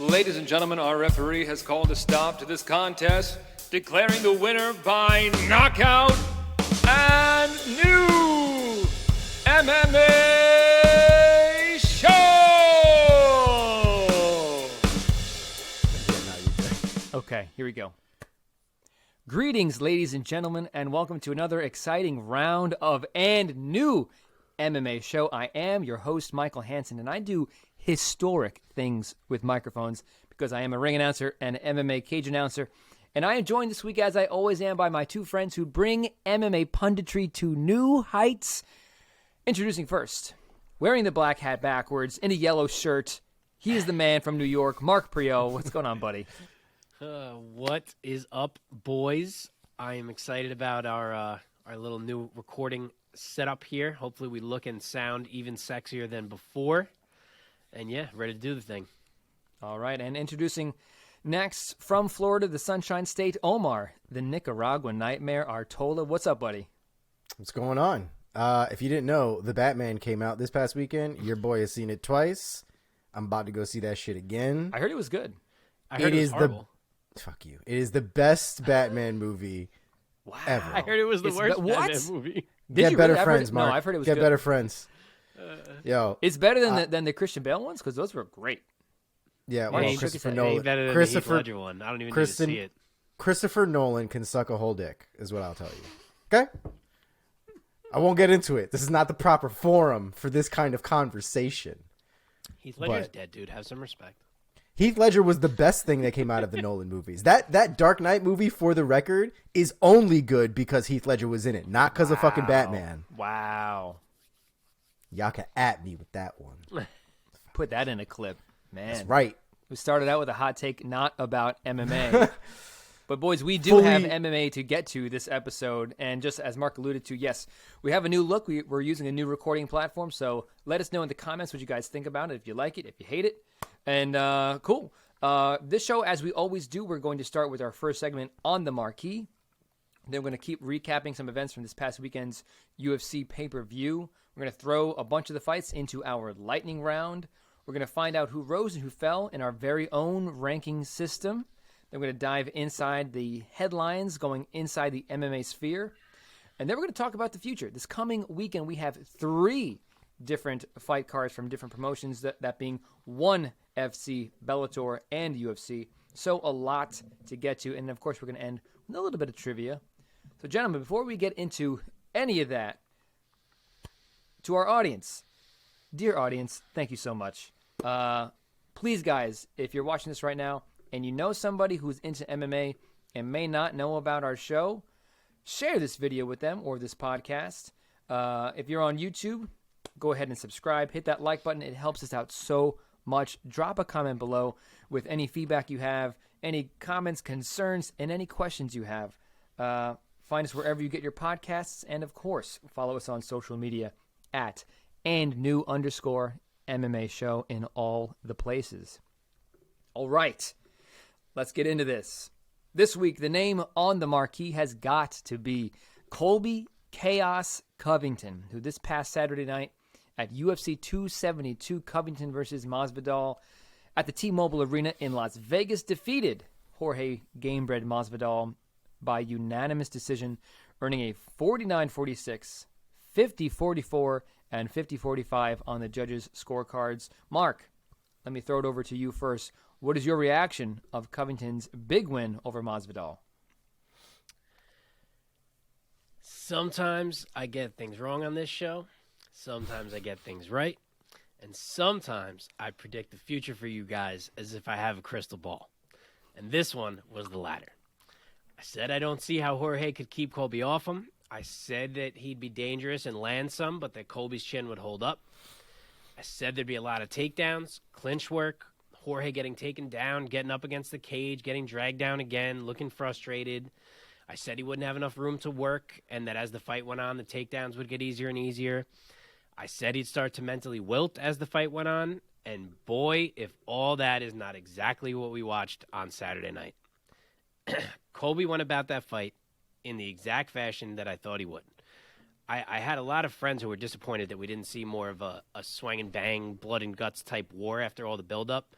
Ladies and gentlemen, our referee has called a stop to this contest, declaring the winner by knockout and new MMA show! Okay, here we go. Greetings, ladies and gentlemen, and welcome to another exciting round of and new MMA show. I am your host, Michael Hansen, and I do historic things with microphones because I am a ring announcer and MMA cage announcer. And I am joined this week, as I always am, by my two friends who bring MMA punditry to new heights. Introducing first, wearing the black hat backwards in a yellow shirt, he is the man from New York, Mark Priaulx. What's going on, buddy? What is up, boys? I am excited about our little new recording setup here. Hopefully we look and sound even sexier than before. And yeah, ready to do the thing. All right, and introducing next from Florida, the Sunshine State, Omar, the Nicaraguan Nightmare, Artola. What's up, buddy? What's going on? If you didn't know, The Batman came out this past weekend. Your boy has seen it twice. I'm about to go see that shit again. I heard it was good. I heard it was horrible. Fuck you. It is the best Batman movie ever. I heard it was the worst Batman movie. Get better friends, Mark. No, I've heard it was Get good. better friends. Yo, It's better than the Christian Bale ones because those were great. yeah, Well, well, he took Christopher it to Nolan. Better than the Heath Ledger one. I don't even need to see it. Christopher Nolan can suck a whole dick, is what I'll tell you. Okay? I won't get into it. This is not the proper forum for this kind of conversation. Heath Ledger's dead, dude. Have some respect. Heath Ledger was the best thing that came out of the Nolan movies. That Dark Knight movie, for the record, is only good because Heath Ledger was in it, not because of fucking Batman. Wow. Y'all can at me with that one. Put that in a clip. Man. That's right. We started out with a hot take not about MMA. But, boys, we do have MMA to get to this episode. And just as Mark alluded to, yes, we have a new look. We're using a new recording platform. So let us know in the comments what you guys think about it, if you like it, if you hate it. And cool. This show, as we always do, we're going to start with our first segment on the marquee. Then we're going to keep recapping some events from this past weekend's UFC pay-per-view. We're going to throw a bunch of the fights into our lightning round. We're going to find out who rose and who fell in our very own ranking system. Then we're going to dive inside the headlines, going inside the MMA sphere. And then we're going to talk about the future. This coming weekend, we have 3 different fight cards from different promotions, that being ONE FC, Bellator, and UFC. So a lot to get to. And, of course, we're going to end with a little bit of trivia. So, gentlemen, before we get into any of that, to our audience, dear audience, thank you so much. Please, guys, if you're watching this right now and you know somebody who's into MMA and may not know about our show, share this video with them or this podcast. If you're on YouTube, go ahead and subscribe. Hit that like button. It helps us out so much. Drop a comment below with any feedback you have, any comments, concerns, and any questions you have. Find us wherever you get your podcasts. And, of course, follow us on social media at @andnew_MMA show in all the places. All right, let's get into this. This week, the name on the marquee has got to be Colby Chaos Covington, who this past Saturday night at UFC 272, Covington versus Masvidal at the T-Mobile Arena in Las Vegas, defeated Jorge Gamebred Masvidal by unanimous decision, earning a 49-46, 50-44, and 50-45 on the judges' scorecards. Mark, let me throw it over to you first. What is your reaction of Covington's big win over Masvidal? Sometimes I get things wrong on this show. Sometimes I get things right. And sometimes I predict the future for you guys as if I have a crystal ball. And this one was the latter. I said I don't see how Jorge could keep Colby off him. I said that he'd be dangerous and land some, but that Colby's chin would hold up. I said there'd be a lot of takedowns, clinch work, Jorge getting taken down, getting up against the cage, getting dragged down again, looking frustrated. I said he wouldn't have enough room to work, and that as the fight went on, the takedowns would get easier and easier. I said he'd start to mentally wilt as the fight went on, and boy, if all that is not exactly what we watched on Saturday night. Colby went about that fight in the exact fashion that I thought he would. I had a lot of friends who were disappointed that we didn't see more of a swing and bang, blood and guts type war after all the buildup.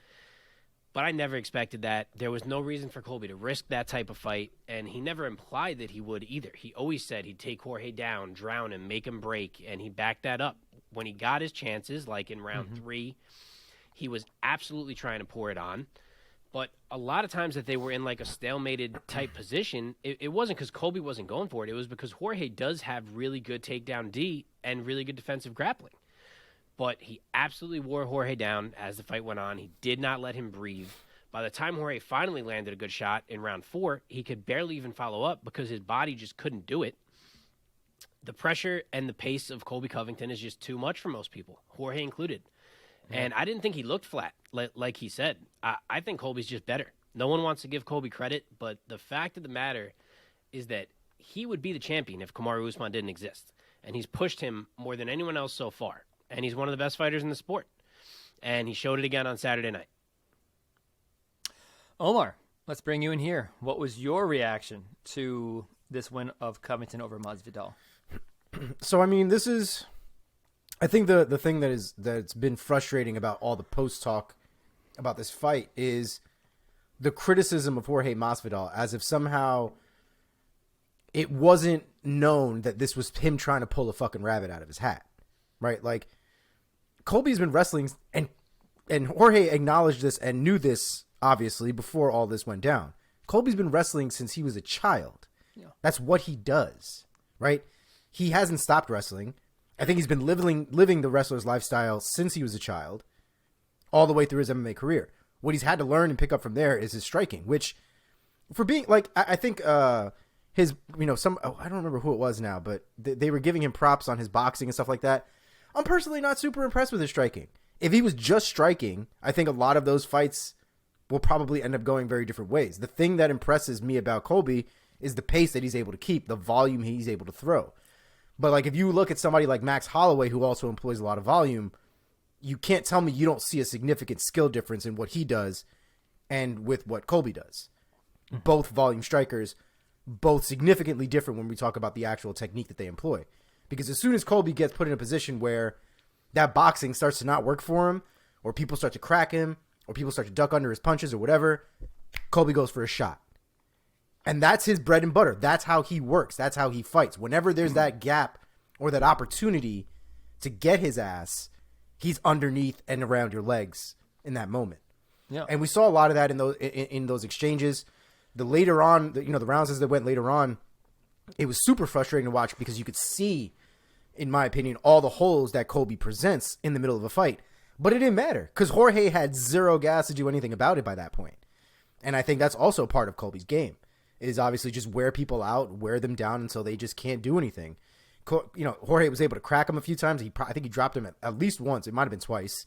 But I never expected that. There was no reason for Colby to risk that type of fight, and he never implied that he would either. He always said he'd take Jorge down, drown him, make him break, and he backed that up. When he got his chances, like in round 3, he was absolutely trying to pour it on. But a lot of times that they were in like a stalemated type position, it wasn't because Colby wasn't going for it. It was because Jorge does have really good takedown D and really good defensive grappling. But he absolutely wore Jorge down as the fight went on. He did not let him breathe. By the time Jorge finally landed a good shot in round 4, he could barely even follow up because his body just couldn't do it. The pressure and the pace of Colby Covington is just too much for most people, Jorge included. And I didn't think he looked flat, like he said. I think Colby's just better. No one wants to give Colby credit, but the fact of the matter is that he would be the champion if Kamaru Usman didn't exist. And he's pushed him more than anyone else so far. And he's one of the best fighters in the sport. And he showed it again on Saturday night. Omar, let's bring you in here. What was your reaction to this win of Covington over Masvidal? So, I mean, this is... I think the thing that's been frustrating about all the post-talk about this fight is the criticism of Jorge Masvidal, as if somehow it wasn't known that this was him trying to pull a fucking rabbit out of his hat, right? Like, Colby's been wrestling, and Jorge acknowledged this and knew this, obviously, before all this went down. Colby's been wrestling since he was a child. Yeah. That's what he does, right? He hasn't stopped wrestling. I think he's been living the wrestler's lifestyle since he was a child, all the way through his MMA career. What he's had to learn and pick up from there is his striking, which, for being, like, I think his, I don't remember who it was now, but they were giving him props on his boxing and stuff like that. I'm personally not super impressed with his striking. If he was just striking, I think a lot of those fights will probably end up going very different ways. The thing that impresses me about Colby is the pace that he's able to keep, the volume he's able to throw. But, like, if you look at somebody like Max Holloway, who also employs a lot of volume, you can't tell me you don't see a significant skill difference in what he does and with what Colby does. Both volume strikers, both significantly different when we talk about the actual technique that they employ. Because as soon as Colby gets put in a position where that boxing starts to not work for him, or people start to crack him, or people start to duck under his punches or whatever, Colby goes for a shot. And that's his bread and butter. That's how he works. That's how he fights. Whenever there's that gap or that opportunity to get his ass, he's underneath and around your legs in that moment. Yeah. And we saw a lot of that in those exchanges. The later on, the rounds as they went later on, it was super frustrating to watch because you could see, in my opinion, all the holes that Colby presents in the middle of a fight. But it didn't matter because Jorge had zero gas to do anything about it by that point. And I think that's also part of Colby's game. Is obviously just wear people out, wear them down until they just can't do anything. Jorge was able to crack him a few times. I think he dropped him at least once. It might have been twice.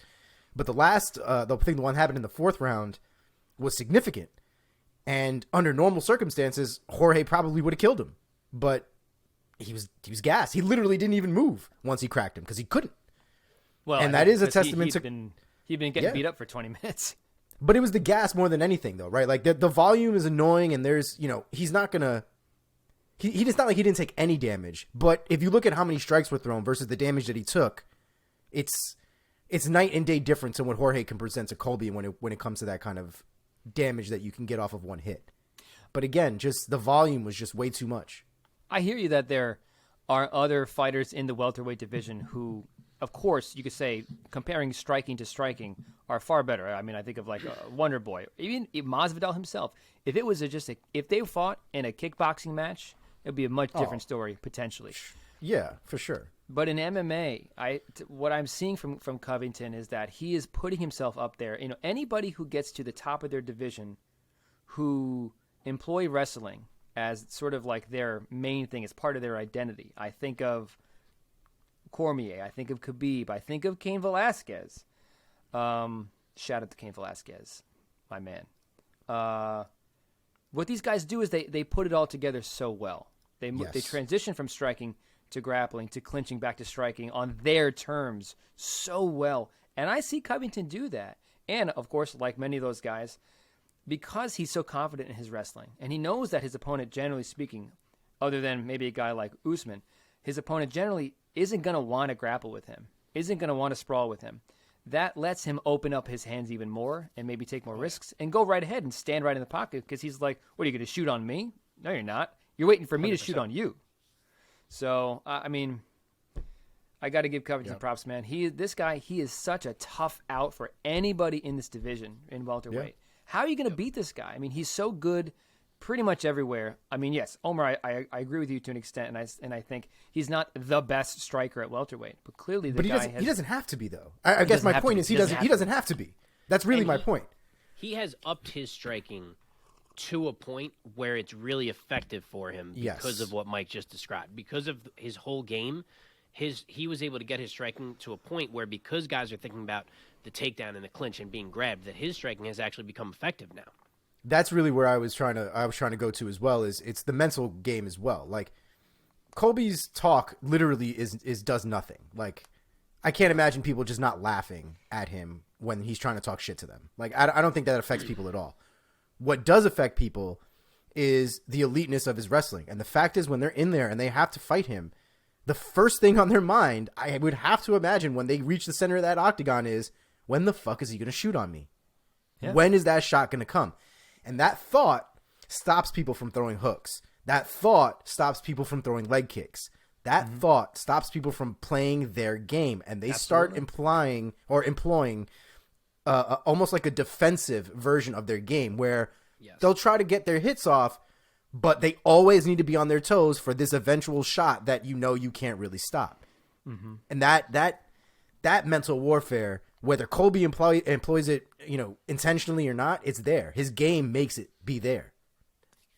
But the one happened in the 4th round was significant. And under normal circumstances, Jorge probably would have killed him. But he was gassed. He literally didn't even move once he cracked him because he couldn't. Well, and that is a testament he'd been getting beat up for 20 minutes. But it was the gas more than anything, though, right? Like, the volume is annoying, and there's, he's not going to... It's not like he didn't take any damage. But if you look at how many strikes were thrown versus the damage that he took, it's night and day difference in what Jorge can present to Colby when it comes to that kind of damage that you can get off of one hit. But again, just the volume was just way too much. I hear you that there are other fighters in the welterweight division who... Of course, you could say comparing striking to striking are far better. I mean, I think of like Wonder Boy, even Masvidal himself. If it was if they fought in a kickboxing match, it'd be a much different story potentially. Yeah, for sure. But in MMA, what I'm seeing from Covington is that he is putting himself up there. Anybody who gets to the top of their division, who employ wrestling as sort of like their main thing, as part of their identity. I think of Cormier, I think of Khabib, I think of Cain Velasquez. Shout out to Cain Velasquez, my man. What these guys do is they put it all together so well. They transition from striking to grappling to clinching back to striking on their terms so well. And I see Covington do that. And, of course, like many of those guys, because he's so confident in his wrestling, and he knows that his opponent, generally speaking, other than maybe a guy like Usman, his opponent generally isn't going to want to grapple with him, isn't going to want to sprawl with him, that lets him open up his hands even more and maybe take more risks and go right ahead and stand right in the pocket because he's like, what, are you going to shoot on me? No, you're not. You're waiting for me 100%. To shoot on you. So, I mean, I got to give Covington props, man. This guy is such a tough out for anybody in this division in welterweight. Yeah. How are you going to beat this guy? I mean, he's so good pretty much everywhere. I mean, yes, Omar, I agree with you to an extent, and I think he's not the best striker at welterweight, but clearly he doesn't have to be, though. I guess my point is he doesn't have to be. That's really my point. He has upped his striking to a point where it's really effective for him because of what Mike just described. Because of his whole game, he was able to get his striking to a point where, because guys are thinking about the takedown and the clinch and being grabbed, that his striking has actually become effective now. That's really where I was trying to go to as well. Is it's the mental game as well. Like, Colby's talk literally does nothing. Like, I can't imagine people just not laughing at him when he's trying to talk shit to them. Like, I don't think that affects people at all. What does affect people is the eliteness of his wrestling. And the fact is, when they're in there and they have to fight him, the first thing on their mind, I would have to imagine when they reach the center of that octagon, is, when the fuck is he going to shoot on me? Yeah. When is that shot going to come? And that thought stops people from throwing hooks. That thought stops people from throwing leg kicks. That thought stops people from playing their game. And they start employing almost like a defensive version of their game, where they'll try to get their hits off, but they always need to be on their toes for this eventual shot that you can't really stop. Mm-hmm. And that mental warfare, whether Colby employs it, intentionally or not, it's there. His game makes it be there.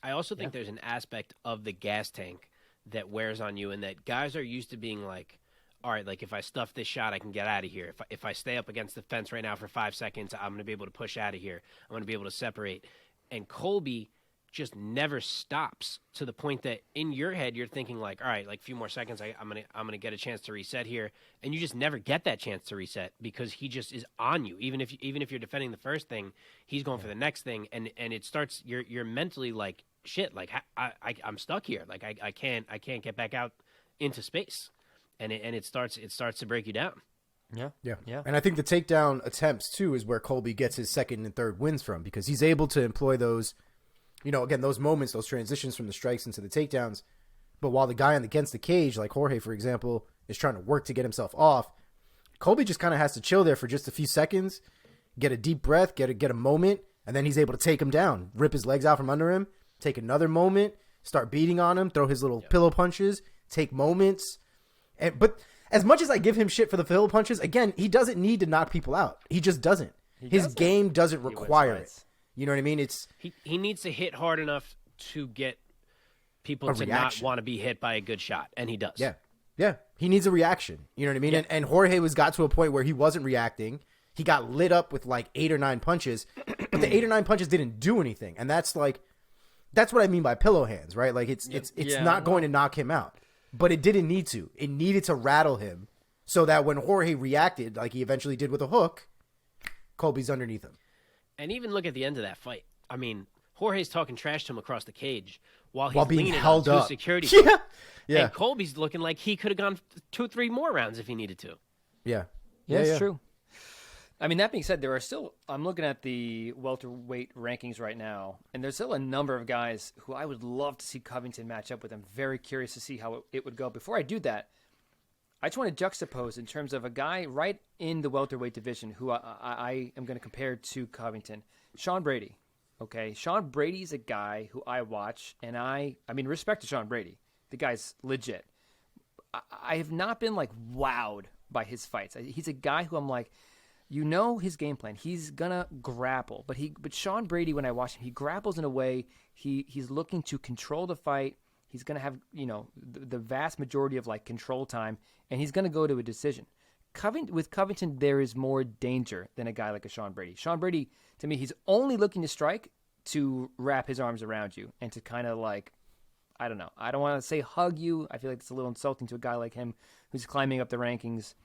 I also think there's an aspect of the gas tank that wears on you, and that guys are used to being like, all right, like, if I stuff this shot, I can get out of here. If I stay up against the fence right now for 5 seconds, I'm going to be able to push out of here. I'm going to be able to separate. And Colby just never stops, to the point that in your head you're thinking like, all right, like, a few more seconds, I'm gonna get a chance to reset here, and you just never get that chance to reset because he just is on you. Even if you're defending the first thing, he's going for the next thing, and it starts. You're mentally like, shit, like, I'm stuck here, like, I can't get back out into space, and it starts to break you down. Yeah. And I think the takedown attempts too is where Colby gets his second and third wins from, because he's able to employ those. Again, those moments, those transitions from the strikes into the takedowns. But while the guy against the cage, like Jorge, for example, is trying to work to get himself off, Colby just kind of has to chill there for just a few seconds, get a deep breath, get a moment, and then he's able to take him down, rip his legs out from under him, take another moment, start beating on him, throw his little pillow punches, take moments. But as much as I give him shit for the pillow punches, again, he doesn't need to knock people out. He just doesn't. His game doesn't require it. You know what I mean? It's he needs to hit hard enough to get people to not want to be hit by a good shot, and he does. Yeah. He needs a reaction. You know what I mean? Yeah. And Jorge got to a point where he wasn't reacting. He got lit up with like 8 or 9 punches, but the 8 or 9 punches didn't do anything. And that's what I mean by pillow hands, right? Like, it's not going to knock him out, but it didn't need to. It needed to rattle him so that when Jorge reacted, like he eventually did with a hook, Colby's underneath him. And even look at the end of that fight. I mean, Jorge's talking trash to him across the cage while being leaning held on up. Security. Yeah. And Colby's looking like he could have gone 2-3 more rounds if he needed to. Yeah. It's true. I mean, that being said, I'm looking at the welterweight rankings right now, and there's still a number of guys who I would love to see Covington match up with. I'm very curious to see how it would go. Before I do that, I just want to juxtapose in terms of a guy right in the welterweight division who I am going to compare to Covington. Sean Brady. Okay, Sean Brady's a guy who I watch, and I mean, respect to Sean Brady. The guy's legit. I have not been like wowed by his fights. He's a guy who I'm like, his game plan. He's gonna grapple, but Sean Brady, when I watch him, he grapples in a way he's looking to control the fight. He's gonna have the vast majority of like control time, and he's gonna go to a decision. With Covington, there is more danger than a guy like a Sean Brady. Sean Brady, to me, he's only looking to strike to wrap his arms around you and to kind of like, I don't know. I don't want to say hug you. I feel like it's a little insulting to a guy like him who's climbing up the rankings.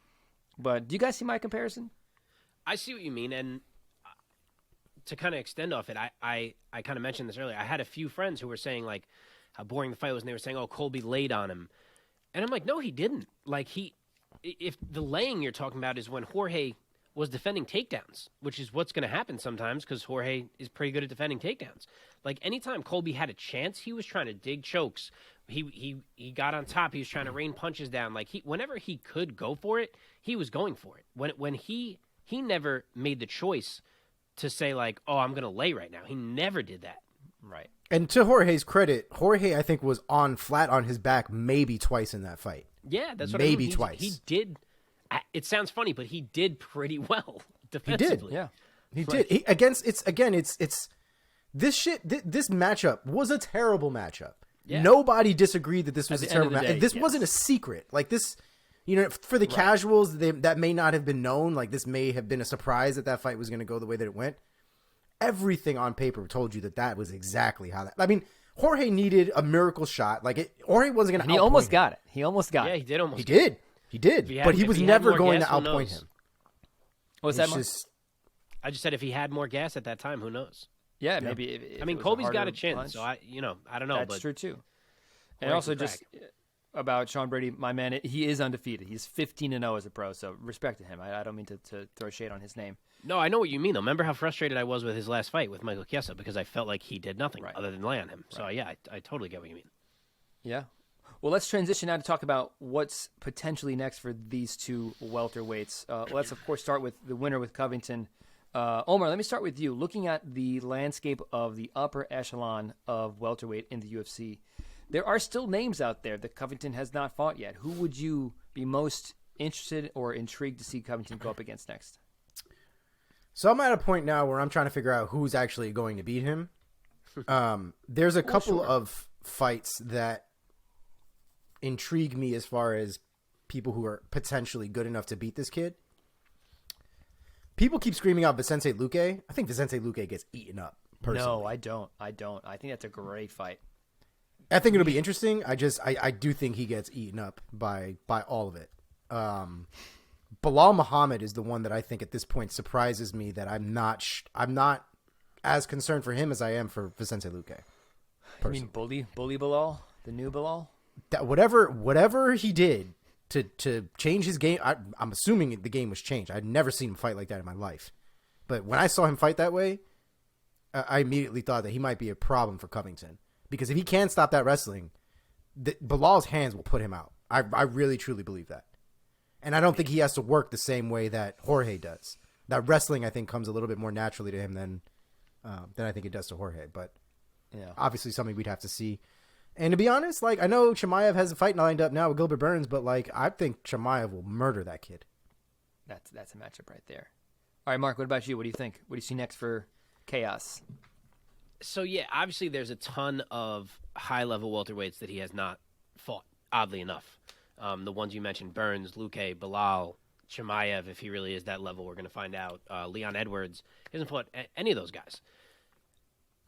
But do you guys see my comparison? I see what you mean, and to kind of extend off it, I kind of mentioned this earlier. I had a few friends who were saying like how boring the fight was, and they were saying, "Oh, Colby laid on him," and I'm like, "No, he didn't." Like if the laying you're talking about is when Jorge was defending takedowns, which is what's going to happen sometimes because Jorge is pretty good at defending takedowns. Like anytime Colby had a chance, he was trying to dig chokes. He got on top. He was trying to rain punches down. Like whenever he could go for it, he was going for it. When he never made the choice to say like, oh, I'm going to lay right now. He never did that. Right. And to Jorge's credit, Jorge, I think, was on flat on his back maybe twice in that fight. Yeah, that's what maybe I mean. twice. He did. It sounds funny, but he did pretty well defensively. Yeah. He did. It's this shit. This matchup was a terrible matchup. Yeah. Nobody disagreed that this was a At the end terrible of the day, matchup. This yes. wasn't a secret. Like this, for the casuals, that may not have been known. Like this may have been a surprise that fight was going to go the way that it went. Everything on paper told you that was exactly how that. I mean, Jorge needed a miracle shot. Jorge wasn't going to. He almost got it. He almost got Yeah, it. he did almost. He did. He did. But he was never going to outpoint him. What's that? Mark? I just said if he had more gas at that time, who knows? Yeah, maybe. If I mean, it was Colby's harder got a chin, punch. so I don't know. That's but true too. And Jorge also can just about Sean Brady, my man, he is undefeated. He's 15-0 as a pro, so respect to him. I don't mean to throw shade on his name. No, I know what you mean, though. Remember how frustrated I was with his last fight with Michael Chiesa because I felt like he did nothing other than lay on him. So, yeah, I totally get what you mean. Yeah. Well, let's transition now to talk about what's potentially next for these two welterweights. Let's, of course, start with the winner with Covington. Omar, let me start with you. Looking at the landscape of the upper echelon of welterweight in the UFC, there are still names out there that Covington has not fought yet. Who would you be most interested or intrigued to see Covington go up against next? So I'm at a point now where I'm trying to figure out who's actually going to beat him. There's a couple of fights that intrigue me as far as people who are potentially good enough to beat this kid. People keep screaming out Vicente Luque. I think Vicente Luque gets eaten up, personally. No, I don't. I think that's a great fight. I think it'll be interesting. I do think he gets eaten up by all of it. Bilal Muhammad is the one that I think at this point surprises me that I'm not as concerned for him as I am for Vicente Luque. I mean, bully Bilal, the new Bilal. That whatever he did to change his game, I'm assuming the game was changed. I'd never seen him fight like that in my life, but when I saw him fight that way, I immediately thought that he might be a problem for Covington because if he can't stop that wrestling, Bilal's hands will put him out. I really truly believe that. And I don't think he has to work the same way that Jorge does. That wrestling, I think, comes a little bit more naturally to him than I think it does to Jorge. But obviously something we'd have to see. And to be honest, I know Chimaev has a fight lined up now with Gilbert Burns, but I think Chimaev will murder that kid. That's a matchup right there. All right, Mark, what about you? What do you think? What do you see next for Chaos? So, yeah, obviously there's a ton of high-level welterweights that he has not fought, oddly enough. The ones you mentioned, Burns, Luque, Bilal, Chimaev, if he really is that level, we're going to find out. Leon Edwards. He hasn't fought any of those guys.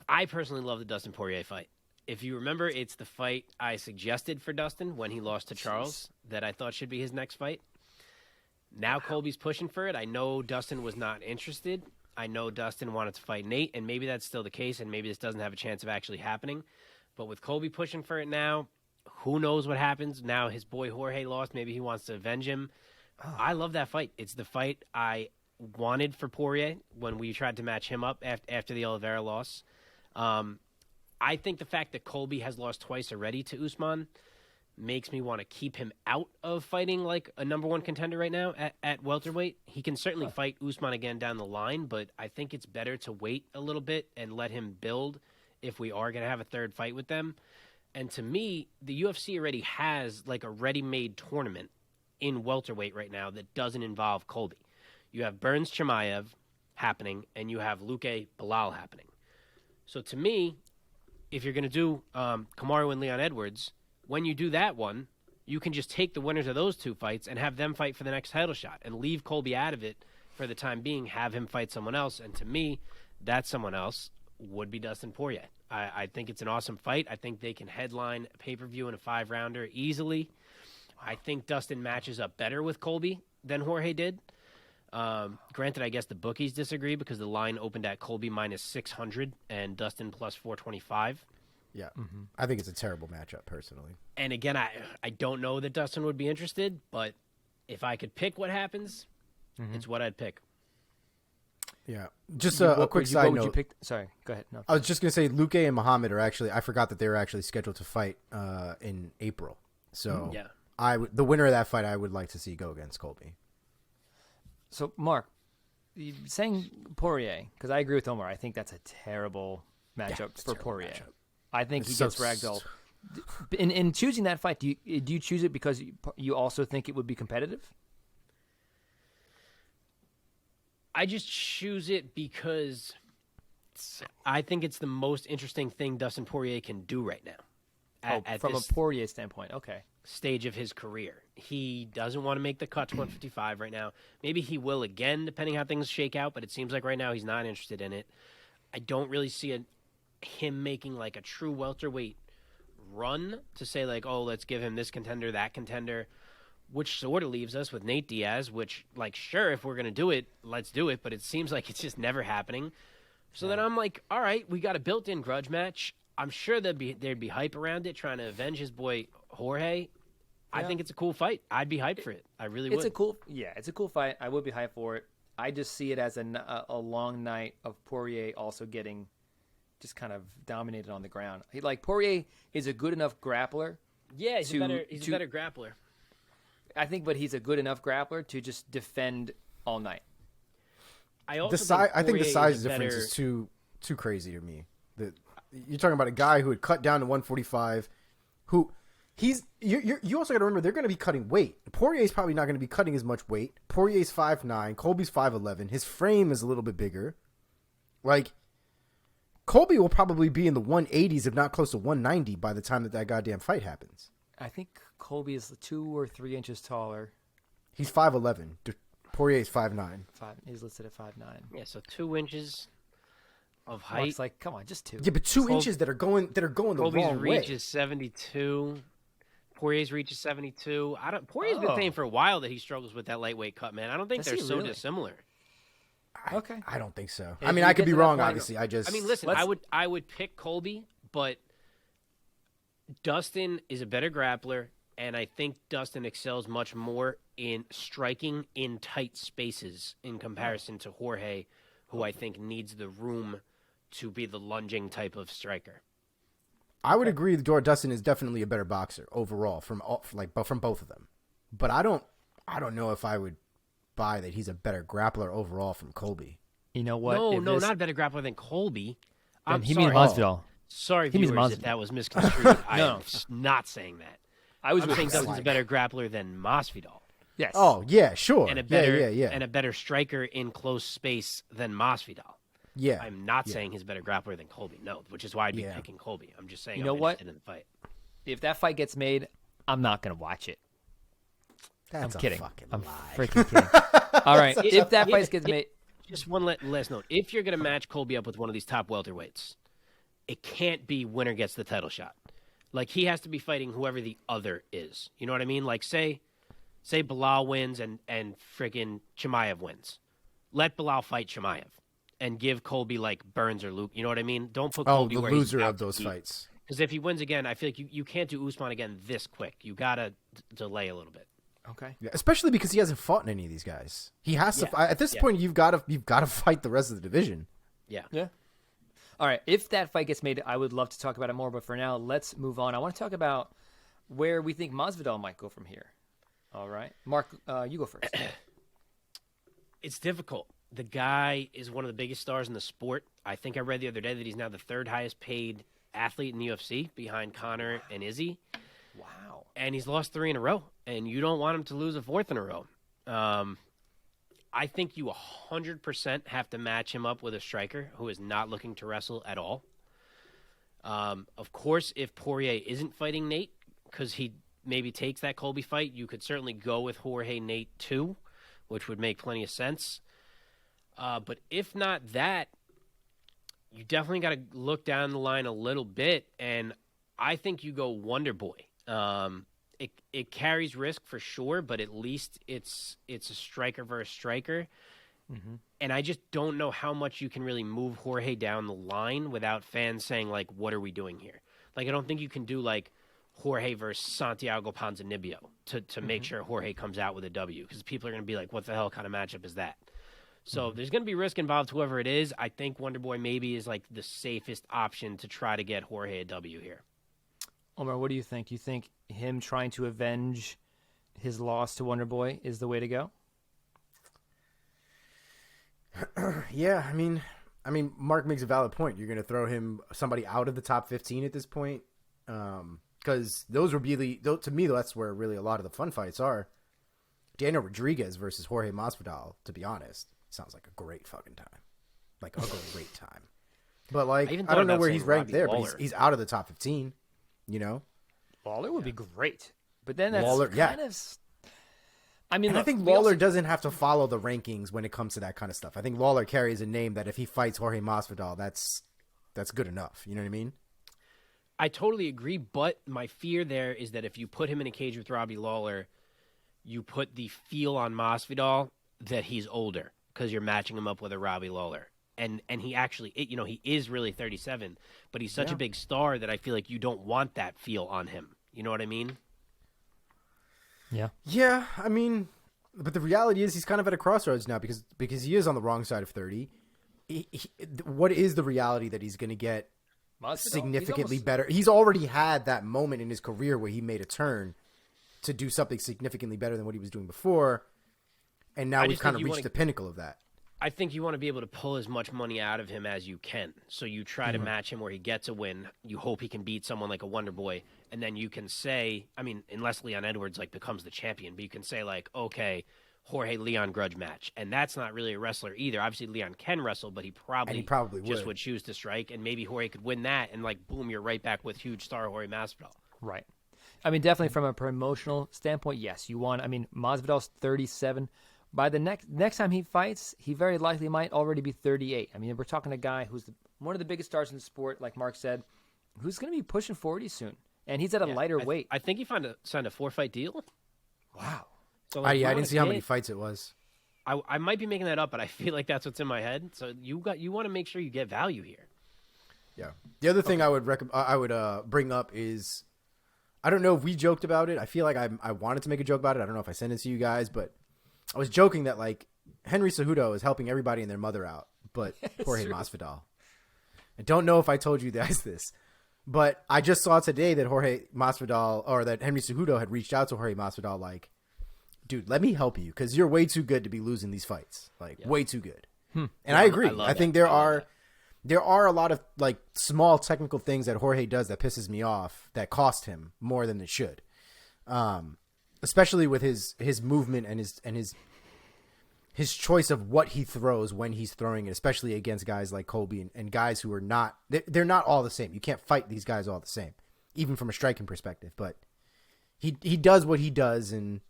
I personally love the Dustin Poirier fight. If you remember, it's the fight I suggested for Dustin when he lost to Charles that I thought should be his next fight. Now Colby's pushing for it. I know Dustin was not interested. I know Dustin wanted to fight Nate, and maybe that's still the case, and maybe this doesn't have a chance of actually happening. But with Colby pushing for it now, who knows what happens? Now his boy Jorge lost. Maybe he wants to avenge him. I love that fight. It's the fight I wanted for Poirier when we tried to match him up after the Oliveira loss. I think the fact that Colby has lost twice already to Usman makes me want to keep him out of fighting like a number one contender right now at welterweight. He can certainly fight Usman again down the line, but I think it's better to wait a little bit and let him build if we are going to have a third fight with them. And to me, the UFC already has like a ready-made tournament in welterweight right now that doesn't involve Colby. You have Burns Chimaev happening, and you have Luque Bilal happening. So to me, if you're going to do Kamaru and Leon Edwards, when you do that one, you can just take the winners of those two fights and have them fight for the next title shot and leave Colby out of it for the time being, have him fight someone else. And to me, that someone else would be Dustin Poirier. I think it's an awesome fight. I think they can headline a pay-per-view in a 5-rounder easily. I think Dustin matches up better with Colby than Jorge did. Granted, I guess the bookies disagree because the line opened at Colby minus 600 and Dustin plus 425. Yeah, I think it's a terrible matchup, personally. And again, I don't know that Dustin would be interested, but if I could pick what happens, it's what I'd pick. Yeah. Just a quick side note. Sorry, go ahead. No. I was just going to say Luque and Muhammad are actually, I forgot that they were actually scheduled to fight in April. So yeah. the winner of that fight, I would like to see go against Colby. So, Mark, saying Poirier, because I agree with Omar. I think that's a terrible matchup for Poirier. I think he gets ragdolled. In choosing that fight, do you choose it because you also think it would be competitive? I just choose it because I think it's the most interesting thing Dustin Poirier can do right now. From a Poirier standpoint, okay. Stage of his career. He doesn't want to make the cut to 155 right now. Maybe he will again, depending how things shake out, but it seems like right now he's not interested in it. I don't really see him making like a true welterweight run to say like, oh, let's give him this contender, that contender, which sort of leaves us with Nate Diaz, which, like, sure, if we're going to do it, let's do it, but it seems like it's just never happening. So then I'm like, all right, we got a built-in grudge match. I'm sure there'd be hype around it, trying to avenge his boy Jorge. Yeah. I think it's a cool fight. I'd be hyped for it. I really would. It's a cool fight. I would be hyped for it. I just see it as a long night of Poirier also getting just kind of dominated on the ground. Poirier is a good enough grappler. Yeah, he's a better grappler. I think, but he's a good enough grappler to just defend all night. I think the size difference is too crazy to me. You're talking about a guy who had cut down to 145, who you also got to remember they're going to be cutting weight. Poirier's probably not going to be cutting as much weight. Poirier's 5'9", Colby's 5'11". His frame is a little bit bigger. Like, Colby will probably be in the 180s, if not close to 190, by the time that goddamn fight happens. I think Colby is 2 or 3 inches taller. He's 5'11". Poirier's 5'9". He's listed at 5'9". Yeah, so 2 inches of height. It's like, come on, just 2. Yeah, but 2 inches that are going the Colby's wrong way. Colby's reach is 72. Poirier's reach is 72. Poirier's been saying for a while that he struggles with that lightweight cut, man. I don't think they're so dissimilar. Okay. I don't think so. I mean, I could be wrong, obviously. Listen, I would pick Colby, but Dustin is a better grappler, and I think Dustin excels much more in striking in tight spaces in comparison to Jorge, who I think needs the room to be the lunging type of striker. I would agree that Dustin is definitely a better boxer overall from both of them. But I don't know if I would buy that he's a better grappler overall from Colby. You know what? No, not a better grappler than Colby. He means Masvidal. Sorry, viewers, if that was misconstrued. I'm not saying that. I'm saying Dustin's a better grappler than Masvidal. Yes. Oh, yeah, sure. And a better striker in close space than Masvidal. Yeah. I'm not saying he's a better grappler than Colby. No, which is why I'd be picking Colby. I'm just saying I'm interested in the fight. If that fight gets made, I'm not going to watch it. That's I'm kidding. Fucking I'm lie. freaking kidding. All right. If that fight gets made. Just one last note. If you're going to match Colby up with one of these top welterweights, it can't be winner gets the title shot. Like, he has to be fighting whoever the other is. You know what I mean? Like, say Belal wins and friggin' Chimaev wins. Let Belal fight Chimaev and give Colby, like, Burns or Luke. You know what I mean? Don't put Colby where he's loser of those fights. Because if he wins again, I feel like you can't do Usman again this quick. You got to delay a little bit. Okay. Yeah, especially because he hasn't fought in any of these guys. He has to. At this point, you've got to fight the rest of the division. Yeah. Yeah. All right. If that fight gets made, I would love to talk about it more. But for now, let's move on. I want to talk about where we think Masvidal might go from here. All right, Mark, you go first. It's difficult. The guy is one of the biggest stars in the sport. I think I read the other day that he's now the third highest paid athlete in the UFC behind Conor and Izzy. Wow. And he's lost 3 in a row, and you don't want him to lose a 4th in a row. I think you 100% have to match him up with a striker who is not looking to wrestle at all. Of course, if Poirier isn't fighting Nate, because he maybe takes that Colby fight, you could certainly go with Jorge Nate too, which would make plenty of sense. But if not that, you definitely got to look down the line a little bit, and I think you go Wonder Boy. It carries risk for sure, but at least it's a striker versus striker. Mm-hmm. And I just don't know how much you can really move Jorge down the line without fans saying, like, what are we doing here? Like, I don't think you can do, like, Jorge versus Santiago Ponzinibbio to make sure Jorge comes out with a W, because people are going to be like, what the hell kind of matchup is that? So there's going to be risk involved, whoever it is. I think Wonderboy maybe is like the safest option to try to get Jorge a W here. Omar, what do you think? You think him trying to avenge his loss to Wonderboy is the way to go? Yeah, I mean, Mark makes a valid point. You're going to throw somebody out of the top 15 at this point, because those were really, to me, that's where really a lot of the fun fights are. Daniel Rodriguez versus Jorge Masvidal, to be honest, sounds like a great fucking time, like a great time. But like, I don't know where he's ranked there, but he's out of the top 15. You know, Lawler would be great, but then that's Lawler, kind of. I mean, and I think Lawler doesn't have to follow the rankings when it comes to that kind of stuff. I think Lawler carries a name that if he fights Jorge Masvidal, that's good enough. You know what I mean? I totally agree, but my fear there is that if you put him in a cage with Robbie Lawler, you put the feel on Masvidal that he's older because you're matching him up with a Robbie Lawler. And he actually, he is really 37, but he's such a big star that I feel like you don't want that feel on him. You know what I mean? Yeah. Yeah, I mean, but the reality is he's kind of at a crossroads now because he is on the wrong side of 30. What is the reality that he's going to get significantly better? He's already had that moment in his career where he made a turn to do something significantly better than what he was doing before, and now we've kind of reached the pinnacle of that. I think you want to be able to pull as much money out of him as you can. So you try to match him where he gets a win. You hope he can beat someone like a Wonder Boy. And then you can say, I mean, unless Leon Edwards becomes the champion, but you can say okay, Jorge Leon grudge match. And that's not really a wrestler either. Obviously Leon can wrestle, but he probably just would choose to strike. And maybe Jorge could win that. And boom, you're right back with huge star Jorge Masvidal. Right. I mean, definitely from a promotional standpoint, yes. Masvidal's 37. By the next time he fights, he very likely might already be 38. I mean, we're talking a guy who's one of the biggest stars in the sport, like Mark said, who's going to be pushing 40 soon. And he's at a lighter weight. I think he signed a 4-fight deal. Wow. So I didn't see how many fights it was. I might be making that up, but I feel like that's what's in my head. So you want to make sure you get value here. Yeah. The other thing I would bring up is, I don't know if we joked about it. I feel like I wanted to make a joke about it. I don't know if I sent it to you guys, but I was joking that Henry Cejudo is helping everybody and their mother out, but Jorge Masvidal. I don't know if I told you guys this, but I just saw today that that Henry Cejudo had reached out to Jorge Masvidal dude, let me help you because you're way too good to be losing these fights. Way too good. And I agree. I think there are a lot of small technical things that Jorge does that pisses me off that cost him more than it should. Especially with his movement and his choice of what he throws when he's throwing it, especially against guys like Colby and guys who are they're not all the same. You can't fight these guys all the same, even from a striking perspective. But he does what he does, and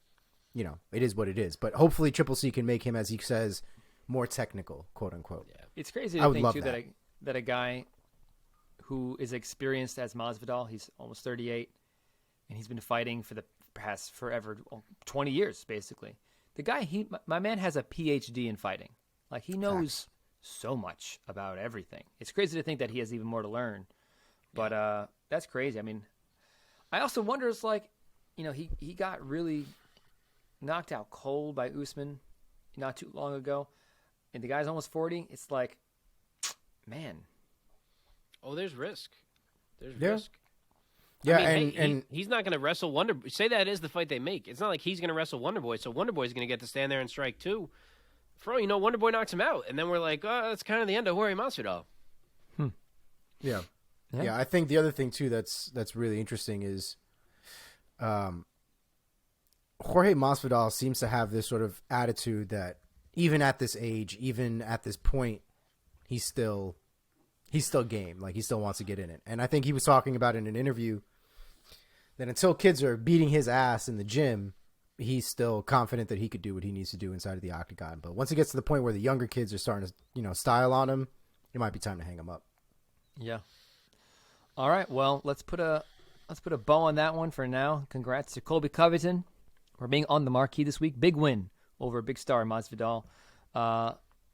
it is what it is. But hopefully Triple C can make him, as he says, more technical, quote unquote. Yeah. It's crazy to think too that a guy who is experienced as Masvidal, he's almost 38, and he's been fighting for the past forever, 20 years basically. The guy, my man has a PhD in fighting. He knows so much about everything. It's crazy to think that he has even more to learn, but that's crazy. I mean, I also wonder, he got really knocked out cold by Usman not too long ago, and the guy's almost 40. It's man. Oh, there's risk. There's yeah. risk. Yeah, and he's not going to wrestle Wonder. Say that is the fight they make. It's not like he's going to wrestle Wonder Boy, so Wonder Boy's going to get to stand there and strike too. For all Wonder Boy knocks him out, and then we're like, oh, that's kind of the end of Jorge Masvidal. Yeah. I think the other thing too that's really interesting is, Jorge Masvidal seems to have this sort of attitude that even at this age, even at this point, he's still game. He still wants to get in it. And I think he was talking about in an interview that until kids are beating his ass in the gym, he's still confident that he could do what he needs to do inside of the octagon. But once it gets to the point where the younger kids are starting to, style on him, it might be time to hang him up. Yeah. All right. Well, let's put a bow on that one for now. Congrats to Colby Covington for being on the marquee this week. Big win over a big star, Masvidal.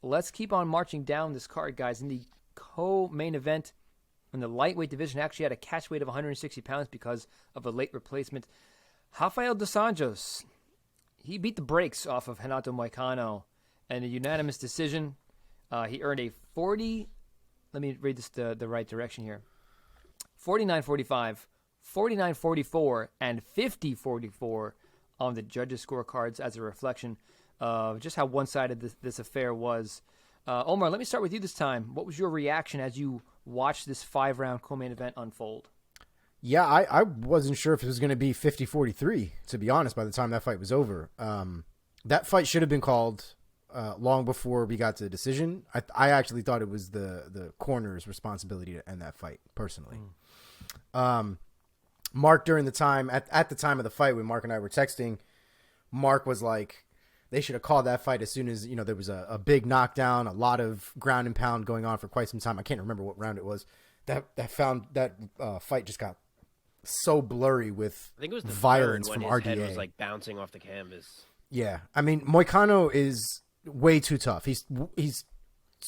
Let's keep on marching down this card, guys. In the co-main event in the lightweight division, actually had a catch weight of 160 pounds because of a late replacement. Rafael dos Anjos, he beat the brakes off of Renato Moicano and a unanimous decision. He earned a 40. Let me read this the right direction here. 49-45, 49-44, and 50-44 on the judges' scorecards as a reflection of just how one-sided this affair was. Omar, let me start with you this time. What was your reaction as you watched this 5-round co-main event unfold? Yeah, I wasn't sure if it was going to be 50-43, to be honest, by the time that fight was over. That fight should have been called long before we got to the decision. I actually thought it was the corner's responsibility to end that fight, personally. Mark, during the time, at the time of the fight when Mark and I were texting, Mark was like, they should have called that fight as soon as, there was a big knockdown, a lot of ground and pound going on for quite some time. I can't remember what round it was. That fight just got so blurry with I think it was the violence third when from his RDA. head was like bouncing off the canvas. Yeah, I mean, Moicano is way too tough. He's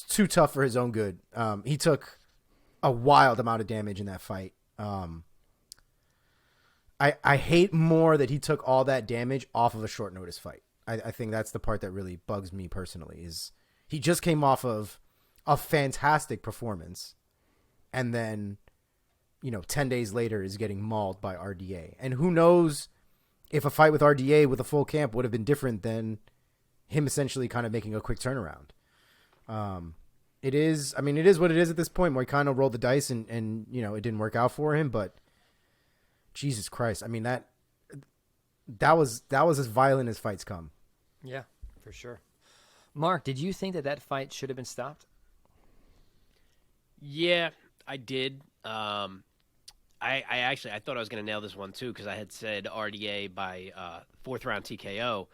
too tough for his own good. He took a wild amount of damage in that fight. I hate more that he took all that damage off of a short notice fight. I think that's the part that really bugs me personally. Is he just came off of a fantastic performance, and then 10 days later is getting mauled by RDA. And who knows if a fight with RDA with a full camp would have been different than him essentially kind of making a quick turnaround. It is what it is at this point. Moicano rolled the dice and it didn't work out for him, but Jesus Christ. I mean, that was as violent as fights come. Yeah, for sure. Mark, did you think that fight should have been stopped? Yeah, I did. I thought I was going to nail this one too because I had said RDA by 4th round TKO,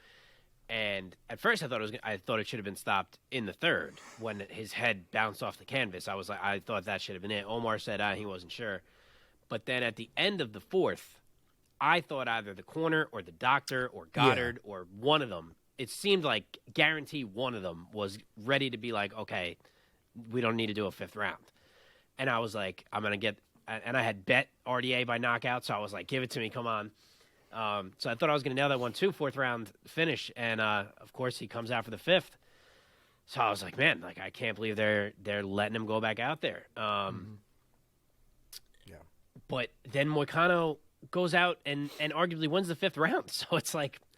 and at first I thought it should have been stopped in the 3rd when his head bounced off the canvas. I thought that should have been it. Omar said he wasn't sure, but then at the end of the 4th, I thought either the corner or the doctor or Goddard or one of them. It seemed like guarantee one of them was ready to be like, okay, we don't need to do a 5th round. And I was like, I'm going to get – and I had bet RDA by knockout, so I was like, give it to me, come on. So I thought I was going to nail that one too, 4th round finish. And, of course, he comes out for the 5th. So I was like, man, I can't believe they're letting him go back out there. Yeah. But then Moicano goes out and arguably wins the 5th round. So it's like –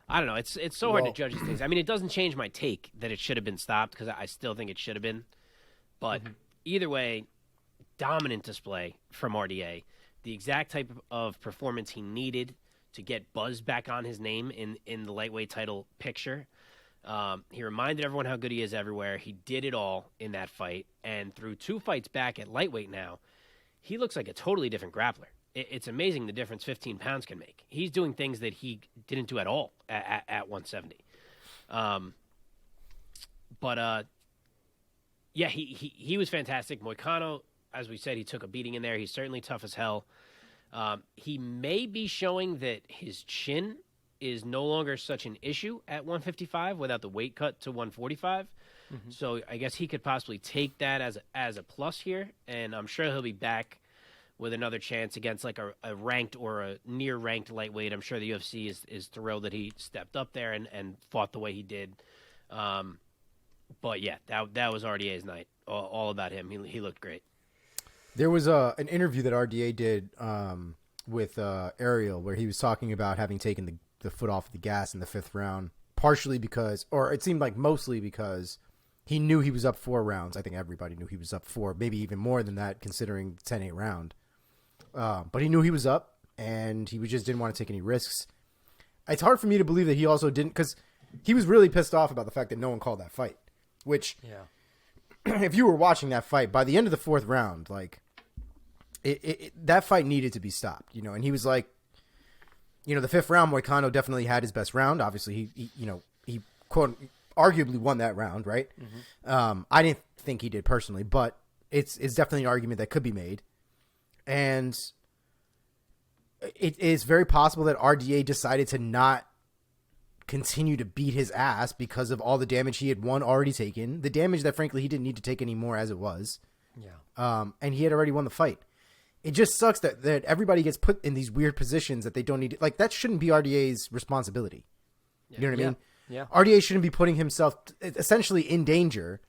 I don't know. It's so hard to judge these things. I mean, it doesn't change my take that it should have been stopped because I still think it should have been. But either way, dominant display from RDA. The exact type of performance he needed to get buzz back on his name in the lightweight title picture. He reminded everyone how good he is everywhere. He did it all in that fight. And through 2 fights back at lightweight now, he looks like a totally different grappler. It's amazing the difference 15 pounds can make. He's doing things that he didn't do at all at 170. Yeah, he was fantastic. Moicano, as we said, he took a beating in there. He's certainly tough as hell. He may be showing that his chin is no longer such an issue at 155 without the weight cut to 145. So I guess he could possibly take that as a plus here, and I'm sure he'll be back with another chance against like a ranked or a near ranked lightweight. I'm sure the UFC is thrilled that he stepped up there and fought the way he did. But yeah, that was RDA's night. All about him. He looked great. There was an interview that RDA did with Ariel where he was talking about having taken the foot off the gas in the 5th round, partially because, or it seemed like mostly because he knew he was up 4 rounds. I think everybody knew he was up 4, maybe even more than that considering the 10-8 round. But he knew he was up, and he just didn't want to take any risks. It's hard for me to believe that he also didn't, because he was really pissed off about the fact that no one called that fight. Which, if you were watching that fight, by the end of the 4th round, like, that fight needed to be stopped, And he was like, the 5th round, Moicano definitely had his best round. Obviously, he quote arguably won that round, right? I didn't think he did personally, but it's definitely an argument that could be made. And it is very possible that RDA decided to not continue to beat his ass because of all the damage he had already taken, the damage that frankly he didn't need to take anymore as it was. And he had already won the fight. It just sucks that everybody gets put in these weird positions that they don't need to, like, that shouldn't be RDA's responsibility. You know what I mean? Yeah. RDA shouldn't be putting himself essentially in danger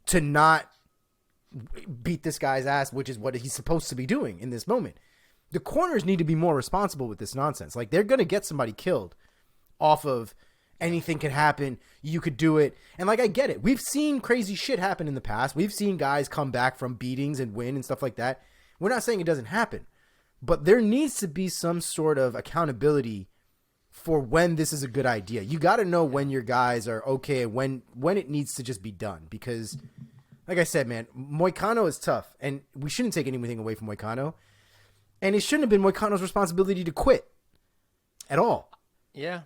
to not beat this guy's ass, which is what he's supposed to be doing in this moment. The corners need to be more responsible with this nonsense. Like, they're going to get somebody killed off of anything can happen. You could do it. And, like, I get it. We've seen crazy shit happen in the past. We've seen guys come back from beatings and win and stuff like that. We're not saying it doesn't happen. But there needs to be some sort of accountability for when this is a good idea. You got to know when your guys are okay, when it needs to just be done. Because, like I said, man, Moicano is tough. And we shouldn't take anything away from Moicano. And it shouldn't have been Moicano's responsibility to quit at all. Yeah,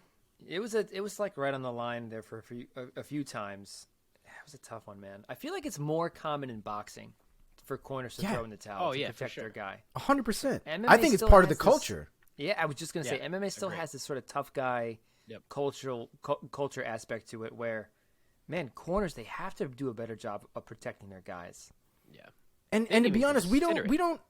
it was like right on the line there for a few times. It was a tough one, man. I feel like it's more common in boxing for corners to throw in the towel to protect their guy. 100%. I think it's part of the culture. Yeah, I was just gonna say MMA still has this sort of tough guy culture aspect to it, where, man, corners, they have to do a better job of protecting their guys. Yeah, and to be honest, we don't.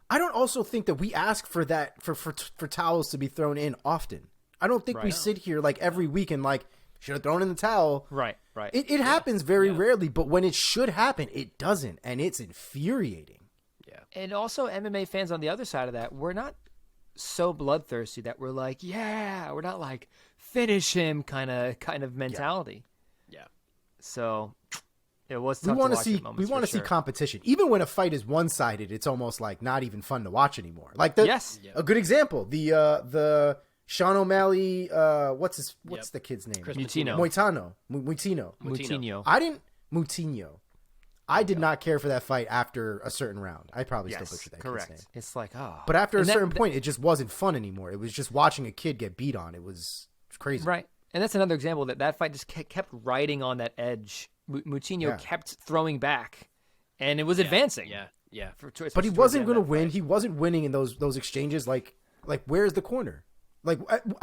I don't also think that we ask for that for towels to be thrown in often. I don't think we sit here like every week and like should have thrown in the towel. Right. It happens very rarely, but when it should happen, it doesn't, and it's infuriating. Yeah. And also MMA fans on the other side of that, we're not so bloodthirsty that we're like, we're not like finish him kind of mentality. Yeah. So it was tough to watch at moments. We want to see competition. Even when a fight is one-sided, it's almost like not even fun to watch anymore. Like a good example, the Sean O'Malley, what's the kid's name? Moutinho. I did not care for that fight after a certain round. I probably still butchered that kid's name. It's like, but after a certain point, it just wasn't fun anymore. It was just watching a kid get beat on. It was crazy. Right. And that's another example that fight just kept riding on that edge. Moutinho kept throwing back, and it was advancing. Yeah. But he wasn't going to win. He wasn't winning in those exchanges. Like where's the corner? Like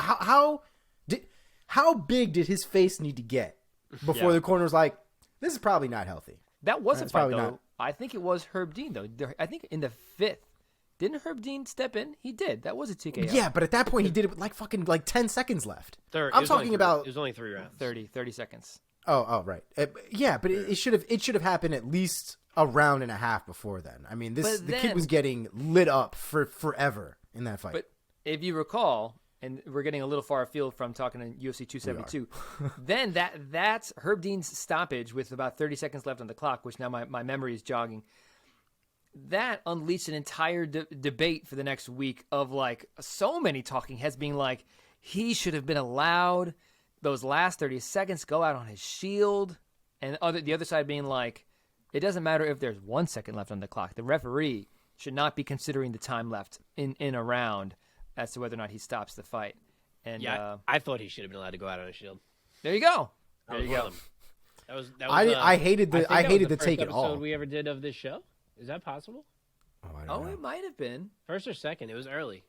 how big did his face need to get before the corner was like, this is probably not healthy? That was a fight, though. Not. I think it was Herb Dean, though. I think in the 5th. Didn't Herb Dean step in? He did. That was a TKO. Yeah, but at that point, he did it with like 10 seconds left. It was only 3 rounds. 30 seconds. Oh, right. But it should have happened at least a round and a half before then. I mean, the kid was getting lit up for forever in that fight. But if you recall, and we're getting a little far afield from talking in UFC 272, then that's Herb Dean's stoppage with about 30 seconds left on the clock, which now my memory is jogging. That unleashed an entire debate for the next week of like so many talking heads being like, he should have been allowed those last 30 seconds go out on his shield, and the other side being like, it doesn't matter if there's 1 second left on the clock. The referee should not be considering the time left in a round as to whether or not he stops the fight. And I thought he should have been allowed to go out on his shield. There you go. That was I hated the take at all. Episode we ever did of this show. Is that possible? I don't know. It might have been. First or second. It was early.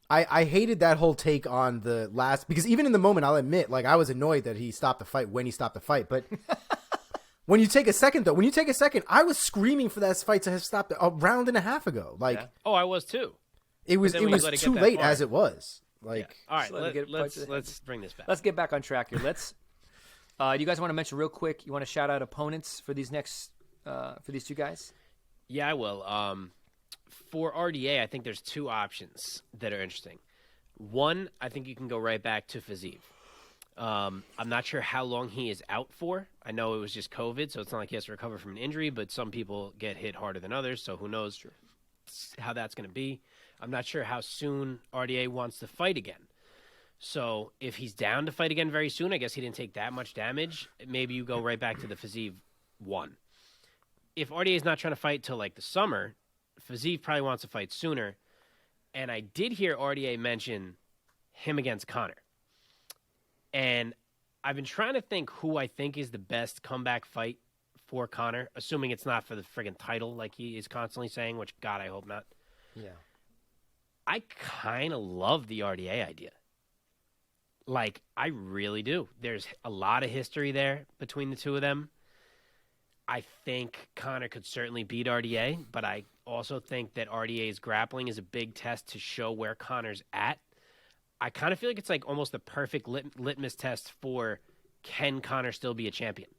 I hated that whole take on the last, because even in the moment, I'll admit, like, I was annoyed that he stopped the fight when he stopped the fight. But when you take a second, I was screaming for that fight to have stopped a round and a half ago. Like, I was too. It was too late as it was. Like, all right, let's bring this back. Let's get back on track here. Let's. Do you guys want to mention real quick? You want to shout out opponents for these next for these two guys? Yeah, I will. For RDA, I think there's 2 options that are interesting. One, I think you can go right back to Fiziev. I'm not sure how long he is out for. I know it was just COVID, so it's not like he has to recover from an injury, but some people get hit harder than others, so who knows how that's going to be. I'm not sure how soon RDA wants to fight again. So if he's down to fight again very soon, I guess he didn't take that much damage. Maybe you go right back to the Fiziev one. If RDA is not trying to fight till like the summer, Fiziev probably wants to fight sooner. And I did hear RDA mention him against Conor. And I've been trying to think who I think is the best comeback fight for Conor, assuming it's not for the friggin' title like he is constantly saying, which, God, I hope not. Yeah. I kind of love the RDA idea. Like, I really do. There's a lot of history there between the two of them. I think Conor could certainly beat RDA, but I also think that RDA's grappling is a big test to show where Conor's at. I kind of feel like it's like almost the perfect litmus test for, can Conor still be a champion?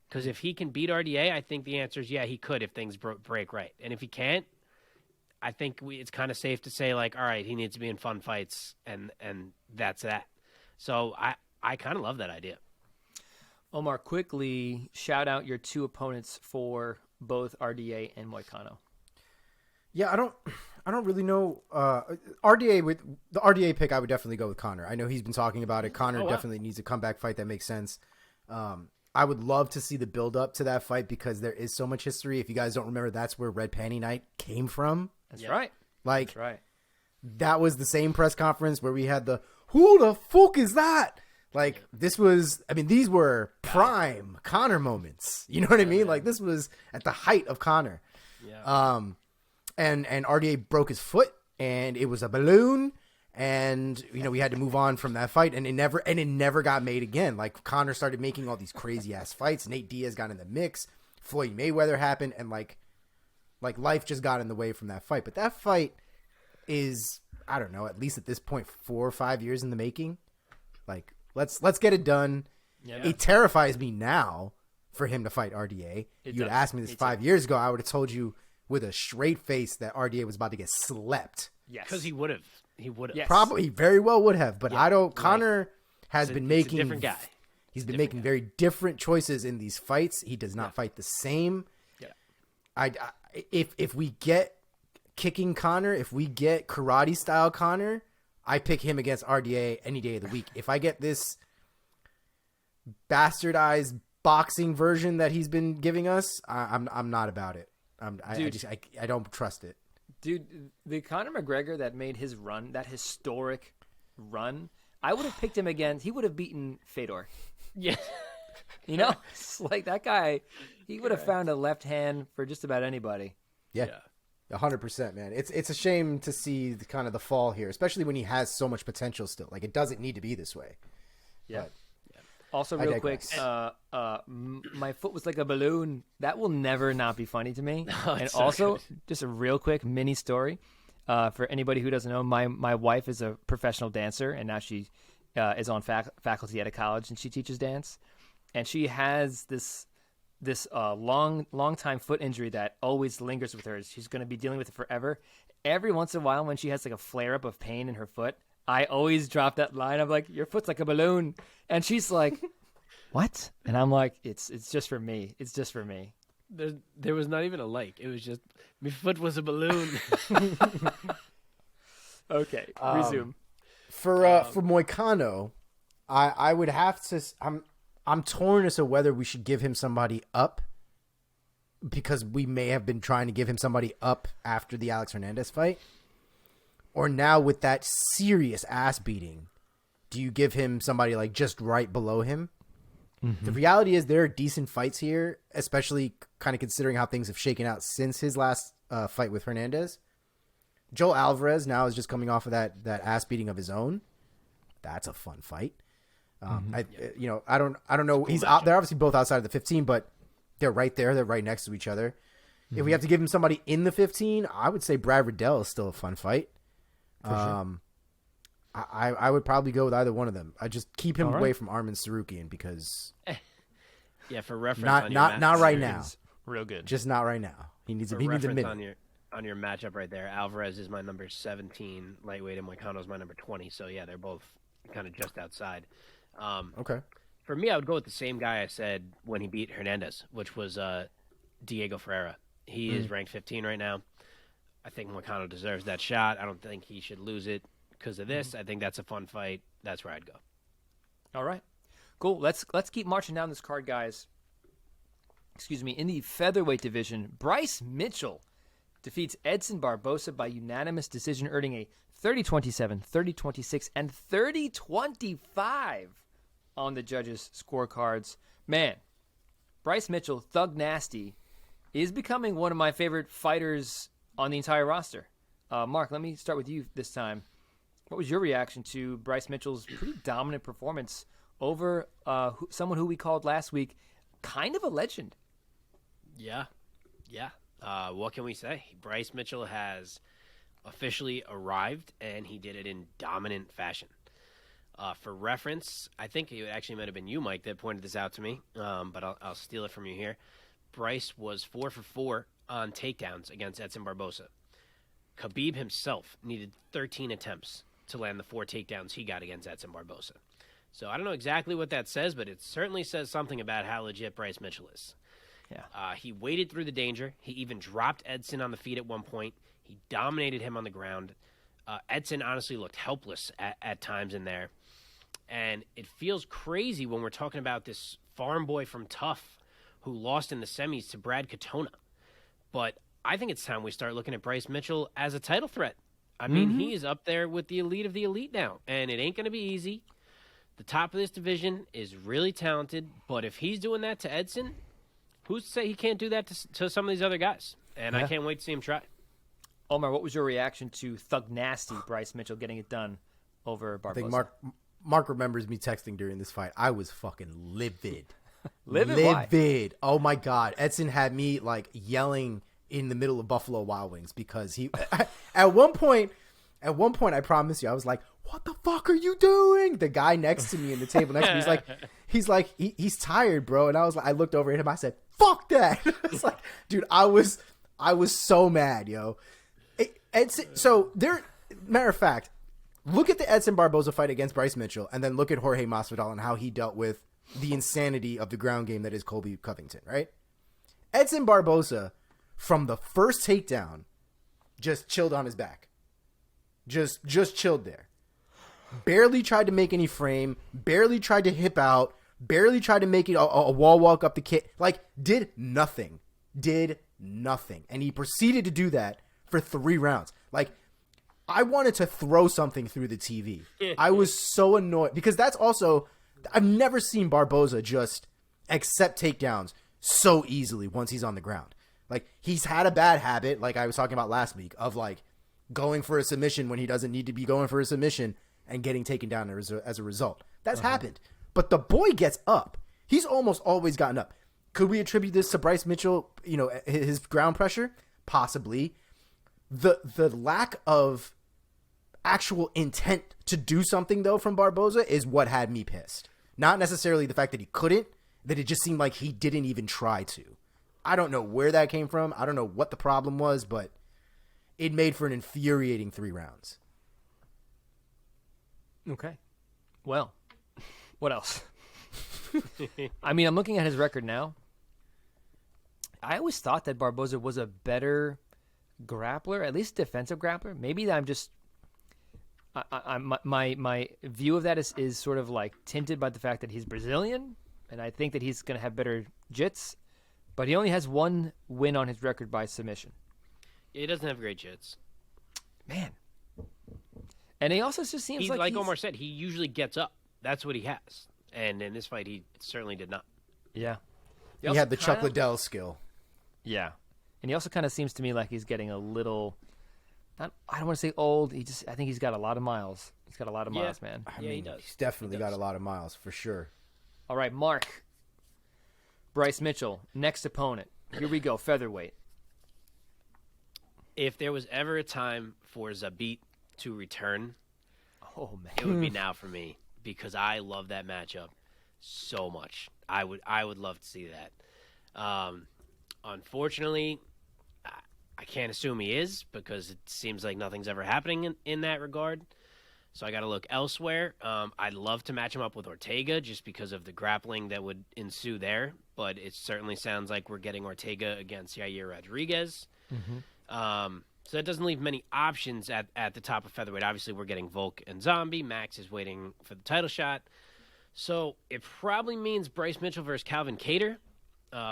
Because if he can beat RDA, I think the answer is yeah, he could if things break right. And if he can't, I think it's kind of safe to say, like, all right, he needs to be in fun fights, and that's that. So I kind of love that idea. Omar, quickly shout out your 2 opponents for both RDA and Moicano. Yeah, I don't really know. RDA, with the RDA pick, I would definitely go with Conor. I know he's been talking about it. Conor definitely needs a comeback fight that makes sense. I would love to see the build up to that fight because there is so much history. If you guys don't remember, that's where Red Panty Night came from. That's right. Like, that's right. That was the same press conference where we had the, who the fuck is that? Like, this was, I mean, these were prime Conor moments. You know what I mean? Like, this was at the height of Conor. Yeah. And RDA broke his foot, and it was a balloon, and, you know, we had to move on from that fight, and it never got made again. Like, Conor started making all these crazy-ass fights. Nate Diaz got in the mix. Floyd Mayweather happened, and, like life just got in the way from that fight. But that fight is, I don't know, at least at this point, 4 or 5 years in the making. Like, let's get it done. Yeah. It terrifies me now for him to fight RDA. You had asked me this 5 years ago, I would have told you with a straight face that RDA was about to get slept. Yes. Because he would have. He would have. Yes. Probably, he very well would have. But I don't, Conor has been making, a different guy. He's been making very different choices in these fights. He does not fight the same. Yeah. If we get kicking Conor, if we get karate style Conor, I pick him against RDA any day of the week. If I get this bastardized boxing version that he's been giving us, I'm not about it. I don't trust it. Dude, the Conor McGregor that made his run, that historic run, I would have picked him again. He would have beaten Fedor. Yeah. You know, it's like that guy, he would have found a left hand for just about anybody. Yeah. 100%, man. It's a shame to see kind of the fall here, especially when he has so much potential still. Like, it doesn't need to be this way. Yeah. Also, real quick, my foot was like a balloon. That will never not be funny to me. And so also, just a real quick mini story. For anybody who doesn't know, my wife is a professional dancer, and now she is on faculty at a college, and she teaches dance. And she has this long time foot injury that always lingers with her. She's going to be dealing with it forever. Every once in a while, when she has like a flare up of pain in her foot, I always drop that line. I'm like, your foot's like a balloon. And she's like, what? And I'm like, it's just for me. It's just for me. There was not even a like. It was just, my foot was a balloon. Okay, resume. For Moicano, I would have to, I'm torn as to whether we should give him somebody up, because we may have been trying to give him somebody up after the Alex Fernandes fight. Or now with that serious ass beating, do you give him somebody like just right below him? Mm-hmm. The reality is there are decent fights here, especially kind of considering how things have shaken out since his last fight with Fernandes. Joel Alvarez now is just coming off of that ass beating of his own. That's a fun fight. I don't know. He's out. They're obviously both outside of the 15, but they're right there. They're right next to each other. Mm-hmm. If we have to give him somebody in the 15, I would say Brad Riddell is still a fun fight. Sure. I would probably go with either one of them. I just keep him away from Arman Sarukian because for reference, not right now. Real good. Just not right now. He needs a minute. On your matchup right there, Alvarez is my number 17 lightweight, and Moicano is my number 20. So yeah, they're both kind of just outside. Okay. For me, I would go with the same guy I said when he beat Hernandez, which was Diego Ferreira. He is ranked 15 right now. I think Moicano deserves that shot. I don't think he should lose it because of this. I think that's a fun fight. That's where I'd go. All right. Cool. Let's keep marching down this card, guys. Excuse me. In the featherweight division, Bryce Mitchell defeats Edson Barboza by unanimous decision, earning a 30-27, 30-26, and 30-25 on the judges' scorecards. Man, Bryce Mitchell, Thug Nasty, is becoming one of my favorite fighters on the entire roster. Mark, let me start with you this time. What was your reaction to Bryce Mitchell's pretty dominant performance over someone who we called last week kind of a legend? Yeah. What can we say? Bryce Mitchell has officially arrived, and he did it in dominant fashion. For reference, I think it actually might have been you, Mike, that pointed this out to me, but I'll steal it from you here. Bryce was 4 for 4 on takedowns against Edson Barboza. Khabib himself needed 13 attempts to land the 4 takedowns he got against Edson Barboza. So I don't know exactly what that says, but it certainly says something about how legit Bryce Mitchell is. Yeah. He waded through the danger. He even dropped Edson on the feet at one point. He dominated him on the ground. Edson honestly looked helpless at times in there. And it feels crazy when we're talking about this farm boy from Tough who lost in the semis to Brad Katona. But I think it's time we start looking at Bryce Mitchell as a title threat. I mean, he is up there with the elite of the elite now, and it ain't going to be easy. The top of this division is really talented, but if he's doing that to Edson, who's to say he can't do that to some of these other guys? And I can't wait to see him try. Omar, what was your reaction to Thug Nasty Bryce Mitchell getting it done over Barboza? I think Mark remembers me texting during this fight. I was fucking livid. Livid? Livid. Why? Oh, my God. Edson had me, like, yelling in the middle of Buffalo Wild Wings because he at one point I promise you I was like, what the fuck are you doing? The guy next to me in the table next to me, he's tired, bro. And I was like, I looked over at him, I said, fuck that. It's like, dude, I was so mad, yo. Matter of fact, look at the Edson Barboza fight against Bryce Mitchell and then look at Jorge Masvidal and how he dealt with the insanity of the ground game that is Colby Covington, right? Edson Barboza, from the first takedown, just chilled on his back. Just chilled there. Barely tried to make any frame, barely tried to hip out, barely tried to make it a wall walk up the kick. Like, did nothing. And he proceeded to do that for 3 rounds. Like, I wanted to throw something through the TV. I was so annoyed because that's also, I've never seen Barboza just accept takedowns so easily once he's on the ground. Like, he's had a bad habit, like I was talking about last week, of like going for a submission when he doesn't need to be going for a submission and getting taken down as a result. That's happened. But the boy gets up. He's almost always gotten up. Could we attribute this to Bryce Mitchell, his ground pressure? Possibly. The lack of actual intent to do something, though, from Barboza is what had me pissed. Not necessarily the fact that he couldn't, that it just seemed like he didn't even try to. I don't know where that came from. I don't know what the problem was, but it made for an infuriating 3 rounds. Okay. Well, what else? I mean, I'm looking at his record now. I always thought that Barboza was a better grappler, at least defensive grappler. Maybe I'm just my view of that is sort of like tinted by the fact that he's Brazilian, and I think that he's going to have better jits, but he only has 1 win on his record by submission. He doesn't have great jits. Man. And he also just seems like Omar said, he usually gets up. That's what he has. And in this fight, he certainly did not. Yeah. He had the Chuck Liddell skill. Yeah. And he also kind of seems to me like he's getting a little, I don't want to say old. I think he's got a lot of miles. He's got a lot of miles, man. I mean, he does. He's definitely got a lot of miles, for sure. All right, Mark. Bryce Mitchell, next opponent. Here we go, featherweight. If there was ever a time for Zabit to return, man, it would be now for me because I love that matchup so much. I would love to see that. Unfortunately, I can't assume he is because it seems like nothing's ever happening in that regard. So I got to look elsewhere. I'd love to match him up with Ortega just because of the grappling that would ensue there. But it certainly sounds like we're getting Ortega against Yair Rodriguez. Mm-hmm. So that doesn't leave many options at the top of featherweight. Obviously, we're getting Volk and Zombie. Max is waiting for the title shot. So it probably means Bryce Mitchell versus Calvin Kattar,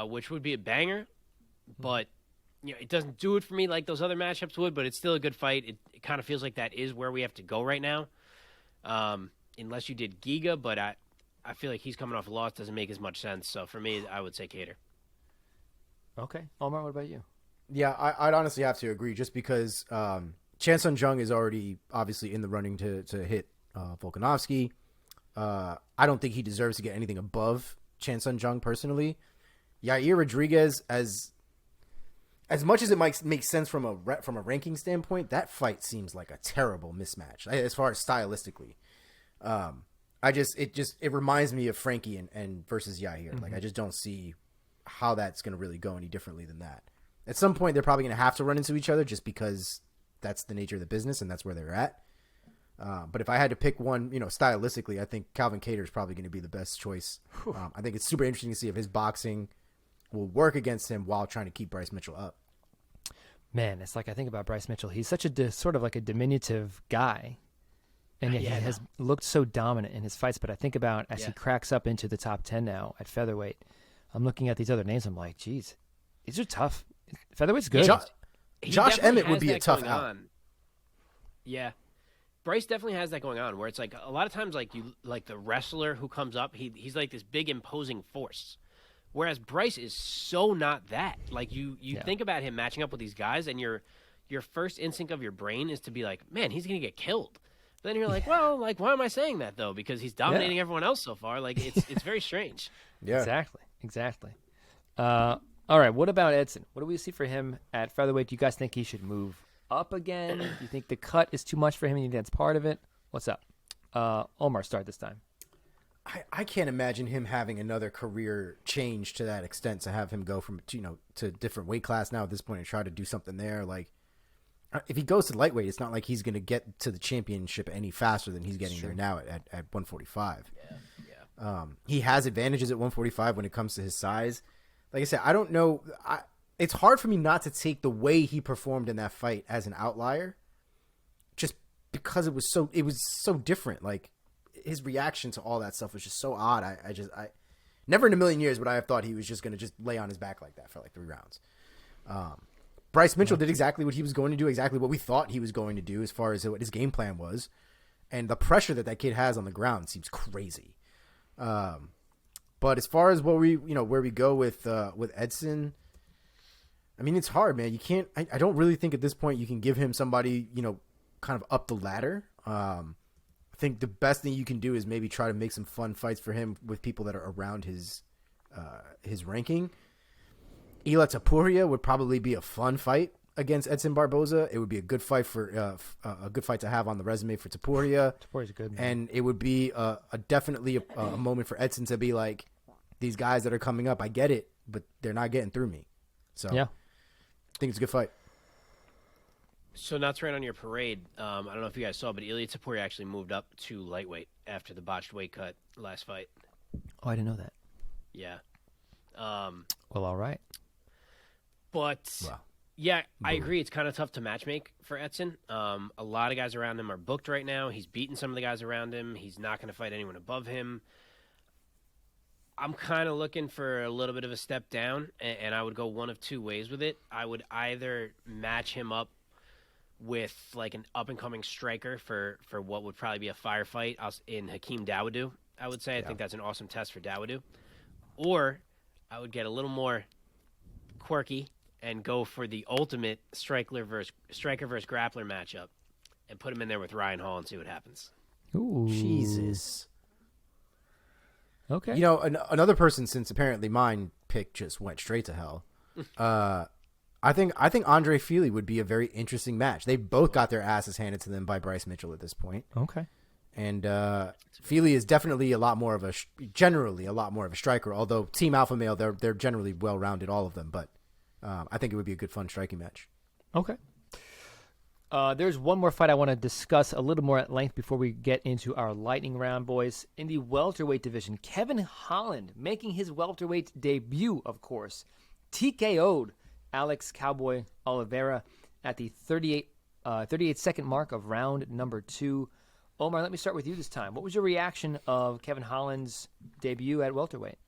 which would be a banger. But it doesn't do it for me like those other matchups would, but it's still a good fight. It kind of feels like that is where we have to go right now. Unless you did Giga, but I feel like he's coming off a loss. Doesn't make as much sense. So for me, I would say Kattar. Okay. Omar, what about you? Yeah, I'd honestly have to agree just because Chan Sung Jung is already obviously in the running to hit Volkanovski. I don't think he deserves to get anything above Chan Sung Jung personally. Yair Rodriguez, as much as it might make sense from a ranking standpoint, that fight seems like a terrible mismatch as far as stylistically. it reminds me of Frankie and versus Yair. Like I just don't see how that's going to really go any differently than that. At some point, they're probably going to have to run into each other just because that's the nature of the business and that's where they're at. But if I had to pick one, stylistically, I think Calvin Kattar is probably going to be the best choice. I think it's super interesting to see if his boxing will work against him while trying to keep Bryce Mitchell up. Man, it's like I think about Bryce Mitchell. He's such a sort of like a diminutive guy. And yet he has looked so dominant in his fights. But I think about as he cracks up into the top 10 now at featherweight, I'm looking at these other names. I'm like, geez, these are tough. Featherweight's good. Josh Emmett would be a tough out. Yeah. Bryce definitely has that going on where it's like a lot of times like the wrestler who comes up, he's like this big imposing force. Whereas Bryce is so not that. Like you think about him matching up with these guys and your first instinct of your brain is to be like, man, he's going to get killed. But then you're like, well, like why am I saying that though? Because he's dominating everyone else so far. Like it's very strange. Yeah. Exactly. All right, what about Edson? What do we see for him at featherweight? Do you guys think he should move up again? Do you think the cut is too much for him and you think that's part of it? What's up? Omar, start this time. I can't imagine him having another career change to that extent to have him go from to different weight class now at this point and try to do something there. Like if he goes to lightweight, it's not like he's going to get to the championship any faster than he's getting there now at 145. Yeah. He has advantages at 145 when it comes to his size. Like I said, I don't know. It's hard for me not to take the way he performed in that fight as an outlier, just because it was so different. Like his reaction to all that stuff was just so odd. I never in a million years would I have thought he was just going to just lay on his back like that for like 3 rounds. Bryce Mitchell did exactly what he was going to do, exactly what we thought he was going to do as far as what his game plan was, and the pressure that kid has on the ground seems crazy. But as far as where we go with Edson, I mean, it's hard, man. You can't. I don't really think at this point you can give him somebody kind of up the ladder. I think the best thing you can do is maybe try to make some fun fights for him with people that are around his ranking. Ila Topuria would probably be a fun fight against Edson Barboza. It would be a good fight for a good fight to have on the resume for Topuria. Topuria's good, man. And it would be definitely a moment for Edson to be like, these guys that are coming up, I get it, but they're not getting through me. So yeah, I think it's a good fight. So not to rain on your parade, I don't know if you guys saw, but Ilia Topuria actually moved up to lightweight after the botched weight cut last fight. Oh, I didn't know that. Yeah. Well, all right. But yeah, I agree. It's kind of tough to matchmake for Edson. A lot of guys around him are booked right now. He's beaten some of the guys around him. He's not going to fight anyone above him. I'm kind of looking for a little bit of a step down, and I would go one of two ways with it. I would either match him up with like an up-and-coming striker for what would probably be a firefight in Hakeem Dawodu, I would say. I think that's an awesome test for Dawodu. Or I would get a little more quirky and go for the ultimate striker versus grappler matchup and put him in there with Ryan Hall and see what happens. Ooh. Jesus. Okay. Another person, since apparently mine pick just went straight to hell. I think Andre Fili would be a very interesting match. They both got their asses handed to them by Bryce Mitchell at this point. Okay. And Fili is definitely generally a lot more of a striker. Although Team Alpha Male, they're generally well rounded, all of them. But I think it would be a good fun striking match. Okay. There's one more fight I want to discuss a little more at length before we get into our lightning round, boys. In the welterweight division, Kevin Holland making his welterweight debut, of course. TKO'd Alex Cowboy Oliveira at the 38-second mark of round number 2. Omar, let me start with you this time. What was your reaction of Kevin Holland's debut at welterweight?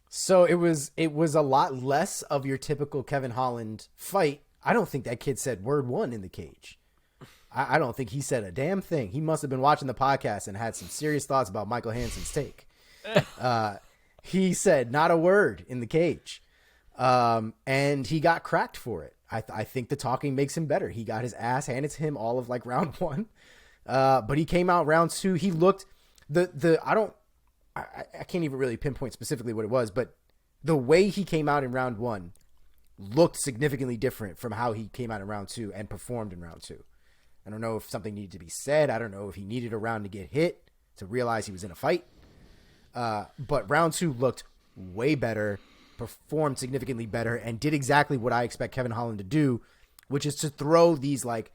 So it was a lot less of your typical Kevin Holland fight. I don't think that kid said word one in the cage. I don't think he said a damn thing. He must have been watching the podcast and had some serious thoughts about Michael Hansen's take. He said not a word in the cage. And he got cracked for it. I think the talking makes him better. He got his ass handed to him all of like round 1. But he came out round 2. He looked I can't even really pinpoint specifically what it was, but the way he came out in round 1 looked significantly different from how he came out in round 2 and performed in round 2. I don't know if something needed to be said. I don't know if he needed a round to get hit. to realize he was in a fight. But round 2 looked way better, performed significantly better, and did exactly what I expect Kevin Holland to do, which is to throw these like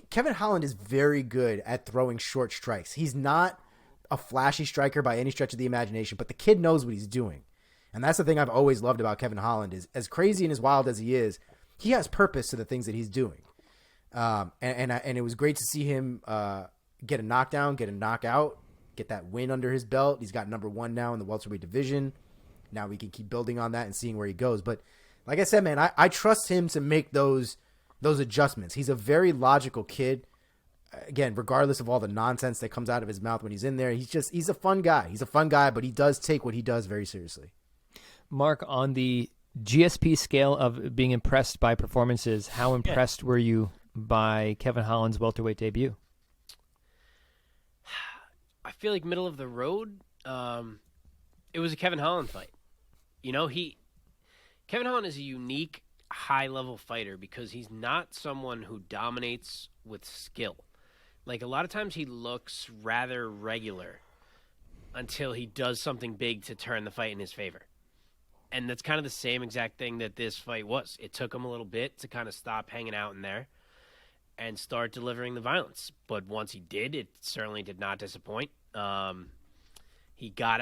Kevin Holland is very good at throwing short strikes. He's not a flashy striker by any stretch of the imagination, but the kid knows what he's doing. And that's the thing I've always loved about Kevin Holland is as crazy and as wild as he is, he has purpose to the things that he's doing. And it was great to see him get a knockdown, get a knockout, get that win under his belt. He's got number 1 now in the welterweight division. Now we can keep building on that and seeing where he goes. But like I said, man, I trust him to make those adjustments. He's a very logical kid. Again, regardless of all the nonsense that comes out of his mouth when he's in there, he's a fun guy. He's a fun guy, but he does take what he does very seriously. Mark, on the GSP scale of being impressed by performances, how impressed were you by Kevin Holland's welterweight debut? I feel like middle of the road. It was a Kevin Holland fight. You know, Kevin Holland is a unique high-level fighter because he's not someone who dominates with skill. Like, a lot of times he looks rather regular until he does something big to turn the fight in his favor. And that's kind of the same exact thing that this fight was. It took him a little bit to kind of stop hanging out in there and start delivering the violence. But once he did, it certainly did not disappoint. He got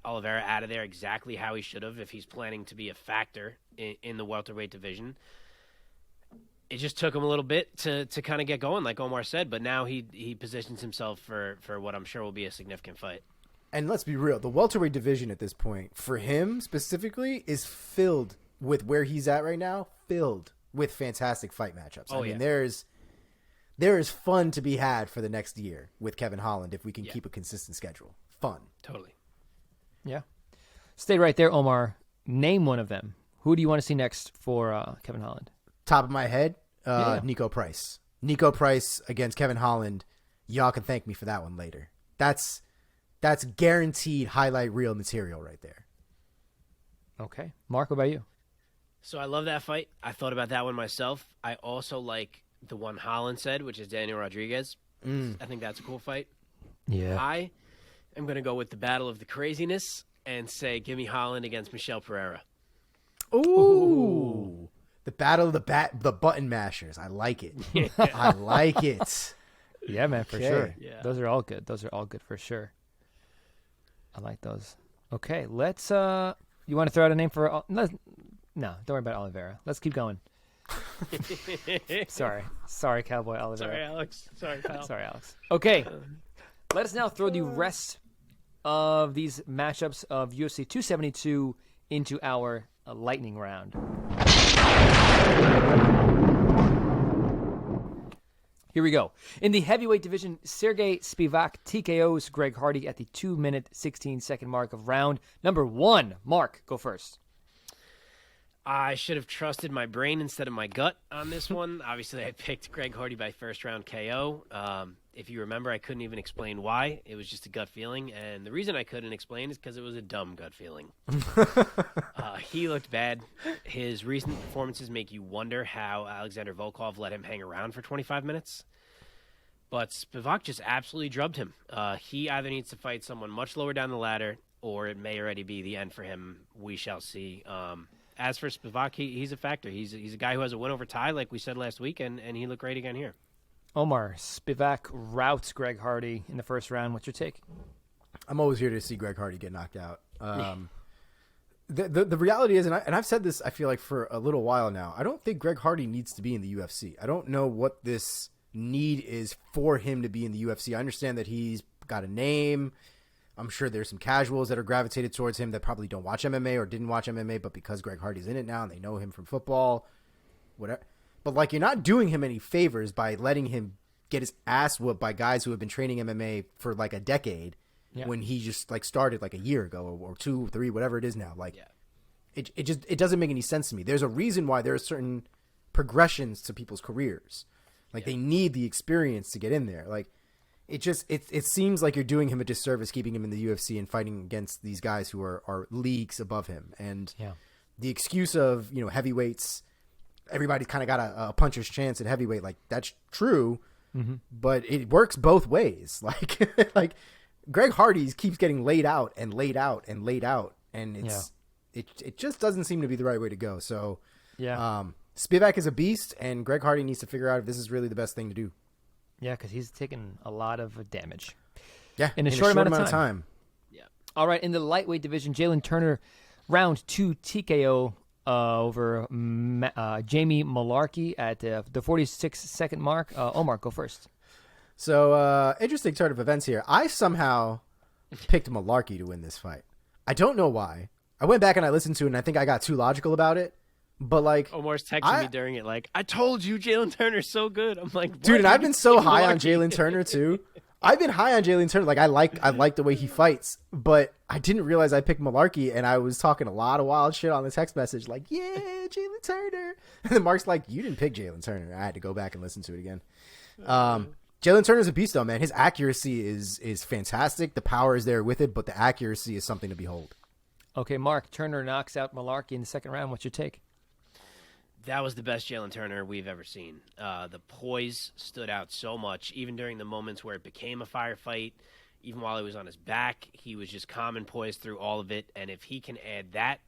Oliveira out of there exactly how he should have if he's planning to be a factor in the welterweight division. It just took him a little bit to kind of get going, like Omar said, but now he positions himself for what I'm sure will be a significant fight. And let's be real, the welterweight division at this point, for him specifically, is filled with where he's at right now, filled with fantastic fight matchups. I mean, there is fun to be had for the next year with Kevin Holland if we can keep a consistent schedule. Fun. Totally. Yeah. Stay right there, Omar. Name one of them. Who do you want to see next for Kevin Holland? Top of my head, Nico Price. Nico Price against Kevin Holland. Y'all can thank me for that one later. That's guaranteed highlight reel material right there. Okay. Mark, what about you? So I love that fight. I thought about that one myself. I also like the one Holland said, which is Daniel Rodriguez. I think that's a cool fight. Yeah. I am going to go with the battle of the craziness and say, give me Holland against Michel Pereira. Ooh. The battle of the button mashers. I like it. I like it. Yeah, man, for sure. Yeah. Those are all good. Those are all good for sure. I like those. Okay, let's you want to throw out a name for no, don't worry about Oliveira. Let's keep going. Sorry, Cowboy Oliveira. Sorry, Alex. Sorry, pal. Sorry, Alex. Okay, let us now throw the rest of these matchups of UFC 272 into our lightning round. Here we go. In the heavyweight division, Sergey Spivak TKOs Greg Hardy at the 2-minute, 16-second mark of round number 1. Mark, go first. I should have trusted my brain instead of my gut on this one. Obviously, I picked Greg Hardy by first-round KO. If you remember, I couldn't even explain why. It was just a gut feeling, and the reason I couldn't explain is because it was a dumb gut feeling. He looked bad. His recent performances make you wonder how Alexander Volkov let him hang around for 25 minutes. But Spivak just absolutely drubbed him. He either needs to fight someone much lower down the ladder, or it may already be the end for him. We shall see. As for Spivak, he's a factor. He's a guy who has a win over Ty, like we said last week, and he looked great again here. Omar, Spivak routs Greg Hardy in the first round. What's your take? I'm always here to see Greg Hardy get knocked out. The reality is, and I've said this, I feel like for a little while now, I don't think Greg Hardy needs to be in the UFC. I don't know what this need is for him to be in the UFC. I understand that he's got a name. I'm sure there's some casuals that are gravitated towards him that probably don't watch MMA or didn't watch MMA, but because Greg Hardy's in it now and they know him from football, whatever. But like, you're not doing him any favors by letting him get his ass whooped by guys who have been training MMA for like a decade when he just like started like a year ago or 2 or 3, whatever it is now. Like, it doesn't make any sense to me. There's a reason why there are certain progressions to people's careers. Like they need the experience to get in there. Like it seems like you're doing him a disservice keeping him in the UFC and fighting against these guys who are leagues above him. And the excuse of, heavyweights, everybody's kind of got a puncher's chance at heavyweight. Like that's true, but it works both ways. Like Greg Hardy keeps getting laid out and laid out and laid out, and it just doesn't seem to be the right way to go. So Spivak is a beast, and Greg Hardy needs to figure out if this is really the best thing to do. Yeah, because he's taken a lot of damage. Yeah, in a short amount of time. Yeah. All right, in the lightweight division, Jalen Turner, round 2 TKO over Jamie Malarkey at the 46-second mark. Omar, go first. So, interesting turn of events here. I somehow picked Malarkey to win this fight. I don't know why. I went back and I listened to it, and I think I got too logical about it. But, like... Omar's texting me during it, like, I told you Jalen Turner's so good. I'm like, dude, and I've been so high on Jalen Turner, too. I've been high on Jalen Turner. Like, I like the way he fights. But I didn't realize I picked Malarkey, and I was talking a lot of wild shit on the text message. Like, yeah, Jalen Turner. And then Mark's like, you didn't pick Jalen Turner. I had to go back and listen to it again. Jalen Turner's a beast, though, man. His accuracy is fantastic. The power is there with it, but the accuracy is something to behold. Okay, Mark, Turner knocks out Malarkey in the second round. What's your take? That was the best Jalen Turner we've ever seen. The poise stood out so much, even during the moments where it became a firefight. Even while he was on his back, he was just calm and poised through all of it. And if he can add that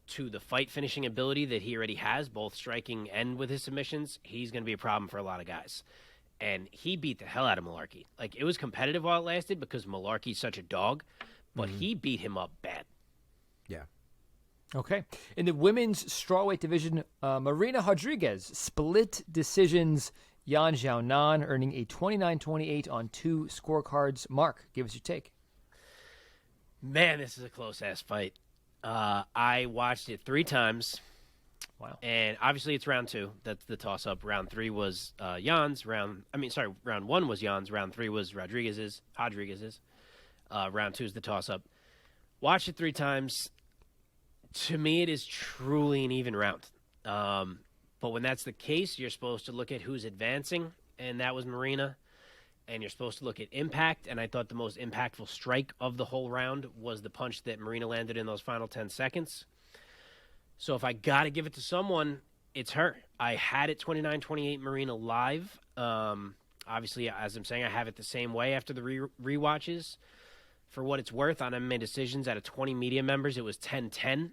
to the fight finishing ability that he already has, both striking and with his submissions, he's going to be a problem for a lot of guys. And he beat the hell out of Malarkey. Like, it was competitive while it lasted because Malarkey's such a dog, but he beat him up bad. Yeah. Okay. In the women's strawweight division, Marina Rodriguez split decisions Yan Xiaonan, earning a 29-28 on 2 scorecards. Mark, give us your take. Man, this is a close-ass fight. I watched it 3 times. Wow. And obviously it's round 2. That's the toss-up. Round 3 was Jan's. Round 1 was Jan's. Round 3 was Rodriguez's. Round 2 is the toss-up. Watched it 3 times. To me, it is truly an even round. But when that's the case, you're supposed to look at who's advancing, and that was Marina. And you're supposed to look at impact, and I thought the most impactful strike of the whole round was the punch that Marina landed in those final 10 seconds. So if I got to give it to someone, it's her. I had it 29-28 Marina live. Obviously, as I'm saying, I have it the same way after the rewatches. For what it's worth, on MMA Decisions, out of 20 media members, it was 10-10.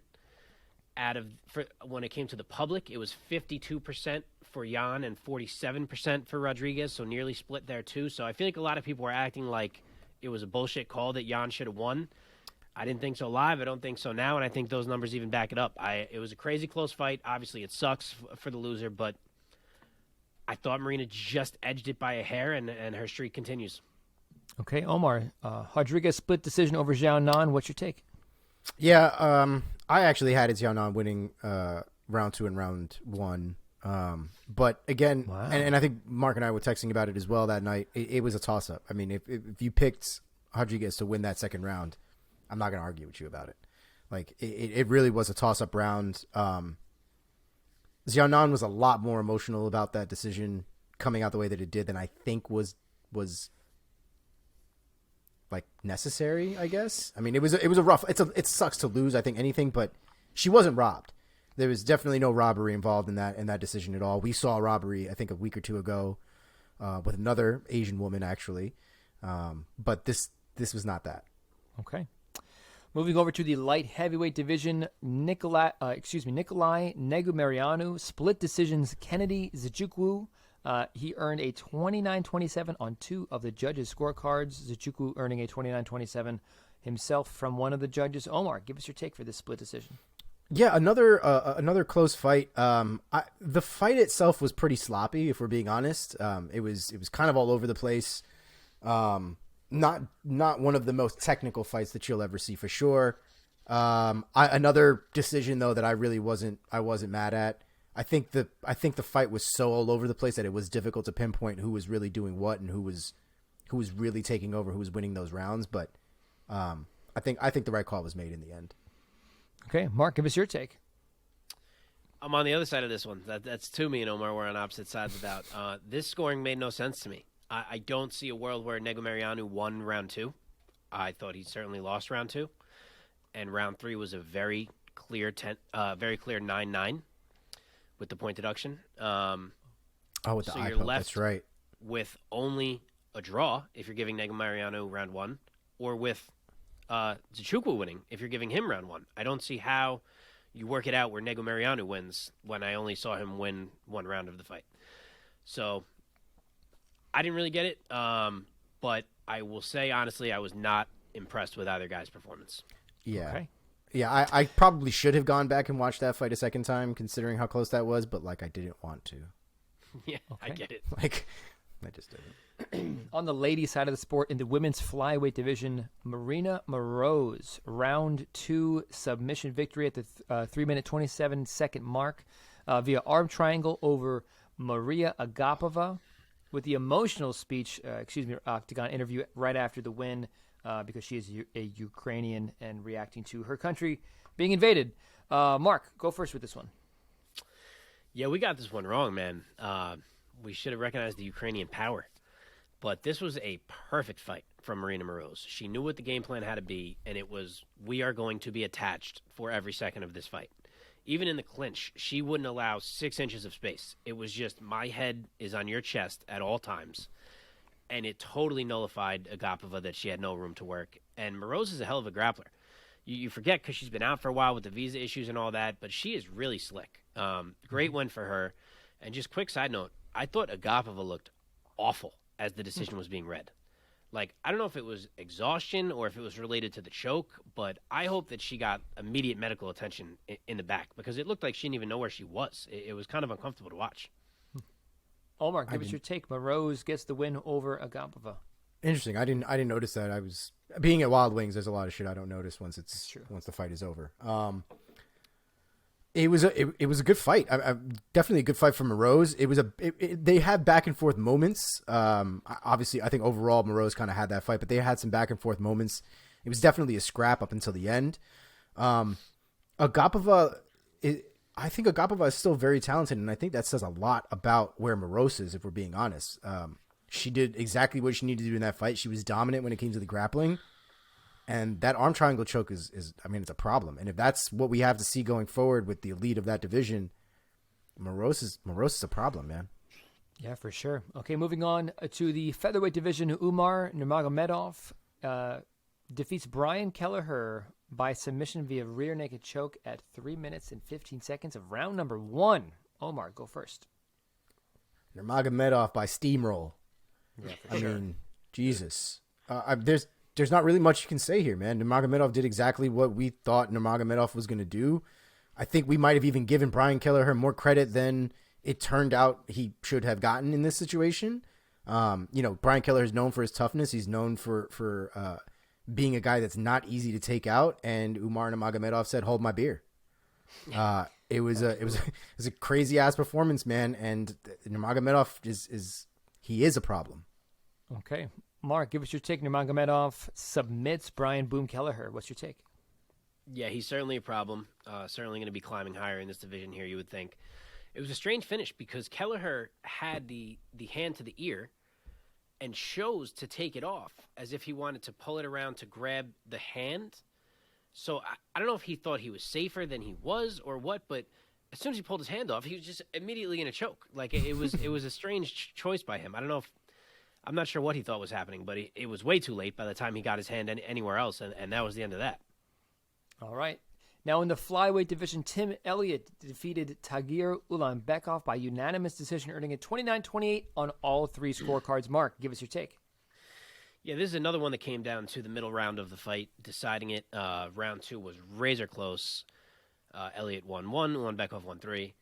When it came to the public, it was 52% for Yan and 47% for Rodriguez, so nearly split there too. So I feel like a lot of people were acting like it was a bullshit call that Yan should have won. I didn't think so live. I don't think so now, and I think those numbers even back it up. It was a crazy close fight. Obviously, it sucks for the loser, but I thought Marina just edged it by a hair, and her streak continues. Okay, Omar, Rodriguez split decision over Xiaonan. What's your take? Yeah, I actually had Xiaonan winning round 2 and round 1. But again, wow. and I think Mark and I were texting about it as well that night. It was a toss-up. I mean, if you picked Rodriguez to win that second round, I'm not going to argue with you about it. Like, it really was a toss-up round. Xiaonan was a lot more emotional about that decision coming out the way that it did than I think was like necessary, I guess. I mean, it was a rough. It sucks to lose, I think, anything, but she wasn't robbed. There was definitely no robbery involved in that decision at all. We saw a robbery, I think, a week or 2 ago with another Asian woman, actually. But this was not that. Okay. Moving over to the light heavyweight division, Nikolai Negumereanu split decisions Kennedy Nzechukwu. He earned a 29-27 on 2 of the judges' scorecards. Nzechukwu earning a 29-27 himself from one of the judges. Omar, give us your take for this split decision. Yeah, another close fight. The fight itself was pretty sloppy, if we're being honest. It was kind of all over the place. Not one of the most technical fights that you'll ever see for sure. Another decision though that I wasn't mad at. I think the fight was so all over the place that it was difficult to pinpoint who was really doing what and who was really taking over, who was winning those rounds. But I think the right call was made in the end. Okay, Mark, give us your take. I'm on the other side of this one. That's to me and Omar were on opposite sides about. This scoring made no sense to me. I don't see a world where Negumereanu won round 2. I thought he certainly lost round 2, and round 3 was a very clear 9-9 with the point deduction. With the so eye you're poke, left that's right. with only a draw if you're giving Negumereanu round 1, or with Zachukwu winning if you're giving him round 1. I don't see how you work it out where Nego Mariano wins when I only saw him win 1 round of the fight. So I didn't really get it, but I will say, honestly, I was not impressed with either guy's performance. Yeah. Okay. Yeah, I probably should have gone back and watched that fight a second time, considering how close that was, but, like, I didn't want to. Yeah, I Okay. get it. Like, I just didn't. On the ladies' side of the sport, in the women's flyweight division, Marina Moroz, round 2 submission victory at the 3-minute 27-second mark via arm triangle over Maria Agapova, with the emotional speech, Octagon interview right after the win, because she is a Ukrainian and reacting to her country being invaded. Mark, go first with this one. Yeah, we got this one wrong, man. We should have recognized the Ukrainian power. But this was a perfect fight from Marina Moroz. She knew what the game plan had to be, and it was, we are going to be attached for every second of this fight. Even in the clinch, she wouldn't allow 6 inches of space. It was just, my head is on your chest at all times. And it totally nullified Agapova that she had no room to work. And Moroz is a hell of a grappler. You forget because she's been out for a while with the visa issues and all that, but she is really slick. Great win for her. And just quick side note, I thought Agapova looked awful as the decision was being read. Like, I don't know if it was exhaustion or if it was related to the choke, but I hope that she got immediate medical attention in the back because it looked like she didn't even know where she was. It was kind of uncomfortable to watch. Omar, give us your take. Moroz gets the win over Agapova. Interesting. I didn't notice that. I was being at Wild Wings. There's a lot of shit I don't notice once the fight is over. It was a good fight. Definitely a good fight from Moroz. They had back and forth moments. Obviously, I think overall Moroz kind of had that fight, but they had some back and forth moments. It was definitely a scrap up until the end. Agapova, I think Agapova is still very talented, and I think that says a lot about where Moroz is, if we're being honest. She did exactly what she needed to do in that fight. She was dominant when it came to the grappling. And that arm triangle choke is it's a problem. And if that's what we have to see going forward with the elite of that division, Moroz is a problem, man. Yeah, for sure. Okay, moving on to the featherweight division. Umar Nurmagomedov defeats Brian Kelleher by submission via rear naked choke at 3 minutes and 15 seconds of round number 1. Omar, go first. Nurmagomedov by steamroll. Yeah, for sure. mean, Jesus. There's not really much you can say here, man. Nurmagomedov did exactly what we thought Nurmagomedov was going to do. I think we might have even given Brian Kelleher more credit than it turned out he should have gotten in this situation. Brian Kelleher is known for his toughness. He's known for being a guy that's not easy to take out. And Umar Nurmagomedov said, "Hold my beer." It was a crazy ass performance, man. And Nurmagomedov is a problem. Okay. Mark, give us your take. Nurmagomedov submits Brian Boom Kelleher. What's your take? Yeah, he's certainly a problem. Certainly going to be climbing higher in this division here, you would think. It was a strange finish because Kelleher had the hand to the ear and chose to take it off as if he wanted to pull it around to grab the hand. So I don't know if he thought he was safer than he was or what, but as soon as he pulled his hand off, he was just immediately in a choke. Like it was a strange choice by him. I'm not sure what he thought was happening, but it was way too late by the time he got his hand anywhere else, and that was the end of that. All right. Now in the flyweight division, Tim Elliott defeated Tagir Ulanbekov by unanimous decision, earning a 29-28 on all 3 scorecards. Mark, give us your take. Yeah, this is another one that came down to the middle round of the fight, deciding it. Round 2 was razor close. Elliott won 1, Ulanbekov won 3.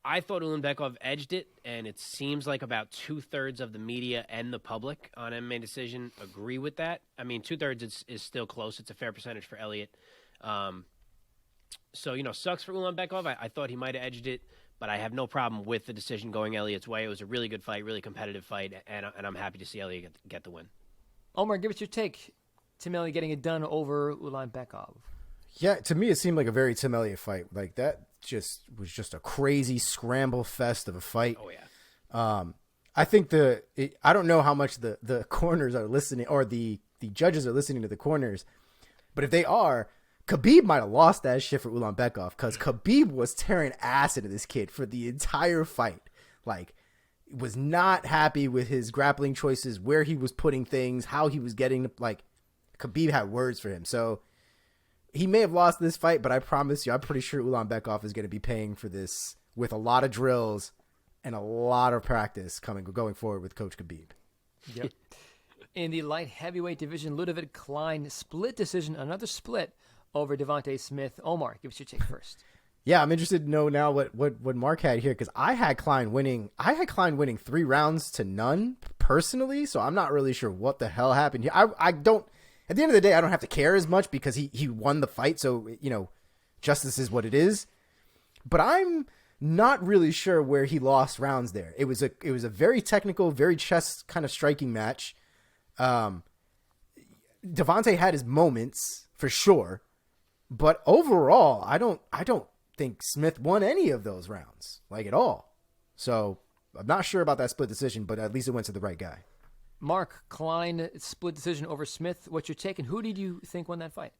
I thought Ulanbekov edged it, and it seems like about 2/3 of the media and the public on MMA Decision agree with that. I mean, 2/3 is still close. It's a fair percentage for Elliott. So, sucks for Ulanbekov. I thought he might have edged it, but I have no problem with the decision going Elliott's way. It was a really good fight, really competitive fight, and I'm happy to see Elliott get the win. Omar, give us your take. Tim Elliott getting it done over Ulanbekov. Yeah, to me, it seemed like a very Tim Elliott fight. Like that was just a crazy scramble fest of a fight. Oh yeah. I think I don't know how much the corners are listening or the judges are listening to the corners, but if they are, Khabib might have lost that shit for Ulanbekov because Khabib was tearing ass into this kid for the entire fight. Like, was not happy with his grappling choices, where he was putting things, how he was getting Khabib had words for him. So he may have lost this fight, but I promise you, I'm pretty sure Ulanbekov is going to be paying for this with a lot of drills and a lot of practice going forward with Coach Khabib. Yep. In the light heavyweight division, Ludovic Klein split decision, another split over Devontae Smith. Omar, give us your take first. Yeah, I'm interested to know now what Mark had here, because I had Klein winning 3 rounds to none personally, so I'm not really sure what the hell happened here. I don't. At the end of the day, I don't have to care as much because he won the fight, so, justice is what it is. But I'm not really sure where he lost rounds there. It was a very technical, very chest kind of striking match. Devontae had his moments for sure, but overall, I don't think Smith won any of those rounds, like, at all. So I'm not sure about that split decision, but at least it went to the right guy. Mark, Klein split decision over Smith. What's your take, and who did you think won that fight?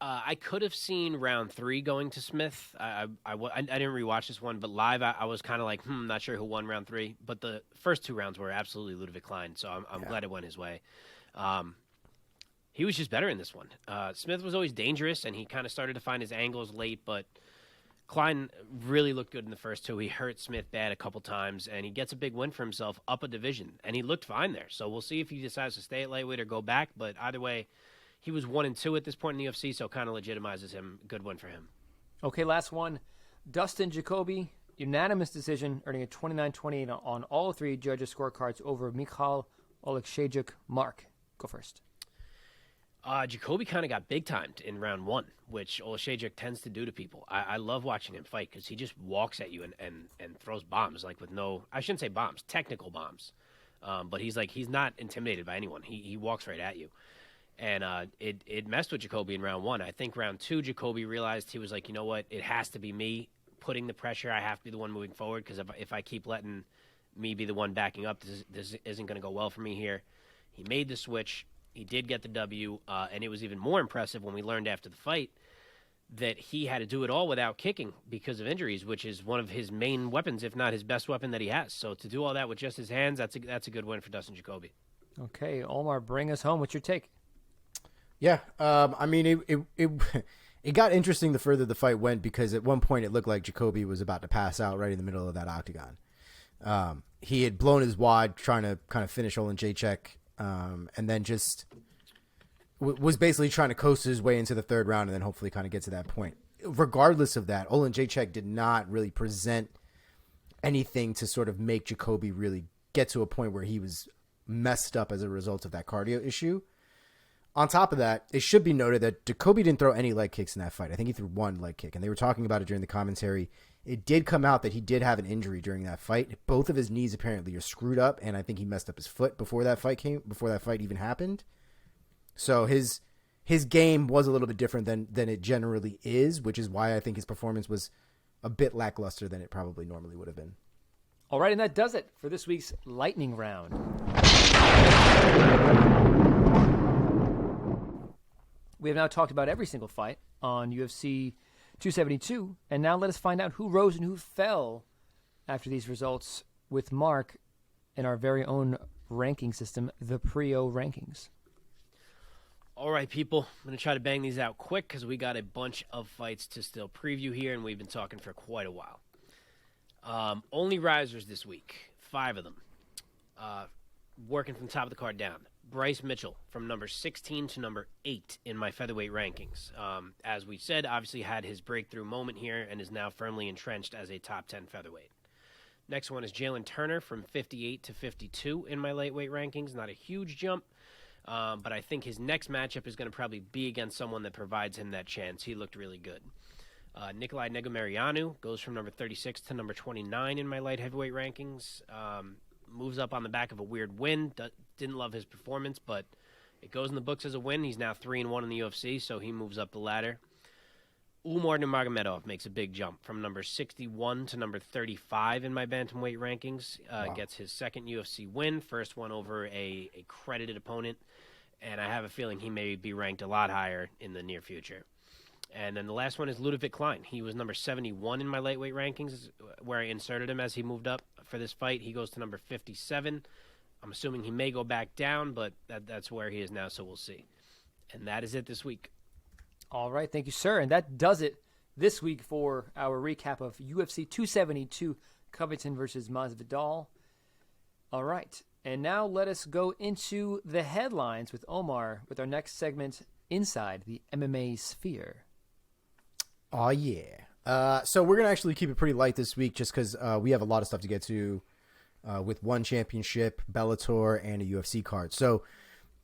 I could have seen round 3 going to Smith. I didn't rewatch this one, but live I was kind of like, not sure who won round 3. But the first 2 rounds were absolutely Ludovic Klein, so I'm glad it went his way. He was just better in this one. Smith was always dangerous, and he kind of started to find his angles late, but Klein really looked good in the first 2. He hurt Smith bad a couple times, and he gets a big win for himself up a division, and he looked fine there. So we'll see if he decides to stay at lightweight or go back, but either way, he was 1-2 at this point in the UFC, so kind of legitimizes him. Good win for him. Okay, last one. Dustin Jacoby, unanimous decision, earning a 29-28 on all 3 judges' scorecards over Michal Oleksiejczuk. Mark, go first. Jacoby kind of got big-timed in round 1, which Oleksiejczuk tends to do to people. I love watching him fight because he just walks at you and throws bombs, like with no – I shouldn't say bombs, technical bombs. But he's not intimidated by anyone. He walks right at you. And it messed with Jacoby in round 1. I think round 2, Jacoby realized he was like, you know what, it has to be me putting the pressure. I have to be the one moving forward because if I keep letting me be the one backing up, this isn't going to go well for me here. He made the switch. He did get the W, and it was even more impressive when we learned after the fight that he had to do it all without kicking because of injuries, which is one of his main weapons, if not his best weapon that he has. So to do all that with just his hands, that's a good win for Dustin Jacoby. Okay, Omar, bring us home. What's your take? Yeah, I mean, it got interesting the further the fight went because at one point it looked like Jacoby was about to pass out right in the middle of that octagon. He had blown his wad trying to kind of finish Oleksiejczuk, and then just was basically trying to coast his way into the 3rd round and then hopefully kind of get to that point. Regardless of that, Oleksiejczuk did not really present anything to sort of make Jacoby really get to a point where he was messed up as a result of that cardio issue. On top of that, it should be noted that Jacoby didn't throw any leg kicks in that fight. I think he threw 1 leg kick, and they were talking about it during the commentary. It did come out that he did have an injury during that fight. Both of his knees apparently are screwed up, and I think he messed up his foot before that fight even happened. So his game was a little bit different than it generally is, which is why I think his performance was a bit lackluster than it probably normally would have been. All right, and that does it for this week's lightning round. We have now talked about every single fight on UFC 272, and now let us find out who rose and who fell after these results with Mark in our very own ranking system, the Priaulx Rankings. All right, people. I'm going to try to bang these out quick because we got a bunch of fights to still preview here, and we've been talking for quite a while. Only risers this week, 5 of them. Working from top of the card down. Bryce Mitchell from number 16 to number 8 in my featherweight rankings. As we said, obviously had his breakthrough moment here and is now firmly entrenched as a top 10 featherweight. Next one is Jalen Turner from 58 to 52 in my lightweight rankings. Not a huge jump, but I think his next matchup is going to probably be against someone that provides him that chance. He looked really good. Nikolai Negumereanu goes from number 36 to number 29 in my light heavyweight rankings. Moves up on the back of a weird win. Didn't love his performance, but it goes in the books as a win. He's now 3-1 in the UFC, so he moves up the ladder. Umar Nurmagomedov makes a big jump from number 61 to number 35 in my bantamweight rankings. Wow. Gets his second UFC win, first one over a credited opponent, and I have a feeling he may be ranked a lot higher in the near future. And then the last one is Ludovic Klein. He was number 71 in my lightweight rankings, where I inserted him as he moved up for this fight. He goes to number 57. I'm assuming he may go back down, but that's where he is now, so we'll see. And that is it this week. All right, thank you, sir. And that does it this week for our recap of UFC 272, Covington versus Masvidal. All right, and now let us go into the headlines with Omar with our next segment, Inside the MMA Sphere. Oh, yeah. So we're going to actually keep it pretty light this week just because we have a lot of stuff to get to with one championship, Bellator, and a UFC card. So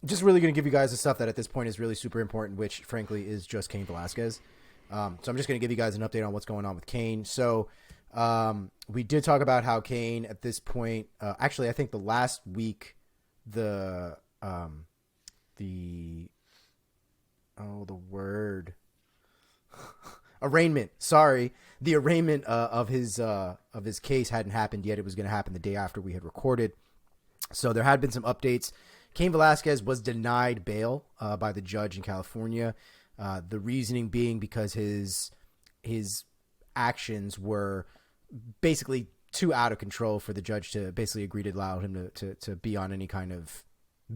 just really going to give you guys the stuff that at this point is really super important, which frankly is just Cain Velasquez. So I'm just going to give you guys an update on what's going on with Cain. So we did talk about how Cain at this point, actually I think the last week, the arraignment. Sorry, the arraignment of his case hadn't happened yet. It was going to happen the day after we had recorded. So there had been some updates. Cain Velasquez was denied bail by the judge in California. The reasoning being because his actions were basically too out of control for the judge to basically agree to allow him to be on any kind of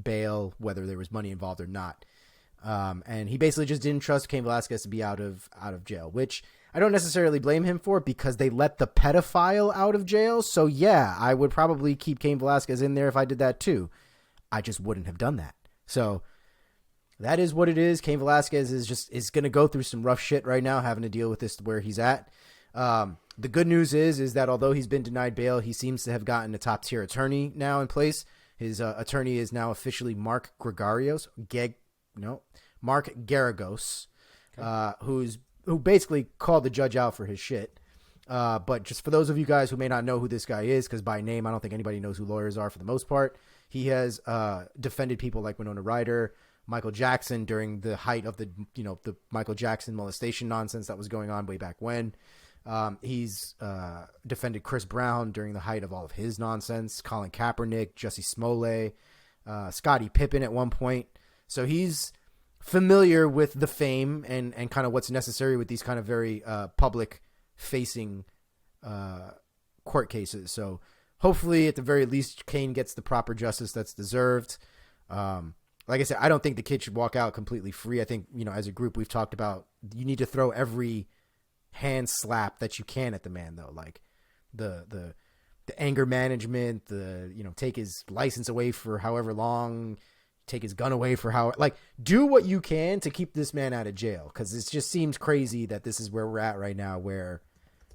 bail, whether there was money involved or not. And he basically just didn't trust Cain Velasquez to be out of jail, which I don't necessarily blame him for because they let the pedophile out of jail. So yeah, I would probably keep Cain Velasquez in there if I did that too. I just wouldn't have done that. So that is what it is. Cain Velasquez is going to go through some rough shit right now, having to deal with this where he's at. The good news is that although he's been denied bail, he seems to have gotten a top tier attorney now in place. His attorney is now officially Mark Garagos, who basically called the judge out for his shit. But just for those of you guys who may not know who this guy is, because by name I don't think anybody knows who lawyers are for the most part. He has defended people like Winona Ryder, Michael Jackson during the height of the Michael Jackson molestation nonsense that was going on way back when. He's defended Chris Brown during the height of all of his nonsense, Colin Kaepernick, Jussie Smollett, Scottie Pippen at one point. So he's familiar with the fame and kind of what's necessary with these kind of very public facing court cases. So hopefully at the very least, Cain gets the proper justice that's deserved. Like I said, I don't think the kid should walk out completely free. I think, as a group, we've talked about you need to throw every hand slap that you can at the man, though. Like the anger management, take his license away for however long, take his gun away for do what you can to keep this man out of jail. Cause it just seems crazy that this is where we're at right now, where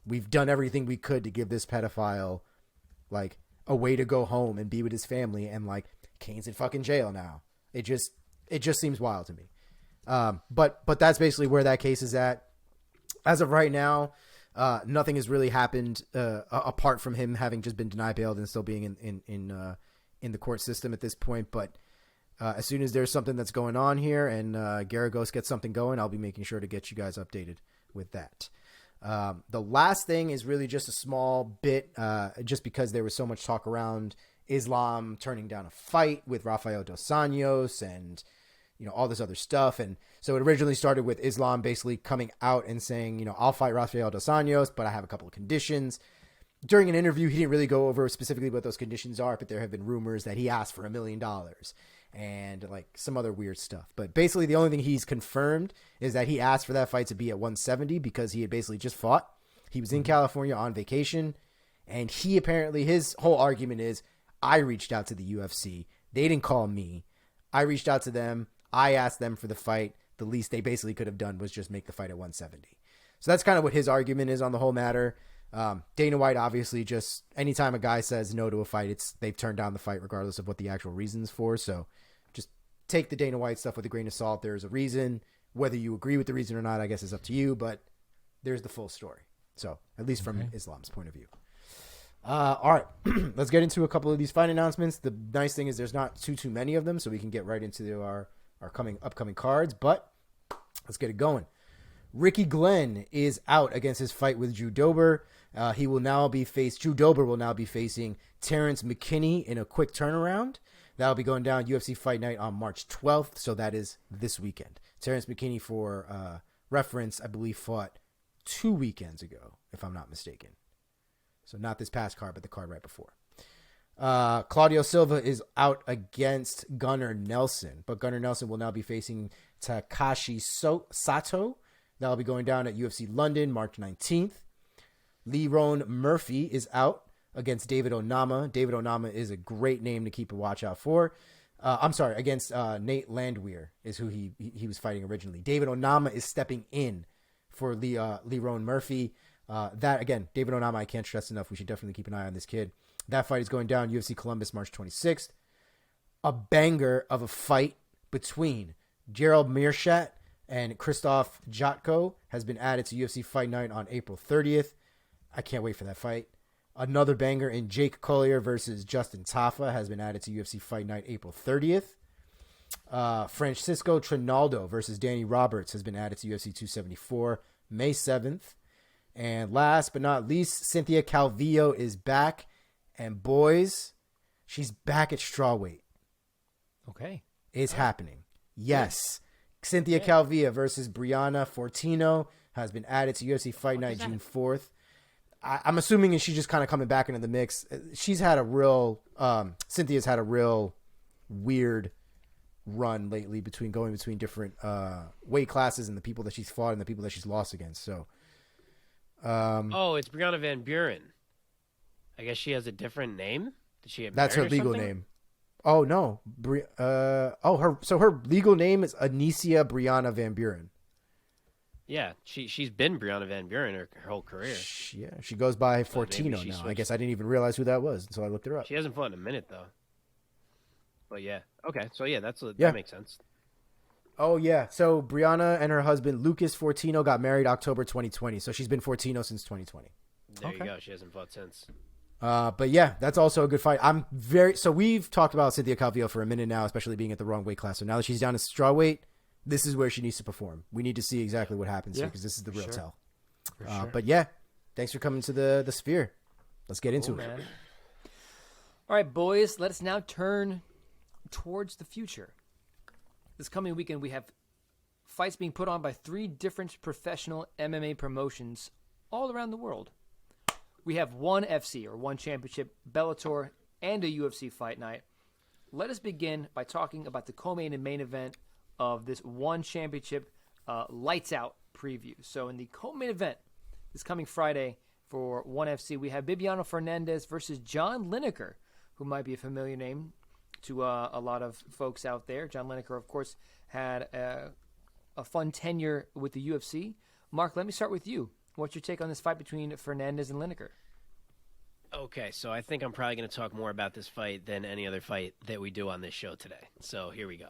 we've done everything we could to give this pedophile like a way to go home and be with his family. And like Cain's in fucking jail now. It just seems wild to me. But that's basically where that case is at. As of right now, nothing has really happened apart from him having just been denied bail and still being in the court system at this point. But as soon as there's something that's going on here and Garagos gets something going, I'll be making sure to get you guys updated with that. The last thing is really just a small bit, just because there was so much talk around Islam turning down a fight with Rafael dos Anjos and all this other stuff. And so it originally started with Islam basically coming out and saying, I'll fight Rafael dos Anjos, but I have a couple of conditions. During an interview, he didn't really go over specifically what those conditions are, but there have been rumors that he asked for $1 million and like some other weird stuff. But basically the only thing he's confirmed is that he asked for that fight to be at 170 because he had basically just fought. He was in California on vacation, and he apparently, his whole argument is, I reached out to the UFC. They didn't call me. I reached out to them. I asked them for the fight. The least they basically could have done was just make the fight at 170. So that's kind of what his argument is on the whole matter. Dana White, obviously, just anytime a guy says no to a fight, they've turned down the fight regardless of what the actual reason's for. So just take the Dana White stuff with a grain of salt. There's a reason. Whether you agree with the reason or not, I guess is up to you, but there's the full story. So at least from Islam's point of view. All right, let's get into a couple of these fight announcements. The nice thing is there's not too many of them, so we can get right into our upcoming cards, but let's get it going. Ricky Glenn is out against his fight with Drew Dober. Drew Dober will now be facing Terrence McKinney in a quick turnaround. That'll be going down UFC Fight Night on March 12th, so that is this weekend. Terrence McKinney, for reference, I believe fought 2 weekends ago, if I'm not mistaken. So not this past card, but the card right before. Claudio Silva is out against Gunnar Nelson, but Gunnar Nelson will now be facing Takashi Sato. That'll be going down at UFC London, March 19th. Lerone Murphy is out against David Onama. David Onama is a great name to keep a watch out for. Against Nate Landwehr is who he was fighting originally. David Onama is stepping in for Lerone Murphy. That, again, David Onama, I can't stress enough. We should definitely keep an eye on this kid. That fight is going down UFC Columbus, March 26th. A banger of a fight between Gerald Meerschaert and Krzysztof Jotko has been added to UFC Fight Night on April 30th. I can't wait for that fight. Another banger in Jake Collier versus Justin Tafa has been added to UFC Fight Night April 30th. Francisco Trinaldo versus Danny Roberts has been added to UFC 274 May 7th. And last but not least, Cynthia Calvillo is back. And boys, she's back at strawweight. Okay. It's happening. Yes. Cynthia Calvillo versus Brianna Fortino has been added to UFC Fight Night June 4th. I'm assuming she's just kind of coming back into the mix. She's had a real, Cynthia's had a real weird run lately going between different weight classes and the people that she's fought and the people that she's lost against. So, it's Brianna Van Buren. I guess she has a different name. Did she get married? That's her or legal something? name. Oh no, her legal name is Anicia Brianna Van Buren. Yeah, she's been Brianna Van Buren her whole career. She goes by Fortino now. switched. I guess I didn't even realize who that was until I looked her up. She hasn't fought in a minute though. But yeah, okay, so yeah, that makes sense. Oh yeah, so Brianna and her husband Lucas Fortino got married October 2020. So she's been Fortino since 2020. There you go. She hasn't fought since. But yeah, that's also a good fight. So we've talked about Cynthia Calvillo for a minute now, especially being at the wrong weight class. So now that she's down to strawweight, this is where she needs to perform. We need to see exactly what happens here because this is the real tell. But yeah, thanks for coming to the Sphere. Let's get into it. Man. All right, boys, let us now turn towards the future. This coming weekend, we have fights being put on by 3 different professional MMA promotions all around the world. We have one FC, or one championship, Bellator, and a UFC Fight Night. Let us begin by talking about the co-main and main event of this one championship lights out preview. So in the co-main event this coming Friday for one FC, we have Bibiano Fernandes versus John Lineker, who might be a familiar name to a lot of folks out there. John Lineker, of course, had a fun tenure with the UFC. Mark, let me start with you. What's your take on this fight between Fernandes and Lineker? Okay, so I think I'm probably going to talk more about this fight than any other fight that we do on this show today. So here we go.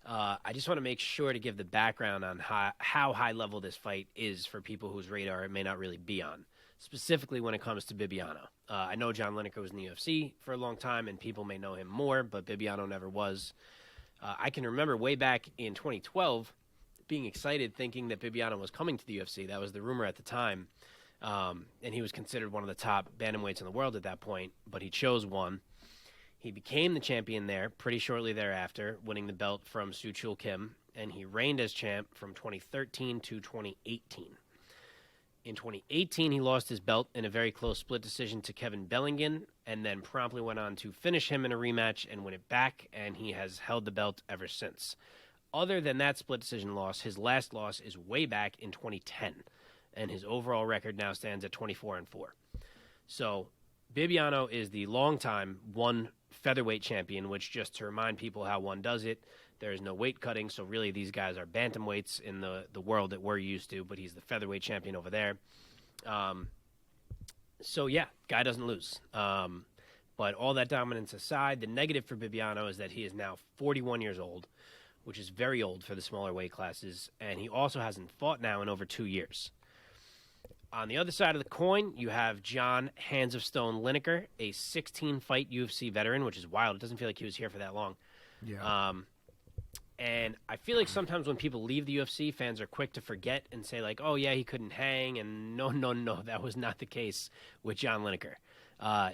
I just want to make sure to give the background on how high level this fight is for people whose radar it may not really be on, specifically when it comes to Bibiano. I know John Lineker was in the UFC for a long time, and people may know him more, but Bibiano never was. I can remember way back in 2012 being excited thinking that Bibiano was coming to the UFC. That was the rumor at the time. And he was considered one of the top bantamweights in the world at that point, but he chose one. He became the champion there pretty shortly thereafter, winning the belt from Soo Chul Kim, and he reigned as champ from 2013 to 2018. In 2018, he lost his belt in a very close split decision to Kevin Bellingham, and then promptly went on to finish him in a rematch and win it back, and he has held the belt ever since. Other than that split decision loss, his last loss is way back in 2010, and his overall record now stands at 24-4. So Bibiano is the longtime one featherweight champion, which, just to remind people how one does it, there is no weight cutting, so really these guys are bantamweights in the world that we're used to, but he's the featherweight champion over there. So yeah, guy doesn't lose. But all that dominance aside, the negative for Bibiano is that he is now 41 years old, which is very old for the smaller weight classes, and he also hasn't fought now in over 2 years. On the other side of the coin, you have John Hands of Stone Lineker, a 16-fight UFC veteran, which is wild. It doesn't feel like he was here for that long. Yeah. And I feel like sometimes when people leave the UFC, fans are quick to forget and say, like, oh, yeah, he couldn't hang. And no, that was not the case with John Lineker.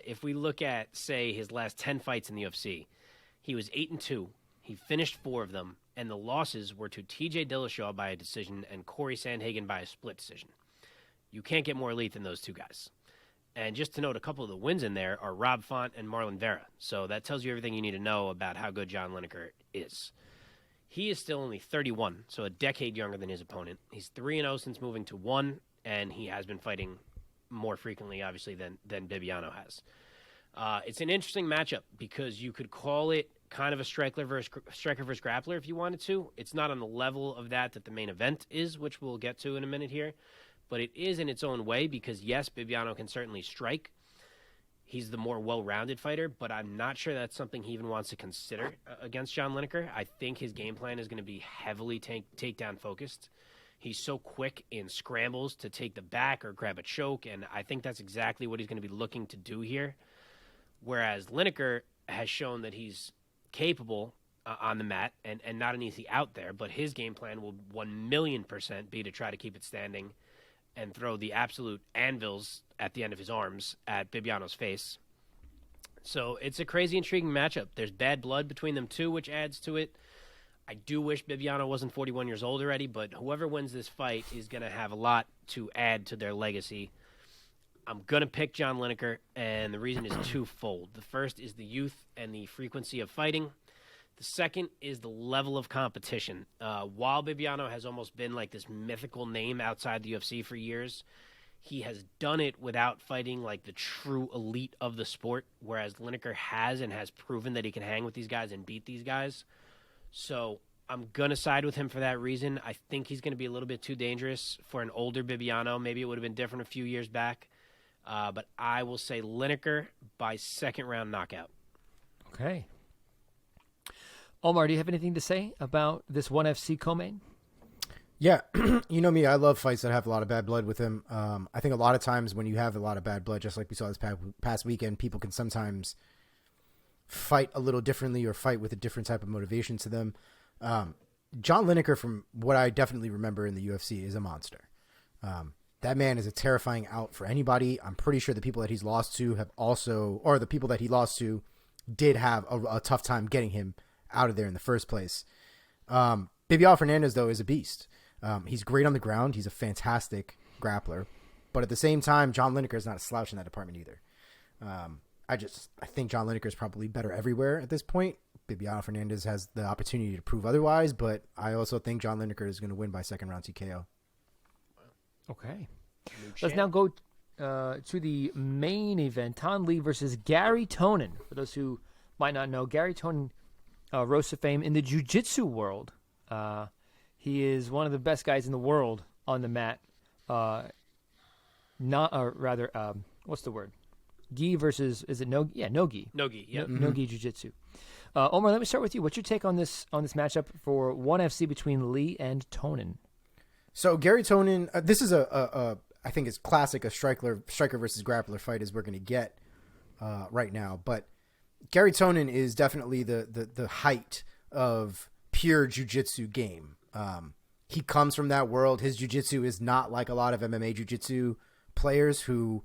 If we look at, say, his last 10 fights in the UFC, he was 8-2. He finished 4 of them, and the losses were to TJ Dillashaw by a decision and Corey Sandhagen by a split decision. You can't get more elite than those two guys. And just to note, a couple of the wins in there are Rob Font and Marlon Vera. So that tells you everything you need to know about how good John Lineker is. He is still only 31, so a decade younger than his opponent. He's 3-0 since moving to 1, and he has been fighting more frequently, obviously, than Bibiano has. It's an interesting matchup because you could call it kind of a striker versus grappler if you wanted to. It's not on the level of that the main event is, which we'll get to in a minute here, but it is in its own way because, yes, Bibiano can certainly strike. He's the more well-rounded fighter, but I'm not sure that's something he even wants to consider against John Lineker. I think his game plan is going to be heavily takedown focused. He's so quick in scrambles to take the back or grab a choke, and I think that's exactly what he's going to be looking to do here. Whereas Lineker has shown that he's capable on the mat and not an easy out there, but his game plan will 1,000,000% be to try to keep it standing and throw the absolute anvils at the end of his arms at Bibiano's face. So it's a crazy, intriguing matchup. There's bad blood between them two, which adds to it. I do wish Bibiano wasn't 41 years old already, but whoever wins this fight is going to have a lot to add to their legacy. I'm going to pick John Lineker, and the reason is twofold. The first is the youth and the frequency of fighting. The second is the level of competition. While Bibiano has almost been like this mythical name outside the UFC for years, he has done it without fighting like the true elite of the sport, whereas Lineker has and has proven that he can hang with these guys and beat these guys. So I'm going to side with him for that reason. I think he's going to be a little bit too dangerous for an older Bibiano. Maybe it would have been different a few years back. But I will say Lineker by second-round knockout. Okay. Omar, do you have anything to say about this ONE FC co-main? Yeah, you know me, I love fights that have a lot of bad blood with them. I think a lot of times when you have a lot of bad blood, just like we saw this past weekend, people can sometimes fight a little differently or fight with a different type of motivation to them. John Lineker, from what I definitely remember in the UFC, is a monster. That man is a terrifying out for anybody. I'm pretty sure the people that he's lost to have also, or the people that he lost to did have a tough time getting him out of there in the first place. Bibiano Fernandes, though, is a beast. He's great on the ground. He's a fantastic grappler. But at the same time, John Lineker is not a slouch in that department either. I think John Lineker is probably better everywhere at this point. Bibiano Fernandes has the opportunity to prove otherwise, but I also think John Lineker is going to win by second-round TKO. Okay. Let's now go to the main event. Thanh Le versus Garry Tonon. For those who might not know, Garry Tonon rose to fame in the jiu-jitsu world. He is one of the best guys in the world on the mat. What's the word? Gi versus, is it no? Yeah, no gi. No gi, yep. No gi jiu-jitsu. Omar, let me start with you. What's your take on this matchup for ONE FC between Lee and Tonon? So Garry Tonon, this is I think it's classic, a striker versus grappler fight as we're going to get right now. But Garry Tonon is definitely the height of pure jiu-jitsu game. He comes from that world. His jiu-jitsu is not like a lot of MMA jiu-jitsu players who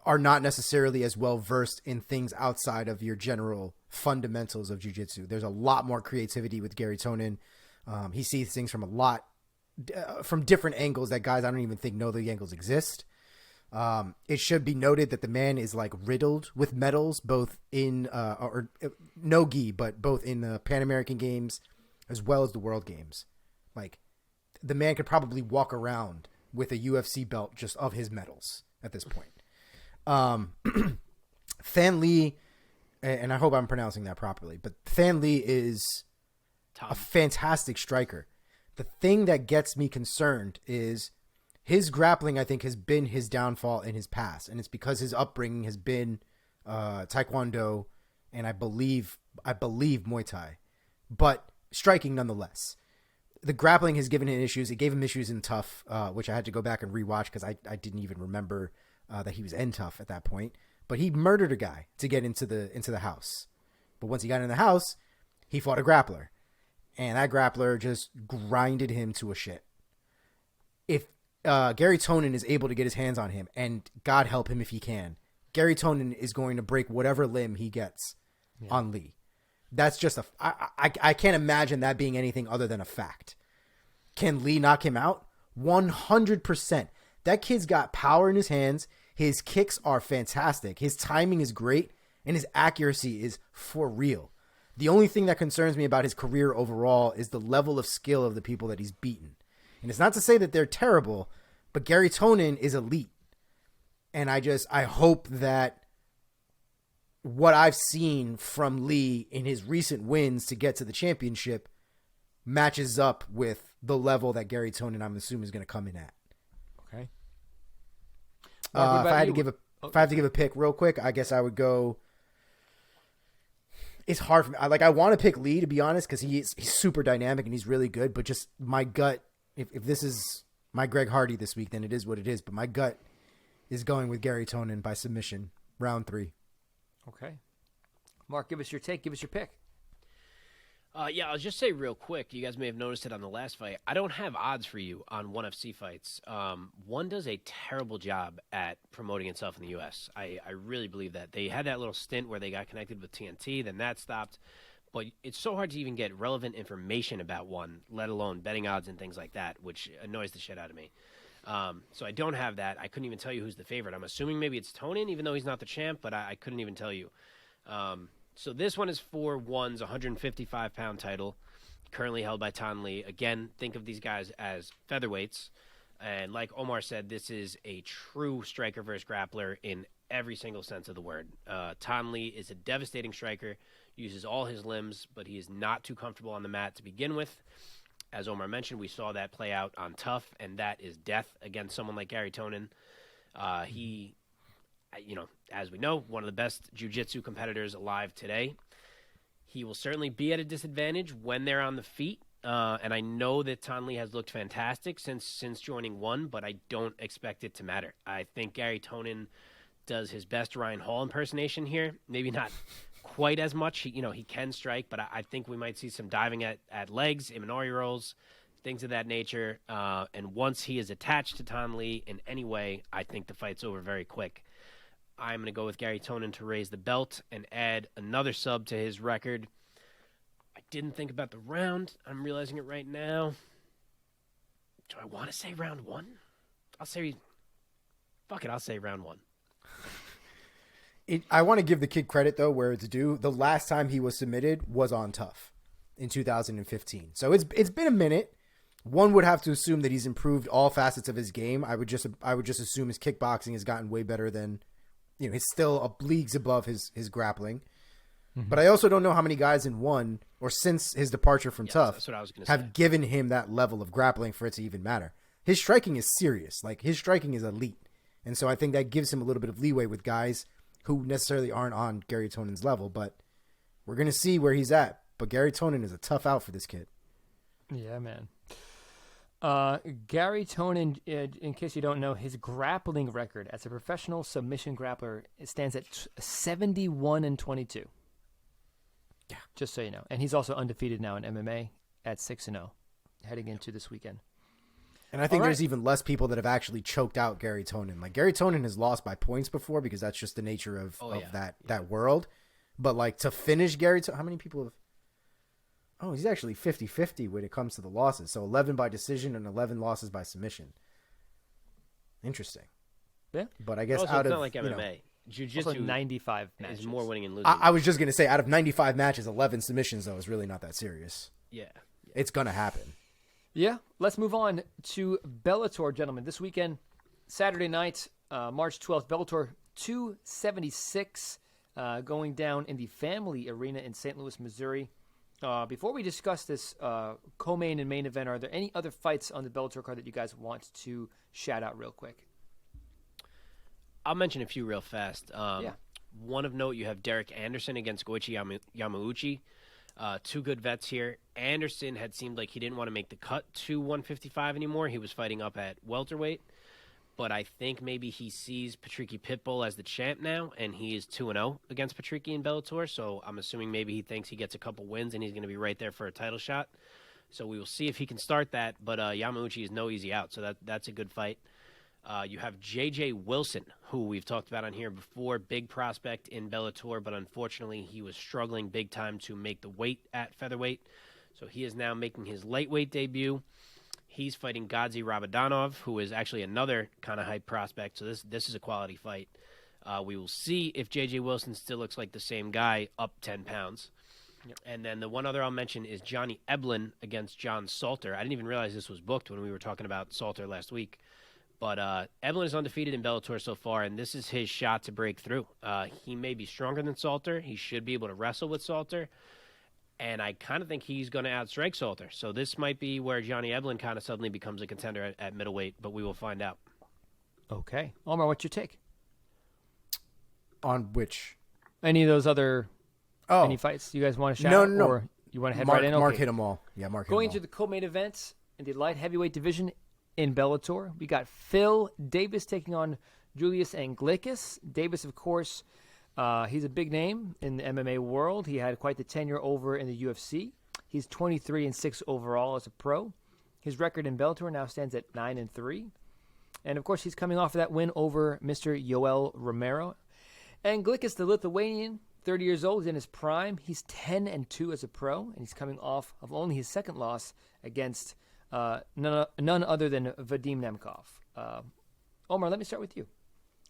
are not necessarily as well versed in things outside of your general fundamentals of jiu-jitsu. There's a lot more creativity with Garry Tonon. He sees things from different angles that guys I don't even think know the angles exist. It should be noted that the man is like riddled with medals, both in or no gi, but both in the Pan American Games as well as the World Games. Like, the man could probably walk around with a UFC belt just of his medals at this point. Thanh Le, and I hope I'm pronouncing that properly, but Thanh Le is a fantastic striker. The thing that gets me concerned is his grappling, I think, has been his downfall in his past. And it's because his upbringing has been Taekwondo and I believe Muay Thai, but striking nonetheless. The grappling has given him issues. It gave him issues in Tough, which I had to go back and rewatch because I didn't even remember that he was in Tough at that point. But he murdered a guy to get into the house. But once he got in the house, he fought a grappler. And that grappler just grinded him to a shit. If Garry Tonon is able to get his hands on him, and God help him if he can, Garry Tonon is going to break whatever limb he gets on Lee. That's just I can't imagine that being anything other than a fact. Can Lee knock him out? 100%. That kid's got power in his hands. His kicks are fantastic. His timing is great, and his accuracy is for real. The only thing that concerns me about his career overall is the level of skill of the people that he's beaten. And it's not to say that they're terrible, but Garry Tonon is elite. And I hope that what I've seen from Lee in his recent wins to get to the championship matches up with the level that Garry Tonon, I'm assuming, is going to come in at. Okay. If I had to give a pick real quick, I guess I would go. It's hard for me. I want to pick Lee, to be honest, because he's super dynamic and he's really good. But just my gut, if this is my Greg Hardy this week, then it is what it is. But my gut is going with Garry Tonon by submission, round 3. Okay. Mark, give us your take. Give us your pick. Yeah, I'll just say real quick, you guys may have noticed it on the last fight. I don't have odds for you on ONE FC fights. ONE does a terrible job at promoting itself in the U.S. I really believe that. They had that little stint where they got connected with TNT, then that stopped. But it's so hard to even get relevant information about ONE, let alone betting odds and things like that, which annoys the shit out of me. So I don't have that. I couldn't even tell you who's the favorite. I'm assuming maybe it's Tonon, even though he's not the champ, but I couldn't even tell you. So this one is for ONE's 155-pound title, currently held by Thanh Le. Again, think of these guys as featherweights. And like Omar said, this is a true striker versus grappler in every single sense of the word. Thanh Le is a devastating striker, uses all his limbs, but he is not too comfortable on the mat to begin with. As Omar mentioned, we saw that play out on Tough, and that is death against someone like Garry Tonon. He, as we know, one of the best jiu-jitsu competitors alive today. He will certainly be at a disadvantage when they're on the feet, and I know that Thanh Le has looked fantastic since joining ONE, but I don't expect it to matter. I think Garry Tonon does his best Ryan Hall impersonation here. Maybe not quite as much. He can strike, but I think we might see some diving at legs, Imanari rolls, things of that nature. And once he is attached to Thanh Le in any way, I think the fight's over very quick. I'm going to go with Garry Tonon to raise the belt and add another sub to his record. I didn't think about the round. I'm realizing it right now. Do I want to say round 1? I'll say round 1. I want to give the kid credit, though, where it's due. The last time he was submitted was on Tough in 2015. So it's been a minute. One would have to assume that he's improved all facets of his game. I would just assume his kickboxing has gotten way better than, he's still leagues above his grappling. Mm-hmm. But I also don't know how many guys in ONE or since his departure from Tough that's what I was gonna have say. given him that level of grappling for it to even matter. His striking is serious. Like, his striking is elite. And so I think that gives him a little bit of leeway with guys who necessarily aren't on Garry Tonon's level, but we're going to see where he's at. But Garry Tonon is a tough out for this kid. Yeah, man. Garry Tonon, in case you don't know, his grappling record as a professional submission grappler stands at 71-22. Yeah. Just so you know. And he's also undefeated now in MMA at 6-0 heading into this weekend. And I think there's even less people that have actually choked out Garry Tonon. Like, Garry Tonon has lost by points before because that's just the nature of that world. But, like, to finish Garry Tonon, how many people have... Oh, he's actually 50-50 when it comes to the losses. So 11 by decision and 11 losses by submission. Interesting. Yeah. But I guess also, out it's of... not like MMA. Jiu-jitsu also 95 matches. is more winning and losing. I was just going to say, out of 95 matches, 11 submissions, though, is really not that serious. Yeah. It's going to happen. Yeah, let's move on to Bellator, gentlemen. This weekend, Saturday night, March 12th, Bellator 276 going down in the Family Arena in St. Louis, Missouri. Before we discuss this co-main and main event, are there any other fights on the Bellator card that you guys want to shout out real quick? I'll mention a few real fast. One of note, you have Derek Anderson against Goichi Yamauchi. Two good vets here. Anderson had seemed like he didn't want to make the cut to 155 anymore. He was fighting up at welterweight. But I think maybe he sees Patricky Pitbull as the champ now, and he is 2-0 against Patricky in Bellator. So I'm assuming maybe he thinks he gets a couple wins and he's going to be right there for a title shot. So we will see if he can start that. But Yamauchi is no easy out, so that's a good fight. You have J.J. Wilson, who we've talked about on here before, big prospect in Bellator, but unfortunately he was struggling big time to make the weight at featherweight. So he is now making his lightweight debut. He's fighting Gadzi Rabadanov, who is actually another kind of hype prospect. So this is a quality fight. We will see if J.J. Wilson still looks like the same guy, up 10 pounds. Yep. And then the one other I'll mention is Johnny Eblen against John Salter. I didn't even realize this was booked when we were talking about Salter last week. But Eblen is undefeated in Bellator so far, and this is his shot to break through. He may be stronger than Salter. He should be able to wrestle with Salter. And I kind of think he's going to outstrike Salter. So this might be where Johnny Eblen kind of suddenly becomes a contender at middleweight, but we will find out. Okay. Omar, what's your take? On which? Any of those other any fights you guys want to shout out? No. Or you want to head Mark, right in? Okay. Mark hit them all. Yeah, Mark hit them all. Going to the co-main event in the light heavyweight division in Bellator, we got Phil Davis taking on Julius Anglickas. Davis, of course, he's a big name in the MMA world. He had quite the tenure over in the UFC. He's 23-6 overall as a pro. His record in Bellator now stands at 9-3. And, of course, he's coming off of that win over Mr. Yoel Romero. Anglickas, the Lithuanian, 30 years old, is in his prime. He's 10-2 as a pro, and he's coming off of only his second loss against none other than Vadim Nemkov. Omar, let me start with you.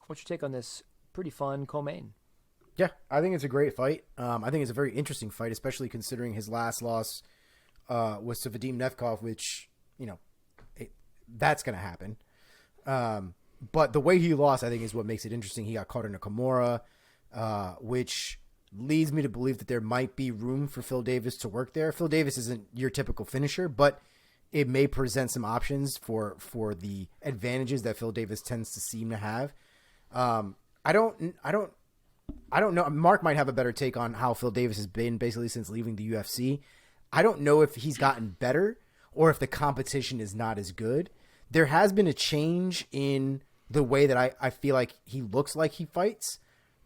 What's your take on this pretty fun co-main? Yeah, I think it's a great fight. I think it's a very interesting fight, especially considering his last loss was to Vadim Nemkov, which, that's going to happen. But the way he lost, I think, is what makes it interesting. He got caught in a Kimura, which leads me to believe that there might be room for Phil Davis to work there. Phil Davis isn't your typical finisher, but it may present some options for the advantages that Phil Davis tends to seem to have. I don't know. Mark might have a better take on how Phil Davis has been basically since leaving the UFC. I don't know if he's gotten better or if the competition is not as good. There has been a change in the way that I feel like he looks like he fights,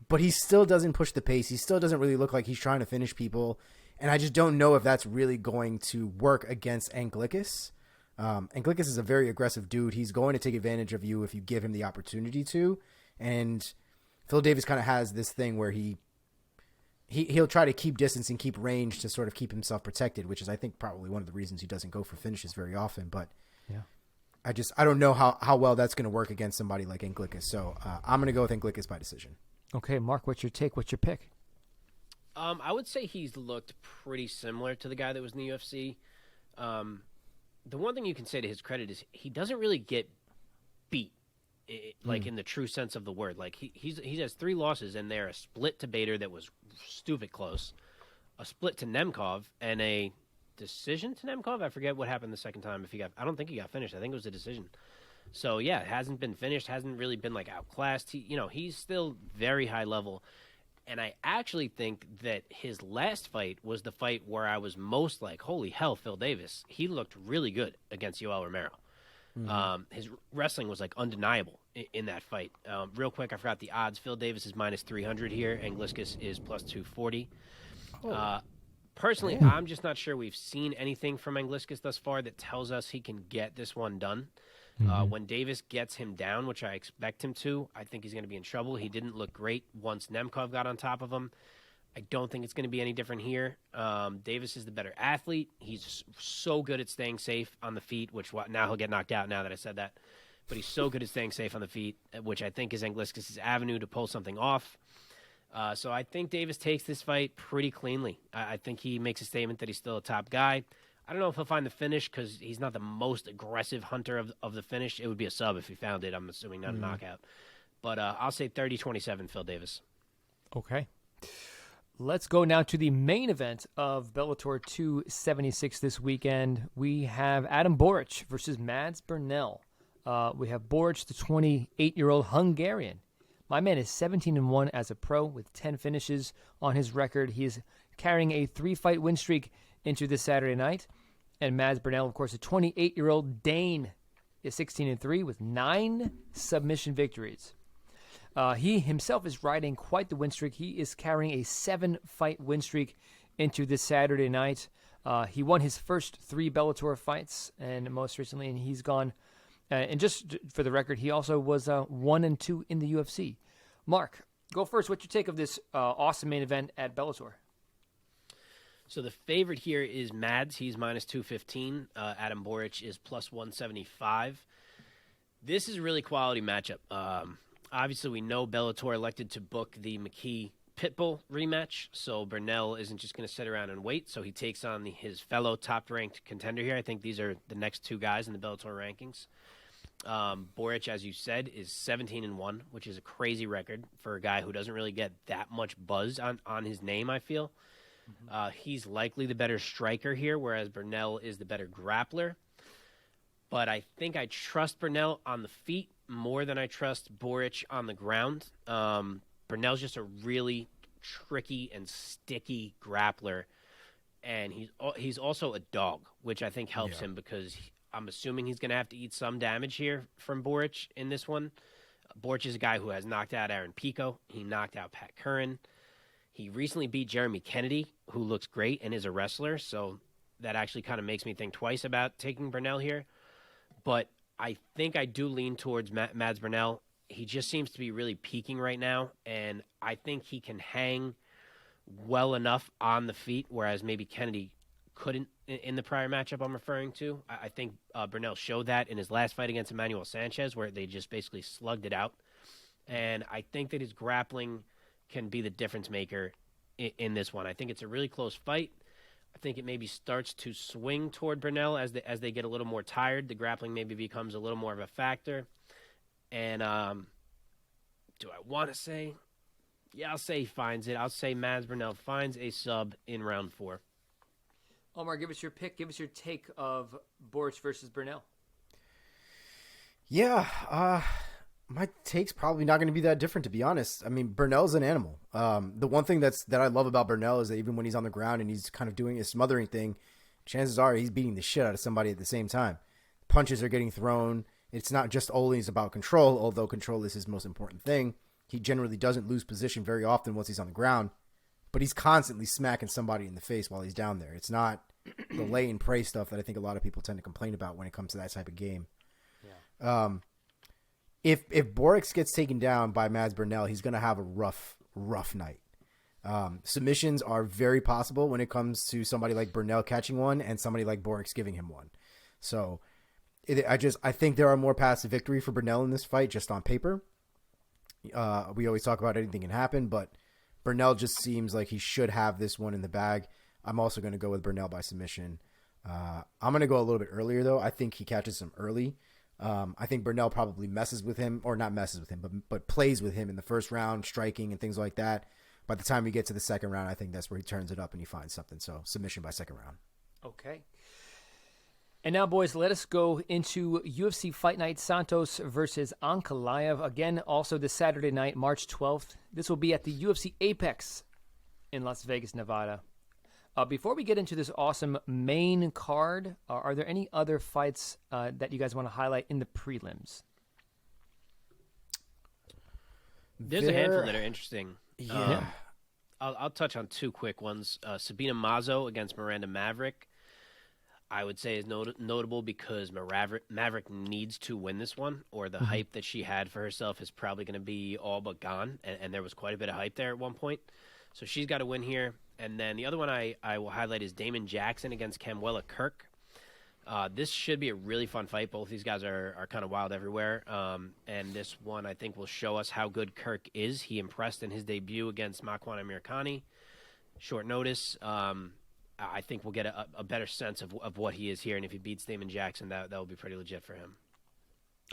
but he still doesn't push the pace. He still doesn't really look like he's trying to finish people. And I just don't know if that's really going to work against Anglickas. Anglickas is a very aggressive dude. He's going to take advantage of you if you give him the opportunity to. And Phil Davis kind of has this thing where he'll try to keep distance and keep range to sort of keep himself protected, which is, I think, probably one of the reasons he doesn't go for finishes very often. But yeah, I don't know how well that's going to work against somebody like Anglickas. So I'm going to go with Anglickas by decision. Okay, Mark, what's your take? What's your pick? I would say he's looked pretty similar to the guy that was in the UFC. The one thing you can say to his credit is he doesn't really get beat, in the true sense of the word. Like he has 3 losses, and they're a split to Bader that was stupid close, a split to Nemkov, and a decision to Nemkov. I forget what happened the second time. I don't think he got finished. I think it was a decision. So yeah, it hasn't been finished. Hasn't really been outclassed. He's still very high level. And I actually think that his last fight was the fight where I was most like, holy hell, Phil Davis. He looked really good against Yoel Romero. Mm-hmm. His wrestling was undeniable in that fight. Real quick, I forgot the odds. Phil Davis is minus 300 here. Anglickas is plus 240. Personally, I'm just not sure we've seen anything from Anglickas thus far that tells us he can get this one done. Mm-hmm. When Davis gets him down, which I expect him to, I think he's going to be in trouble. He didn't look great once Nemkov got on top of him. I don't think it's going to be any different here. Davis is the better athlete. He's so good at staying safe on the feet, which now he'll get knocked out now that I said that. But he's so good at staying safe on the feet, which I think is Anglickas' avenue to pull something off. So I think Davis takes this fight pretty cleanly. I think he makes a statement that he's still a top guy. I don't know if he'll find the finish because he's not the most aggressive hunter of the finish. It would be a sub if he found it. I'm assuming not a knockout. But I'll say 30-27 Phil Davis. Okay. Let's go now to the main event of Bellator 276 this weekend. We have Adam Borics versus Mads Burnell. We have Borics, the 28-year-old Hungarian. My man is 17-1 as a pro with 10 finishes on his record. He is carrying a 3-fight win streak into this Saturday night. And Mads Burnell, of course, a 28-year-old Dane, is 16-3 with 9 submission victories. He himself is riding quite the win streak. He is carrying a 7-fight win streak into this Saturday night. He won his first 3 Bellator fights, and most recently, and he's gone. And just for the record, he also was 1-2 in the UFC. Mark, go first. What's your take of this awesome main event at Bellator? So the favorite here is Mads. He's minus 215. Adam Borics is plus 175. This is a really quality matchup. Obviously, we know Bellator elected to book the McKee Pitbull rematch, so Burnell isn't just going to sit around and wait. So he takes on his fellow top-ranked contender here. I think these are the next two guys in the Bellator rankings. Borics, as you said, is 17-1, which is a crazy record for a guy who doesn't really get that much buzz on his name, I feel. He's likely the better striker here, whereas Burnell is the better grappler. But I think I trust Burnell on the feet more than I trust Borics on the ground. Burnell's just a really tricky and sticky grappler, and he's also a dog, which I think helps him because I'm assuming he's going to have to eat some damage here from Borics in this one. Borics is a guy who has knocked out Aaron Pico. He knocked out Pat Curran. He recently beat Jeremy Kennedy, who looks great and is a wrestler, so that actually kind of makes me think twice about taking Burnell here. But I think I do lean towards Mads Burnell. He just seems to be really peaking right now, and I think he can hang well enough on the feet, whereas maybe Kennedy couldn't in the prior matchup I'm referring to. I think Burnell showed that in his last fight against Emmanuel Sanchez, where they just basically slugged it out. And I think that his grappling can be the difference maker in this one. I think it's a really close fight. I think it maybe starts to swing toward Burnell as they get a little more tired. The grappling maybe becomes a little more of a factor. And do I want to say? Yeah, I'll say he finds it. I'll say Mads Burnell finds a sub in round 4. Omar, give us your pick. Give us your take of Borics versus Burnell. Yeah, my take's probably not going to be that different, to be honest. I mean, Burnell's an animal. The one thing that I love about Burnell is that even when he's on the ground and he's kind of doing his smothering thing, chances are he's beating the shit out of somebody at the same time. Punches are getting thrown. It's not just always about control, although control is his most important thing. He generally doesn't lose position very often once he's on the ground, but he's constantly smacking somebody in the face while he's down there. It's not the lay and pray stuff that I think a lot of people tend to complain about when it comes to that type of game. Yeah. If Borics gets taken down by Mads Burnell, he's going to have a rough night. Submissions are very possible when it comes to somebody like Burnell catching one and somebody like Borics giving him one. So I think there are more paths to victory for Burnell in this fight just on paper. We always talk about anything can happen, but Burnell just seems like he should have this one in the bag. I'm also going to go with Burnell by submission. I'm going to go a little bit earlier, though. I think he catches him early. I think Burnell probably messes with him, or not messes with him, but plays with him in the first round, striking and things like that. By the time we get to the second round, I think that's where he turns it up and he finds something. So submission by second round. Okay. And now, boys, let us go into UFC Fight Night Santos versus Ankalaev. Again, also this Saturday night, March 12th. This will be at the UFC Apex in Las Vegas, Nevada. Before we get into this awesome main card, are there any other fights that you guys want to highlight in the prelims? There's a handful that are interesting. Yeah. I'll touch on two quick ones. Sabina Mazo against Miranda Maverick, I would say is notable because Maverick needs to win this one, or the hype that she had for herself is probably going to be all but gone, and there was quite a bit of hype there at one point. So she's got to win here. And then the other one I will highlight is Damon Jackson against Kamwela Kirk. This should be a really fun fight. Both these guys are kind of wild everywhere. And this one, I think, will show us how good Kirk is. He impressed in his debut against Makwan Amirkhani. Short notice. I think we'll get a better sense of what he is here. And if he beats Damon Jackson, that will be pretty legit for him.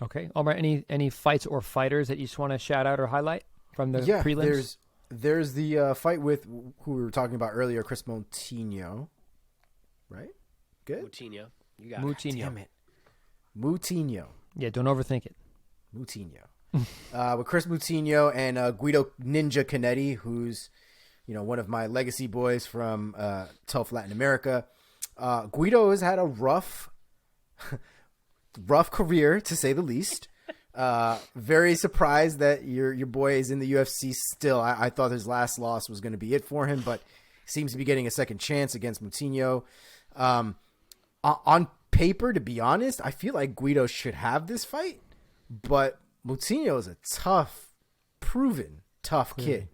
Okay. All right. Any fights or fighters that you just want to shout out or highlight from the prelims? There's the fight with who we were talking about earlier, Chris Moutinho. Right? Good? Moutinho. You got Moutinho. it. Damn it. Moutinho. Yeah, don't overthink it. Moutinho. With Chris Moutinho and Guido Ninja Canetti, who's one of my legacy boys from tough Latin America. Guido has had a rough career, to say the least. Very surprised that your boy is in the UFC still. I thought his last loss was going to be it for him, but seems to be getting a second chance against Moutinho. On paper, to be honest, I feel like Guido should have this fight, but Moutinho is a proven tough kid.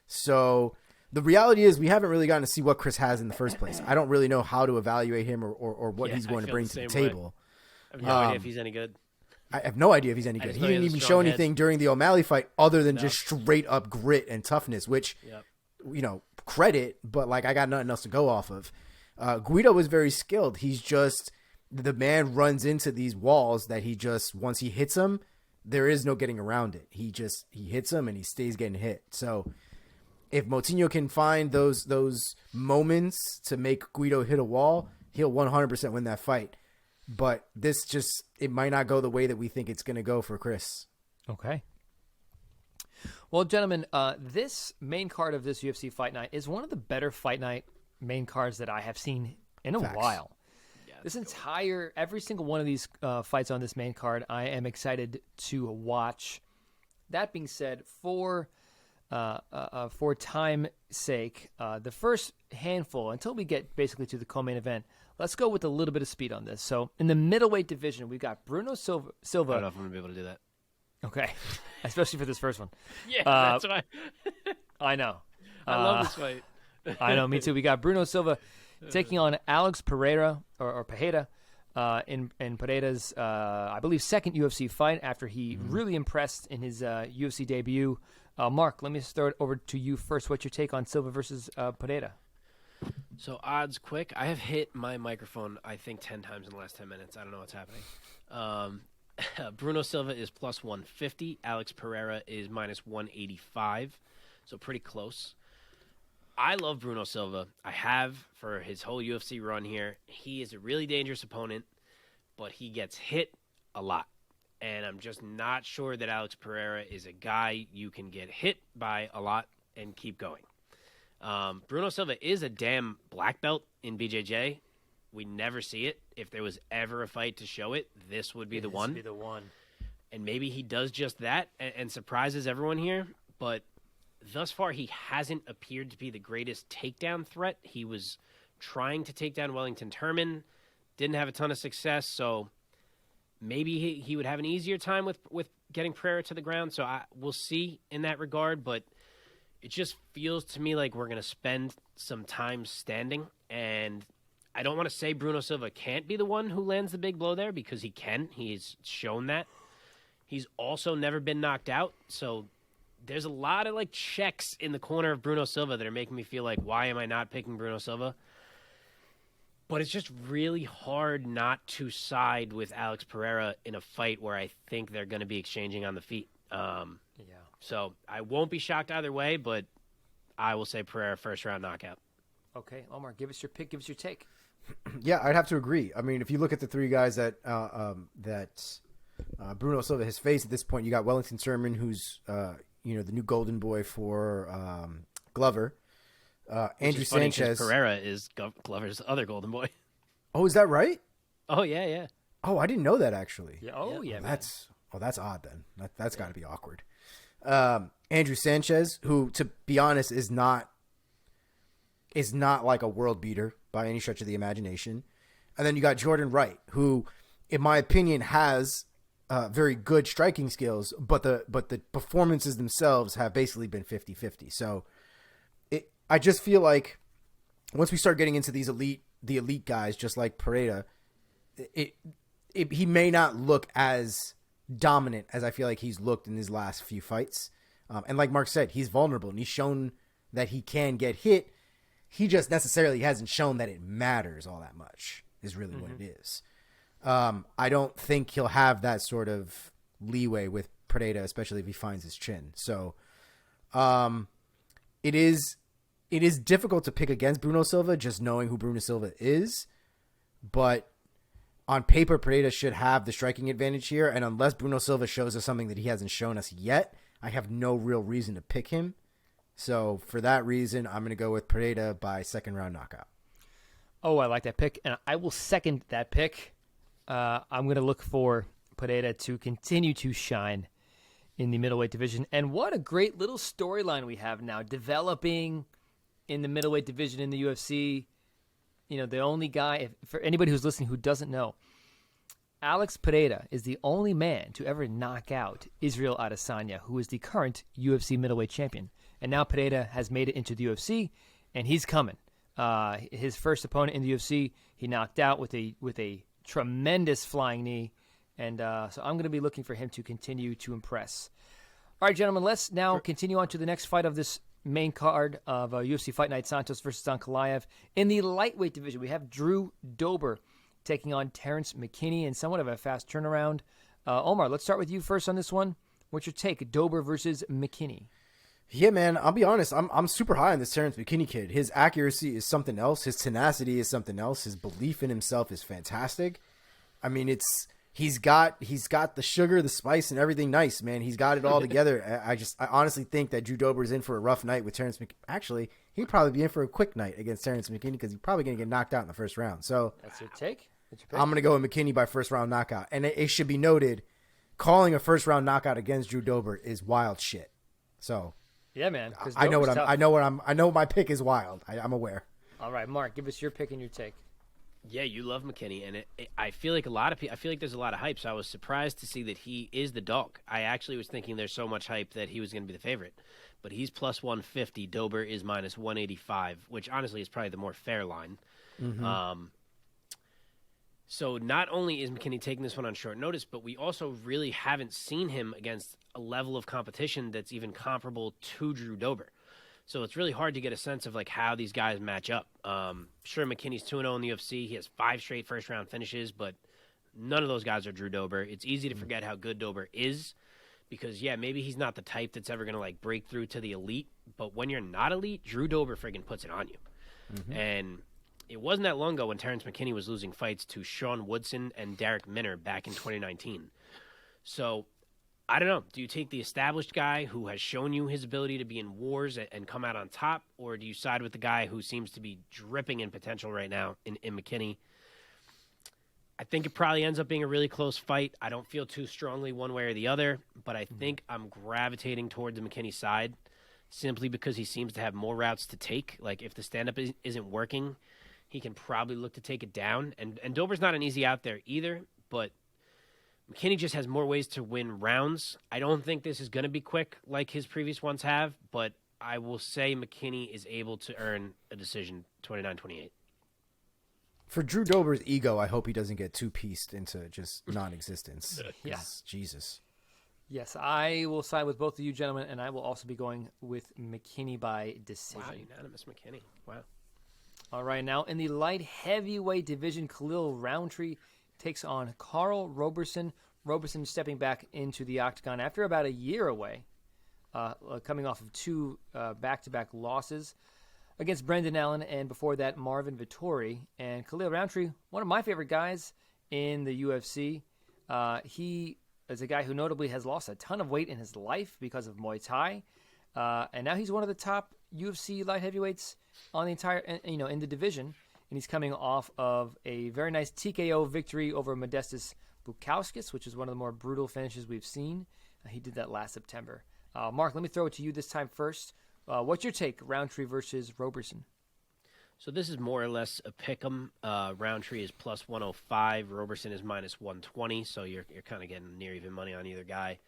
So the reality is we haven't really gotten to see what Chris has in the first place. I don't really know how to evaluate him or what he's going to bring to the table. I have no idea if he's any good. I have no idea if he's any good. He didn't even show anything during the O'Malley fight other than just straight up grit and toughness, which credit, but like I got nothing else to go off of. Guido was very skilled. He's just the man runs into these walls that he just once he hits them, there is no getting around it. He hits them and he stays getting hit. So if Moutinho can find those moments to make Guido hit a wall, he'll 100% win that fight. But it might not go the way that we think it's going to go for Chris. Okay. Well, gentlemen, this main card of this UFC Fight Night is one of the better Fight Night main cards that I have seen in a while. Yeah, every single one of these fights on this main card, I am excited to watch. That being said, for time's sake, the first handful, until we get basically to the co-main event, let's go with a little bit of speed on this. So in the middleweight division, we've got Bruno Silva. I don't know if I'm going to be able to do that. Okay, especially for this first one. Yeah, that's why. I know. I love this fight. I know, me too. We got Bruno Silva taking on Alex Pereira or Pereira in Pereira's, I believe, second UFC fight after he really impressed in his UFC debut. Mark, let me start over to you first. What's your take on Silva versus Pereira? So odds quick. I have hit my microphone, I think, 10 times in the last 10 minutes. I don't know what's happening. Bruno Silva is plus 150. Alex Pereira is minus 185. So pretty close. I love Bruno Silva. I have for his whole UFC run here. He is a really dangerous opponent, but he gets hit a lot. And I'm just not sure that Alex Pereira is a guy you can get hit by a lot and keep going. Bruno Silva is a damn black belt in BJJ. We never see it. If there was ever a fight to show it, this would be the one. This would be the one. And maybe he does just that and surprises everyone here. But thus far, he hasn't appeared to be the greatest takedown threat. He was trying to take down Wellington Turman, didn't have a ton of success. So maybe he would have an easier time with getting Pereira to the ground. So we'll see in that regard. But it just feels to me like we're going to spend some time standing. And I don't want to say Bruno Silva can't be the one who lands the big blow there, because he can. He's shown that. He's also never been knocked out. So there's a lot of checks in the corner of Bruno Silva that are making me feel like, why am I not picking Bruno Silva? But it's just really hard not to side with Alex Pereira in a fight where I think they're going to be exchanging on the feet. So I won't be shocked either way, but I will say Pereira first round knockout. Okay, Omar, give us your pick, give us your take. Yeah, I'd have to agree. I mean, if you look at the three guys that Bruno Silva has faced at this point, you got Wellington Turman, who's the new golden boy for Glover. Andrew Sanchez. Pereira is Glover's other golden boy. Oh, is that right? Oh yeah. Oh, I didn't know that actually. Yeah. Oh yeah. That's odd then. That's got to be awkward. Andrew Sanchez, who to be honest is not like a world beater by any stretch of the imagination. And then you got Jordan Wright, who, in my opinion, has very good striking skills, but the performances themselves have basically been 50-50. So I just feel like once we start getting into the elite guys, just like Pereira, he may not look as dominant as I feel like he's looked in his last few fights. And like Mark said, he's vulnerable and he's shown that he can get hit. He just necessarily hasn't shown that it matters all that much is really what it is. I don't think he'll have that sort of leeway with Pereira, especially if he finds his chin. So it is difficult to pick against Bruno Silva, just knowing who Bruno Silva is. But on paper, Pereira should have the striking advantage here. And unless Bruno Silva shows us something that he hasn't shown us yet, I have no real reason to pick him. So for that reason, I'm going to go with Pereira by second round knockout. Oh, I like that pick, and I will second that pick. I'm going to look for Pereira to continue to shine in the middleweight division. And what a great little storyline we have now developing in the middleweight division in the UFC. You know, the only guy, for anybody who's listening who doesn't know, Alex Pereira is the only man to ever knock out Israel Adesanya, who is the current UFC middleweight champion. And now Pereira has made it into the UFC, and he's coming. His first opponent in the UFC, he knocked out with a tremendous flying knee. And so I'm going to be looking for him to continue to impress. All right, gentlemen, let's now continue on to the next fight of this main card of UFC Fight Night, Santos versus Ankalaev. In the lightweight division, we have Drew Dober taking on Terrence McKinney in somewhat of a fast turnaround. Omar, let's start with you first on this one. What's your take? Dober versus McKinney. Yeah, man, I'll be honest. I'm super high on this Terrence McKinney kid. His accuracy is something else. His tenacity is something else. His belief in himself is fantastic. I mean, he's got the sugar, the spice, and everything nice, man. He's got it all together. I honestly think that Drew Dober is in for a rough night with Terrence McKinney. Actually, he'd probably be in for a quick night against Terrence McKinney because he's probably going to get knocked out in the first round. So that's your take? I'm going to go with McKinney by first round knockout. And it should be noted, calling a first round knockout against Drew Dober is wild shit. So yeah, man. I know my pick is wild. I'm aware. All right, Mark, give us your pick and your take. Yeah, you love McKinney, and I feel like I feel like there's a lot of hype. So I was surprised to see that he is the dog. I actually was thinking there's so much hype that he was going to be the favorite, but he's plus 150. Dober is minus 185, which honestly is probably the more fair line. Mm-hmm. So not only is McKinney taking this one on short notice, but we also really haven't seen him against a level of competition that's even comparable to Drew Dober. So it's really hard to get a sense of like how these guys match up. Sure, McKinney's 2-0 in the UFC. He has 5 straight first-round finishes, but none of those guys are Drew Dober. It's easy to forget how good Dober is because, yeah, maybe he's not the type that's ever going to like break through to the elite, but when you're not elite, Drew Dober friggin' puts it on you. Mm-hmm. And it wasn't that long ago when Terrence McKinney was losing fights to Sean Woodson and Derek Minner back in 2019. So I don't know. Do you take the established guy who has shown you his ability to be in wars and come out on top, or do you side with the guy who seems to be dripping in potential right now in McKinney? I think it probably ends up being a really close fight. I don't feel too strongly one way or the other, but I think I'm gravitating toward the McKinney side simply because he seems to have more routes to take. Like if the stand-up isn't working, he can probably look to take it down. And Dober's not an easy out there either, but McKinney just has more ways to win rounds. I don't think this is going to be quick like his previous ones have, but I will say McKinney is able to earn a decision 29-28. For Drew Dober's ego, I hope he doesn't get two-pieced into just non-existence. Yes. Jesus. Yes, I will side with both of you gentlemen, and I will also be going with McKinney by decision. Wow, unanimous McKinney. Wow. All right, now in the light heavyweight division, Khalil Roundtree takes on Carl Roberson. Roberson stepping back into the octagon after about a year away, coming off of 2 back-to-back losses against Brendan Allen and before that Marvin Vettori. And Khalil Roundtree, one of my favorite guys in the UFC. He is a guy who notably has lost a ton of weight in his life because of Muay Thai, and now he's one of the top UFC light heavyweights on the entire, in the division. And he's coming off of a very nice TKO victory over Modestas Bukauskas, which is one of the more brutal finishes we've seen. He did that last September. Mark, let me throw it to you this time first. What's your take, Roundtree versus Roberson? So this is more or less a pick'em. Roundtree is plus 105. Roberson is minus 120. So you're kind of getting near even money on either guy,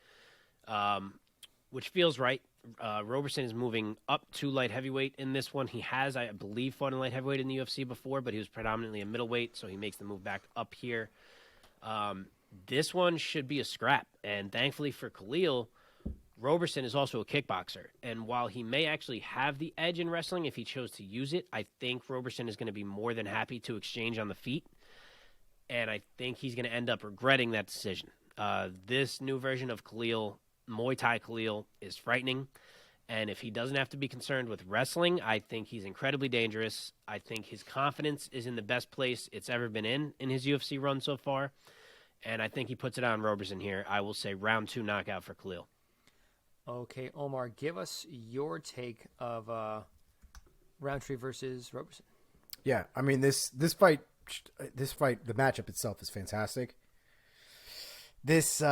which feels right. Roberson is moving up to light heavyweight in this one. He has, I believe, fought in light heavyweight in the UFC before, but he was predominantly a middleweight, so he makes the move back up here. This one should be a scrap, and thankfully for Khalil, Roberson is also a kickboxer, and while he may actually have the edge in wrestling if he chose to use it, I think Roberson is going to be more than happy to exchange on the feet, and I think he's going to end up regretting that decision. This new version of Khalil, Muay Thai Khalil, is frightening, and if he doesn't have to be concerned with wrestling, I think he's incredibly dangerous. I think his confidence is in the best place it's ever been in his UFC run so far, and I think he puts it on Roberson here. I will say round 2 knockout for Khalil. Okay, Omar, give us your take of Roundtree versus Roberson. Yeah, I mean this fight, the matchup itself is fantastic. This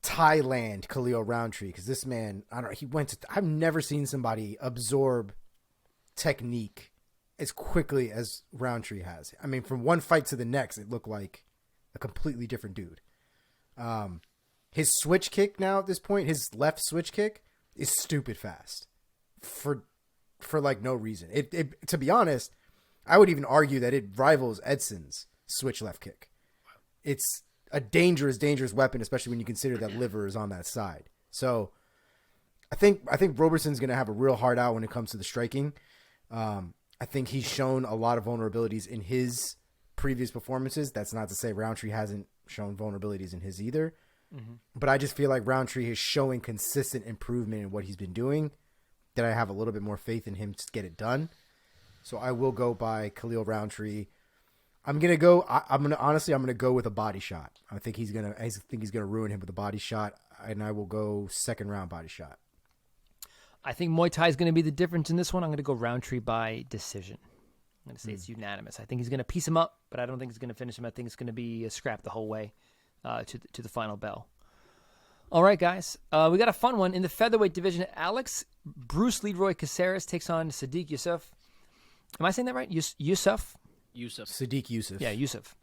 Thailand Khalil Roundtree, because this man, I've never seen somebody absorb technique as quickly as Roundtree has. I mean, from one fight to the next, it looked like a completely different dude. His switch kick now at this point, his left switch kick is stupid fast for like no reason. It to be honest, I would even argue that it rivals Edson's switch left kick. It's a dangerous weapon, especially when you consider that liver is on that side. So I think Roberson's going to have a real hard out when it comes to the striking. I think he's shown a lot of vulnerabilities in his previous performances. That's not to say Roundtree hasn't shown vulnerabilities in his either. Mm-hmm. But I just feel like Roundtree is showing consistent improvement in what he's been doing, that I have a little bit more faith in him to get it done. So I will go by Khalil Roundtree. I'm gonna go with a body shot. I think he's gonna ruin him with a body shot, and I will go second round body shot. I think Muay Thai is going to be the difference in this one. I'm going to go Roundtree by decision. I'm going to say it's unanimous. I think he's going to piece him up, but I don't think he's going to finish him. I think it's going to be a scrap the whole way to the final bell. All right, guys. We got a fun one. In the featherweight division, Bruce Leroy Caceres takes on Sadiq Yusuf. Am I saying that right? Yusuf? Sadiq Yusuf. Yeah, Yusuf.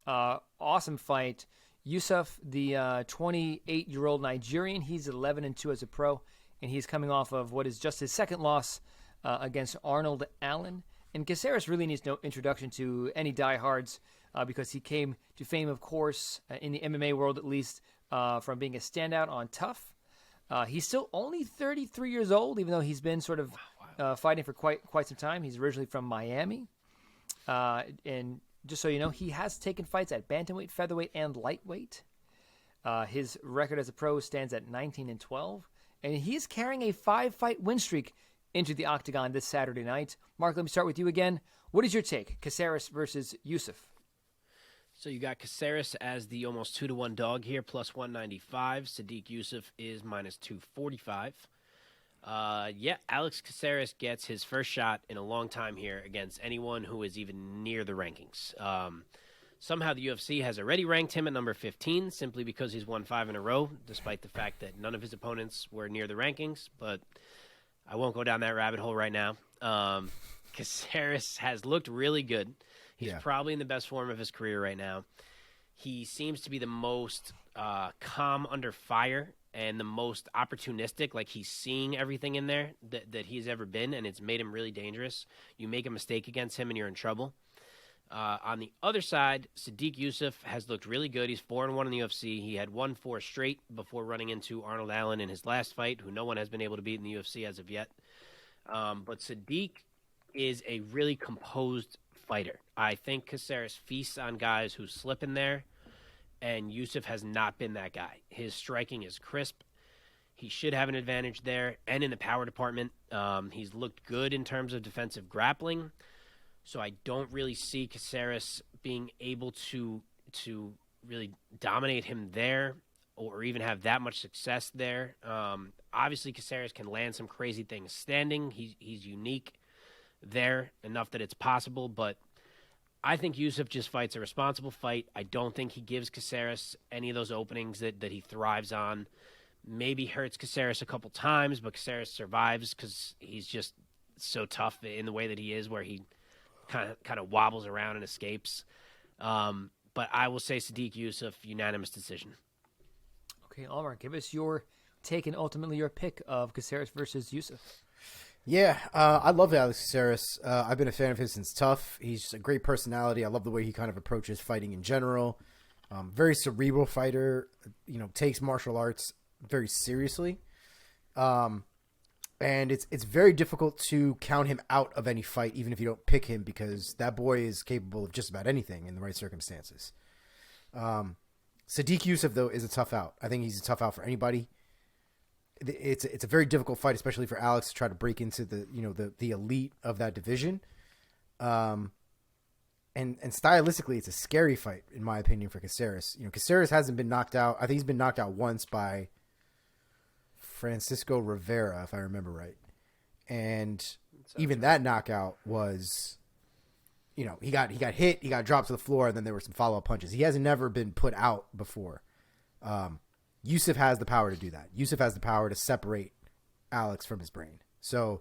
Awesome fight. Yusuf, the 28-year-old Nigerian, he's 11-2 as a pro. And he's coming off of what is just his second loss against Arnold Allen. And Caceres really needs no introduction to any diehards because he came to fame, of course, in the MMA world at least, from being a standout on Tough. He's still only 33 years old, even though he's been sort of fighting for quite some time. He's originally from Miami. And just so you know, he has taken fights at bantamweight, featherweight, and lightweight. His record as a pro stands at 19-12. And he's carrying a 5-fight win streak into the octagon this Saturday night. Mark, let me start with you again. What is your take? Caceres versus Yusuf. So you got Caceres as the almost 2-1 dog here, plus 195. Sadiq Yusuf is minus 245. Alex Caceres gets his first shot in a long time here against anyone who is even near the rankings. Somehow the UFC has already ranked him at number 15 simply because he's won 5 in a row, despite the fact that none of his opponents were near the rankings. But I won't go down that rabbit hole right now. Caceres has looked really good. He's probably in the best form of his career right now. He seems to be the most calm under fire and the most opportunistic. Like, he's seeing everything in there that he's ever been, and it's made him really dangerous. You make a mistake against him and you're in trouble. On the other side, Sadiq Yusuf has looked really good. He's 4-1 in the UFC. He had won 4 straight before running into Arnold Allen in his last fight, who no one has been able to beat in the UFC as of yet. But Sadiq is a really composed fighter. I think Caceres feasts on guys who slip in there, and Yusuf has not been that guy. His striking is crisp. He should have an advantage there, and in the power department. He's looked good in terms of defensive grappling. So I don't really see Caceres being able to really dominate him there or even have that much success there. Obviously, Caceres can land some crazy things standing. He's unique there enough that it's possible, but I think Yusuf just fights a responsible fight. I don't think he gives Caceres any of those openings that he thrives on. Maybe hurts Caceres a couple times, but Caceres survives because he's just so tough in the way that he is, where he kind of wobbles around and escapes. But I will say Sadiq Yusuf, unanimous decision. Okay, Almar, give us your take and ultimately your pick of Caceres versus Yusuf. Yeah, I love Alex Caceres. I've been a fan of his since Tough. He's just a great personality. I love the way he kind of approaches fighting in general. Very cerebral fighter, takes martial arts very seriously. And it's very difficult to count him out of any fight, even if you don't pick him, because that boy is capable of just about anything in the right circumstances. Sadiq Yusuf, though, is a tough out. I think he's a tough out for anybody. It's a very difficult fight, especially for Alex, to try to break into the elite of that division. And stylistically, it's a scary fight, in my opinion, for Caceres. Caceres hasn't been knocked out. I think he's been knocked out once by Francisco Rivera, if I remember right. And even that knockout was, he got hit, he got dropped to the floor, and then there were some follow-up punches. He has never been put out before. Yusuf has the power to do that. Yusuf has the power to separate Alex from his brain. So,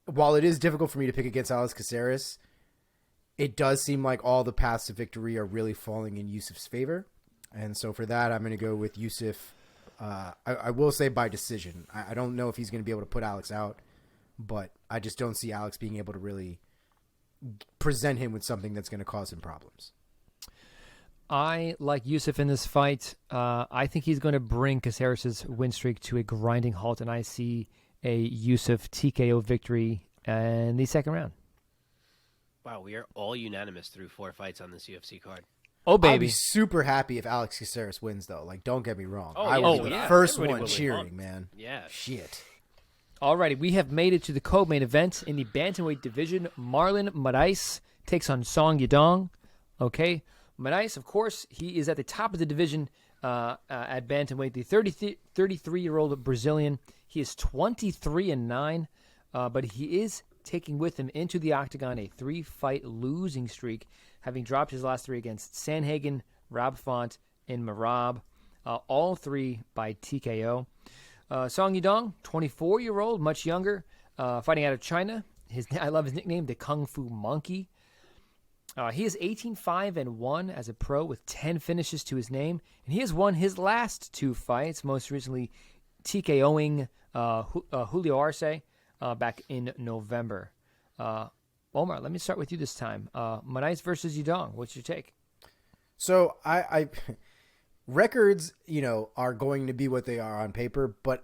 while it is difficult for me to pick against Alex Caceres, it does seem like all the paths to victory are really falling in Yusuf's favor. And so for that, I'm going to go with Yusuf. I will say by decision. I don't know if he's going to be able to put Alex out, but I just don't see Alex being able to really present him with something that's going to cause him problems. I like Yusuf in this fight. I think he's going to bring Caceres' win streak to a grinding halt, and I see a Yusuf TKO victory in the second round. Wow, we are all unanimous through 4 fights on this UFC card. Oh, baby. I'd be super happy if Alex Caceres wins, though. Like, don't get me wrong. Oh, I yeah. will be the first Everybody one will be cheering, pumped. man. Yeah. Shit. Alrighty, we have made it to the co-main event in the bantamweight division. Marlon Moraes takes on Song Yadong. Okay, Moraes, of course, he is at the top of the division at bantamweight. The 33-year-old Brazilian. He is 23-9, but he is taking with him into the octagon a 3-fight losing streak, having dropped his last 3 against Sanhagen, Rob Font, and Merab, all 3 by TKO. Song Yadong, 24-year-old, much younger, fighting out of China. I love his nickname, the Kung Fu Monkey. He is 18-5-1 as a pro with 10 finishes to his name, and he has won his last 2 fights, most recently TKOing Julio Arce back in November. Omar, let me start with you this time. Moraes versus Yadong, what's your take? So I records, are going to be what they are on paper, but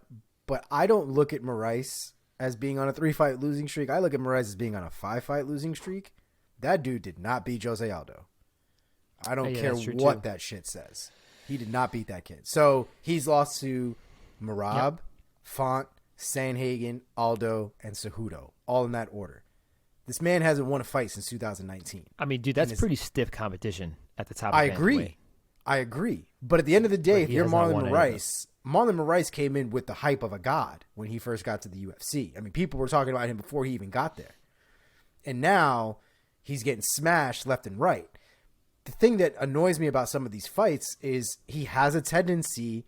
I don't look at Moraes as being on a 3-fight losing streak. I look at Moraes as being on a 5-fight losing streak. That dude did not beat Jose Aldo. I don't care what that shit says. He did not beat that kid. So he's lost to Merab, Font, Sanhagen, Aldo, and Cejudo, all in that order. This man hasn't won a fight since 2019. I mean, dude, that's pretty stiff competition at the top. I agree. But at the end of the day, if you're Marlon Moraes came in with the hype of a god when he first got to the UFC. I mean, people were talking about him before he even got there. And now he's getting smashed left and right. The thing that annoys me about some of these fights is he has a tendency.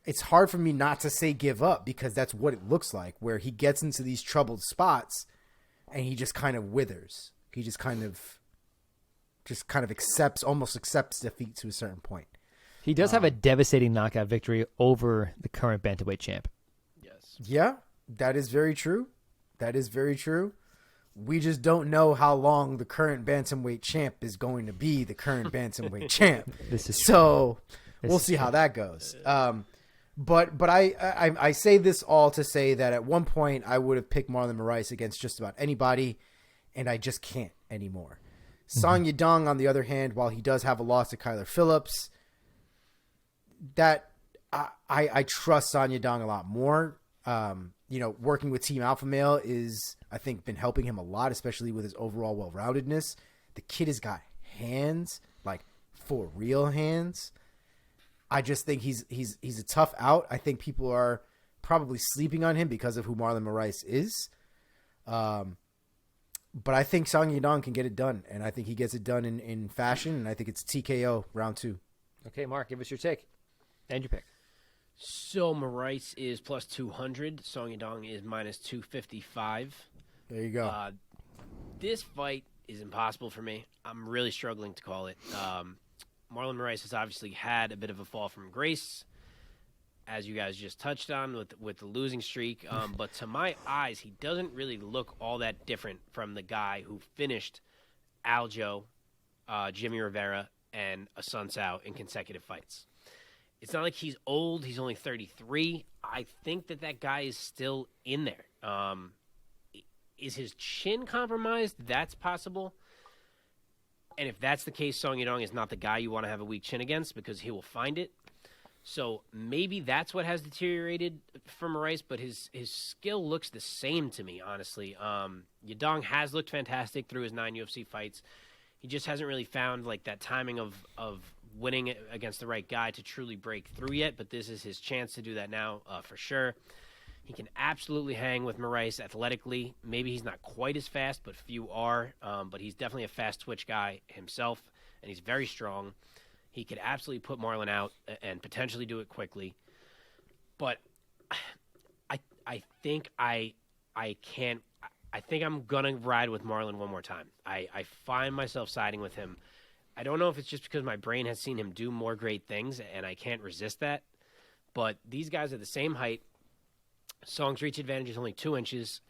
It's hard for me not to say give up because that's what it looks like, where he gets into these troubled spots and he just kind of withers. He just kind of almost accepts defeat to a certain point. He does have a devastating knockout victory over the current bantamweight champ. Yes. Yeah, that is very true. We just don't know how long the current bantamweight champ is going to be the current bantamweight champ. We'll see how that goes. But I say this all to say that at one point I would have picked Marlon Moraes against just about anybody, and I just can't anymore. Song Yadong, on the other hand, while he does have a loss to Kyler Phillips, that I trust Song Yadong a lot more. Working with Team Alpha Male is, I think, been helping him a lot, especially with his overall well-roundedness. The kid has got hands, like for real hands. I just think he's a tough out. I think people are probably sleeping on him because of who Marlon Moraes is. But I think Song Yadong can get it done, and I think he gets it done in fashion, and I think it's TKO round 2. Okay, Mark, give us your take and your pick. So Moraes is plus 200. Song Yadong is minus 255. There you go. This fight is impossible for me. I'm really struggling to call it. Marlon Moraes has obviously had a bit of a fall from grace, as you guys just touched on with the losing streak. But to my eyes, he doesn't really look all that different from the guy who finished Aljo, Jimmy Rivera, and Asuncao in consecutive fights. It's not like he's old. He's only 33. I think that guy is still in there. Is his chin compromised? That's possible. And if that's the case, Song Yadong is not the guy you want to have a weak chin against because he will find it. So maybe that's what has deteriorated for Moraes, but his skill looks the same to me, honestly. Yadong has looked fantastic through his 9 UFC fights. He just hasn't really found like that timing of winning against the right guy to truly break through yet, but this is his chance to do that now for sure. He can absolutely hang with Moraes athletically. Maybe he's not quite as fast, but few are. But he's definitely a fast twitch guy himself, and he's very strong. He could absolutely put Marlon out and potentially do it quickly. But I think I can't. I think I'm gonna ride with Marlon one more time. I find myself siding with him. I don't know if it's just because my brain has seen him do more great things and I can't resist that. But these guys are the same height. Song's reach advantage is only 2 inches.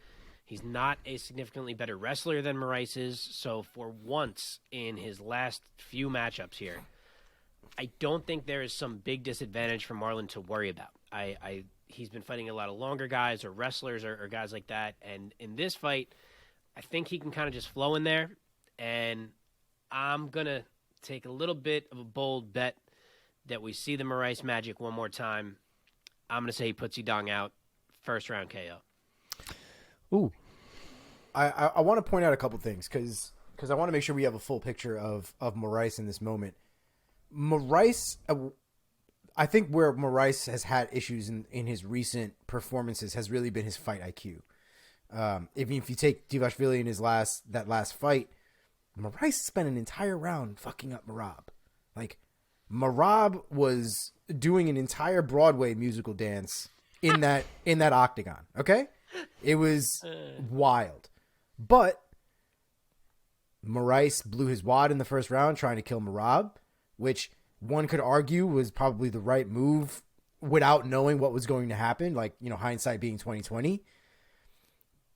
He's not a significantly better wrestler than Moraes is. So for once in his last few matchups here, I don't think there is some big disadvantage for Marlon to worry about. He's been fighting a lot of longer guys or wrestlers or guys like that. And in this fight, I think he can kind of just flow in there. And I'm going to take a little bit of a bold bet that we see the Moraes magic one more time. I'm going to say he puts Yidong out. First round KO. Ooh. I want to point out a couple things because I want to make sure we have a full picture of Moraes in this moment. Moraes, I think where Moraes has had issues in his recent performances has really been his fight IQ. If you take Divashvili in that last fight, Moraes spent an entire round fucking up Merab. Like, Merab was doing an entire Broadway musical dance in that octagon. Okay, it was wild, but Moraes blew his wad in the first round trying to kill Merab, which one could argue was probably the right move without knowing what was going to happen. Like, hindsight being 20/20.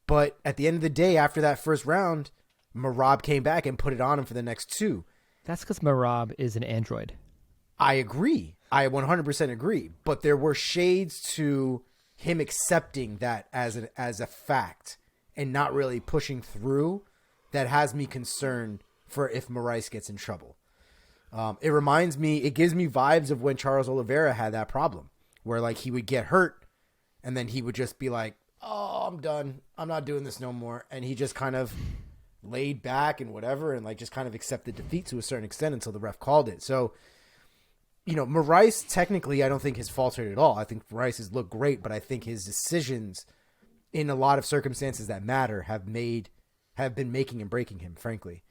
But at the end of the day, after that first round, Merab came back and put it on him for the next two. That's because Merab is an android. I agree. I 100% agree. But there were shades to him accepting that as a fact and not really pushing through that has me concerned for if Moraes gets in trouble. It gives me vibes of when Charles Oliveira had that problem where like he would get hurt and then he would just be like, oh, I'm done. I'm not doing this no more. And he just kind of laid back and whatever and like just kind of accepted defeat to a certain extent until the ref called it. So, Moraes technically I don't think has faltered at all. I think Moraes has looked great, but I think his decisions in a lot of circumstances that matter have been making and breaking him, frankly.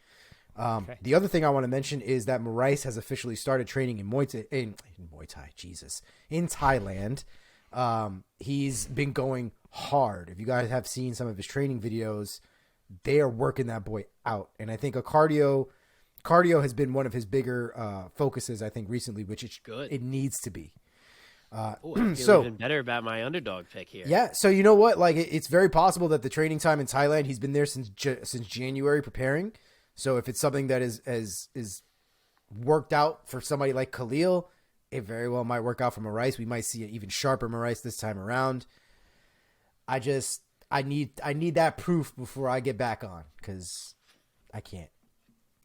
Okay. The other thing I want to mention is that Moraes has officially started training in Muay Thai, in Thailand. He's been going hard. If you guys have seen some of his training videos, they are working that boy out. And I think cardio has been one of his bigger focuses, I think, recently, which it needs to be. I feel even better about my underdog pick here. Yeah, so you know what? Like, it's very possible that the training time in Thailand, he's been there since January preparing. So if it's something that is worked out for somebody like Khalil, it very well might work out for Moraes. We might see an even sharper Moraes this time around. I need that proof before I get back on because I can't.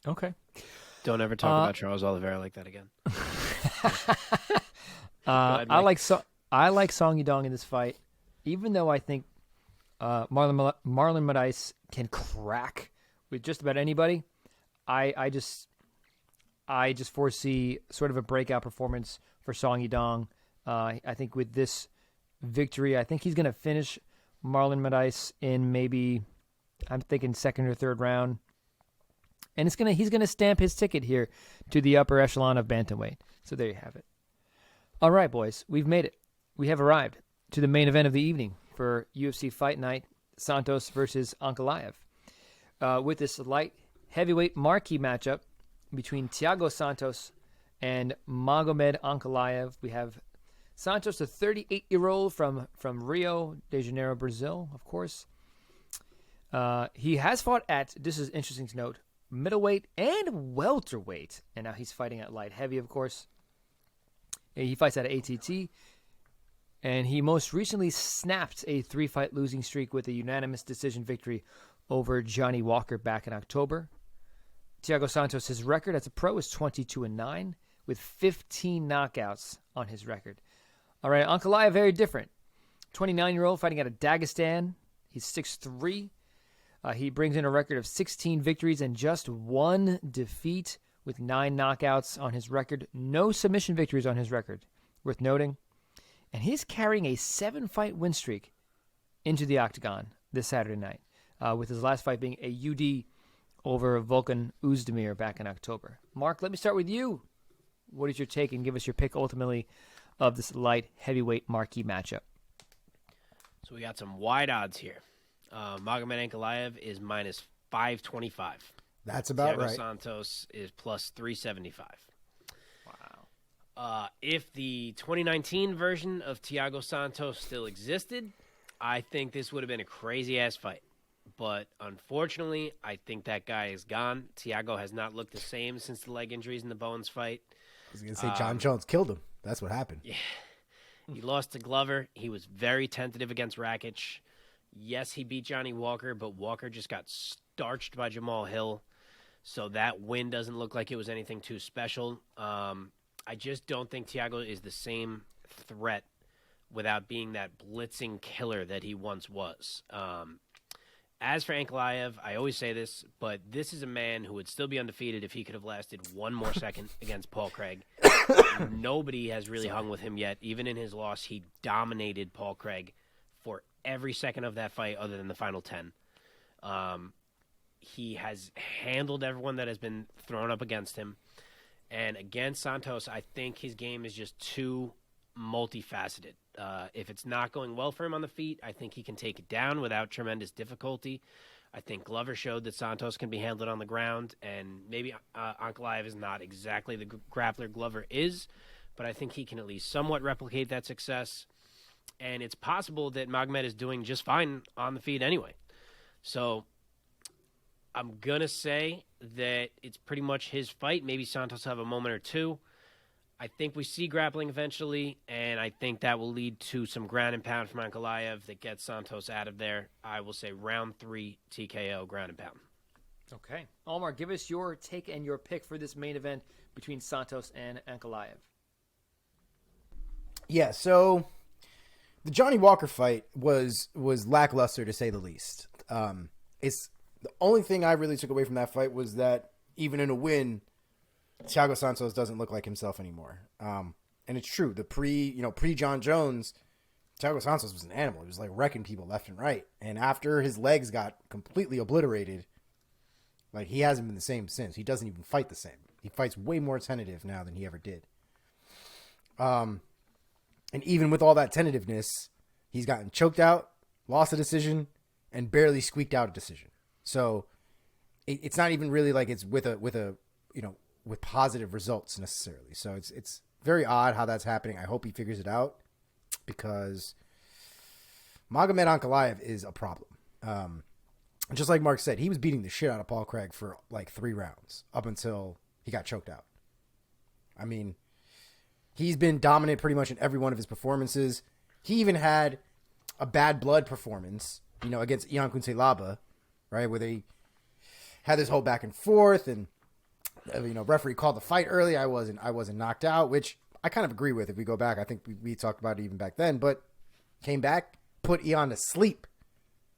Okay. Don't ever talk about Charles Oliveira like that again. I like Song Yidong in this fight, even though I think Marlon Moraes can crack with just about anybody. I just foresee sort of a breakout performance for Song Yidong. I think with this victory, I think he's going to finish Marlon Moraes in maybe, I'm thinking second or third round. And he's going to stamp his ticket here to the upper echelon of bantamweight. So there you have it. All right, boys, we've made it. We have arrived to the main event of the evening for UFC Fight Night, Santos versus Ankalaev. With this light heavyweight marquee matchup between Thiago Santos and Magomed Ankalaev. We have Santos, a 38-year-old from Rio de Janeiro, Brazil, of course. He has fought at, this is interesting to note, middleweight and welterweight. And now he's fighting at light heavy, of course. He fights at ATT. And he most recently snapped a 3-fight losing streak with a unanimous decision victory over Johnny Walker back in October. Thiago Santos, his record as a pro is 22-9 with 15 knockouts on his record. All right, Ankalaev, very different. 29-year-old fighting out of Dagestan. He's 6'3". He brings in a record of 16 victories and just 1 defeat with 9 knockouts on his record. No submission victories on his record, worth noting. And he's carrying a 7-fight win streak into the octagon this Saturday night, with his last fight being a UD over Volkan Oezdemir back in October. Mark, let me start with you. What is your take, and give us your pick ultimately of this light heavyweight marquee matchup? So we got some wide odds here. Magomed Ankalaev is minus 525. That's about Thiago right. Santos is plus 375. Wow. If the 2019 version of Thiago Santos still existed, I think this would have been a crazy-ass fight. But unfortunately, I think that guy is gone. Thiago has not looked the same since the leg injuries in the Bowens fight. was going to say John Jones killed him. That's what happened. Yeah. He lost to Glover. He was very tentative against Rakic. Yes, he beat Johnny Walker, but Walker just got starched by Jamal Hill. So that win doesn't look like it was anything too special. I just don't think Thiago is the same threat without being that blitzing killer that he once was. As for Ankalaev, I always say this, but this is a man who would still be undefeated if he could have lasted one more second against Paul Craig. Nobody has really hung with him yet. Even in his loss, he dominated Paul Craig for every second of that fight other than the final 10. He has handled everyone that has been thrown up against him. And against Santos, I think his game is just too multifaceted. If it's not going well for him on the feet, I think he can take it down without tremendous difficulty. I think Glover showed that Santos can be handled on the ground, and maybe Ankalaev is not exactly the grappler Glover is, but I think he can at least somewhat replicate that success. And it's possible that Magomed is doing just fine on the feet anyway. So I'm going to say that it's pretty much his fight. Maybe Santos will have a moment or two. I think we see grappling eventually, and I think that will lead to some ground and pound from Ankalaev that gets Santos out of there. I will say round 3 TKO ground and pound. Okay. Omar, give us your take and your pick for this main event between Santos and Ankalaev. Yeah, so the Johnny Walker fight was lackluster to say the least. It's the only thing I really took away from that fight was that even in a win, Thiago Santos doesn't look like himself anymore. And it's true. The pre John Jones, Thiago Santos was an animal. He was like wrecking people left and right. And after his legs got completely obliterated, like he hasn't been the same since. He doesn't even fight the same. He fights way more tentative now than he ever did. And even with all that tentativeness, he's gotten choked out, lost a decision, and barely squeaked out a decision. So it's not even really like it's with positive results necessarily. So it's very odd how that's happening. I hope he figures it out because Magomed Ankalaev is a problem. Just like Mark said, he was beating the shit out of Paul Craig for like 3 rounds up until he got choked out. I mean, he's been dominant pretty much in every one of his performances. He even had a bad blood performance, against Ian Kunselaba, right, where they had this whole back and forth and referee called the fight early. I wasn't knocked out, which I kind of agree with. If we go back, I think we talked about it even back then, but came back, put Ian to sleep.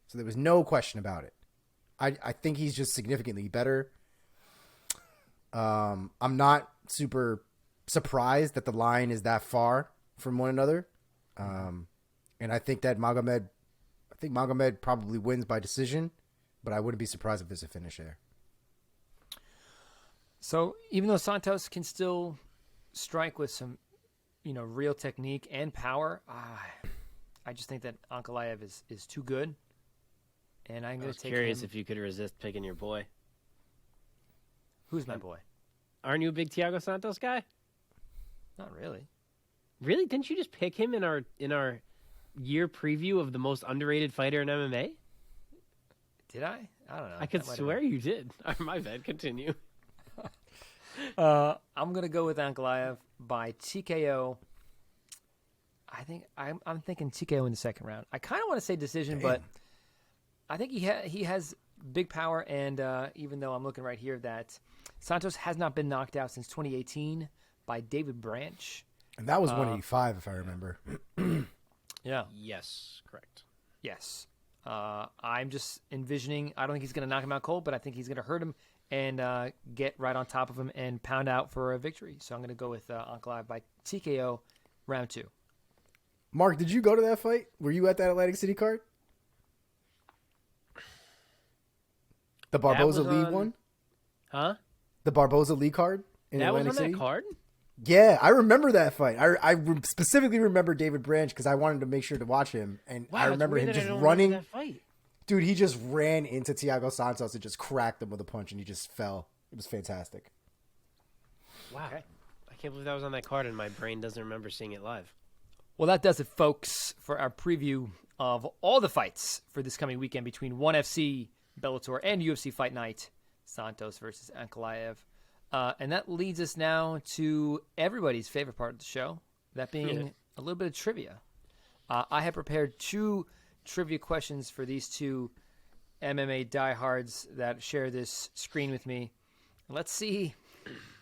So there was no question about it. I think he's just significantly better. I'm not super surprised that the line is that far from one another. And I think that Magomed probably wins by decision, but I wouldn't be surprised if there's a finish there. So even though Santos can still strike with some, real technique and power, I just think that Ankalaev is too good. And I'm going to take curious him. if you could resist picking your boy. Who's my boy? Aren't you a big Thiago Santos guy? Not really. Really? Didn't you just pick him in our year preview of the most underrated fighter in MMA? Did I? I don't know. I could swear you did. My bad. Continue. I'm going to go with Ankalaev by TKO. I think I'm thinking TKO in the second round. I kind of want to say decision, but I think he has big power. And even though I'm looking right here that Santos has not been knocked out since 2018 by David Branch. And that was 185, if I remember. Yeah. Yes, correct. Yes. I'm just envisioning, I don't think he's going to knock him out cold, but I think he's going to hurt him and get right on top of him and pound out for a victory. So I'm going to go with Ankalaev by TKO round 2. Mark, did you go to that fight? Were you at that Atlantic City card? The Barboza Lee one? Huh? The Barboza Lee card in that Atlantic was on City? that card? Yeah, I remember that fight. I specifically remember David Branch because I wanted to make sure to watch him. And Wow, I remember him just running. That fight. Dude, he just ran into Thiago Santos and just cracked him with a punch, and he just fell. It was fantastic. Wow. Okay. I can't believe that was on that card, and my brain doesn't remember seeing it live. Well, that does it, folks, for our preview of all the fights for this coming weekend between ONE FC, Bellator, and UFC Fight Night, Santos versus Ankalaev. And that leads us now to everybody's favorite part of the show, that being a little bit of trivia. I have prepared 2 trivia questions for these 2 MMA diehards that share this screen with me. Let's see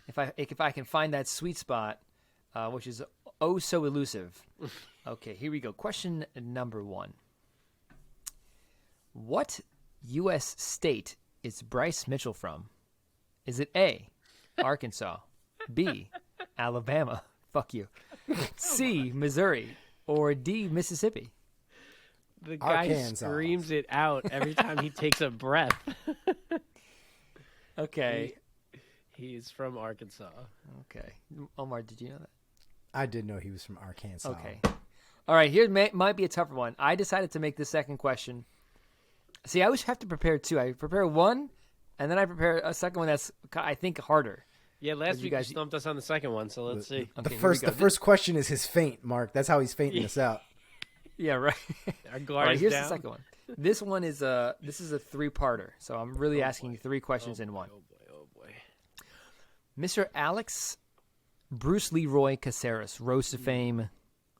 if I can find that sweet spot, which is oh so elusive. Okay, here we go. Question number 1. What U.S. state is Bryce Mitchell from? Is it A, Arkansas, B, Alabama, fuck you, C, Missouri, or D, Mississippi? The guy Arkansas. screams it out every time he takes a breath. Okay. He's from Arkansas. Okay. Omar, did you know that? I did know he was from Arkansas. Okay. All right, here might be a tougher one. I decided to make the second question. See, I always have to prepare 2. I prepare 1, and then I prepare a second one that's, I think, harder. Yeah, last week you guys- you stumped us on the second one, so let's see. Okay, The here we go. first question is his feint, Mark. That's how he's fainting us out. Yeah, right. Our All guard right, is here's down. the second one. This one is a 3-parter, so I'm really asking you 3 questions in one. Oh boy. Mr. Alex Bruce Leroy Caceres rose to fame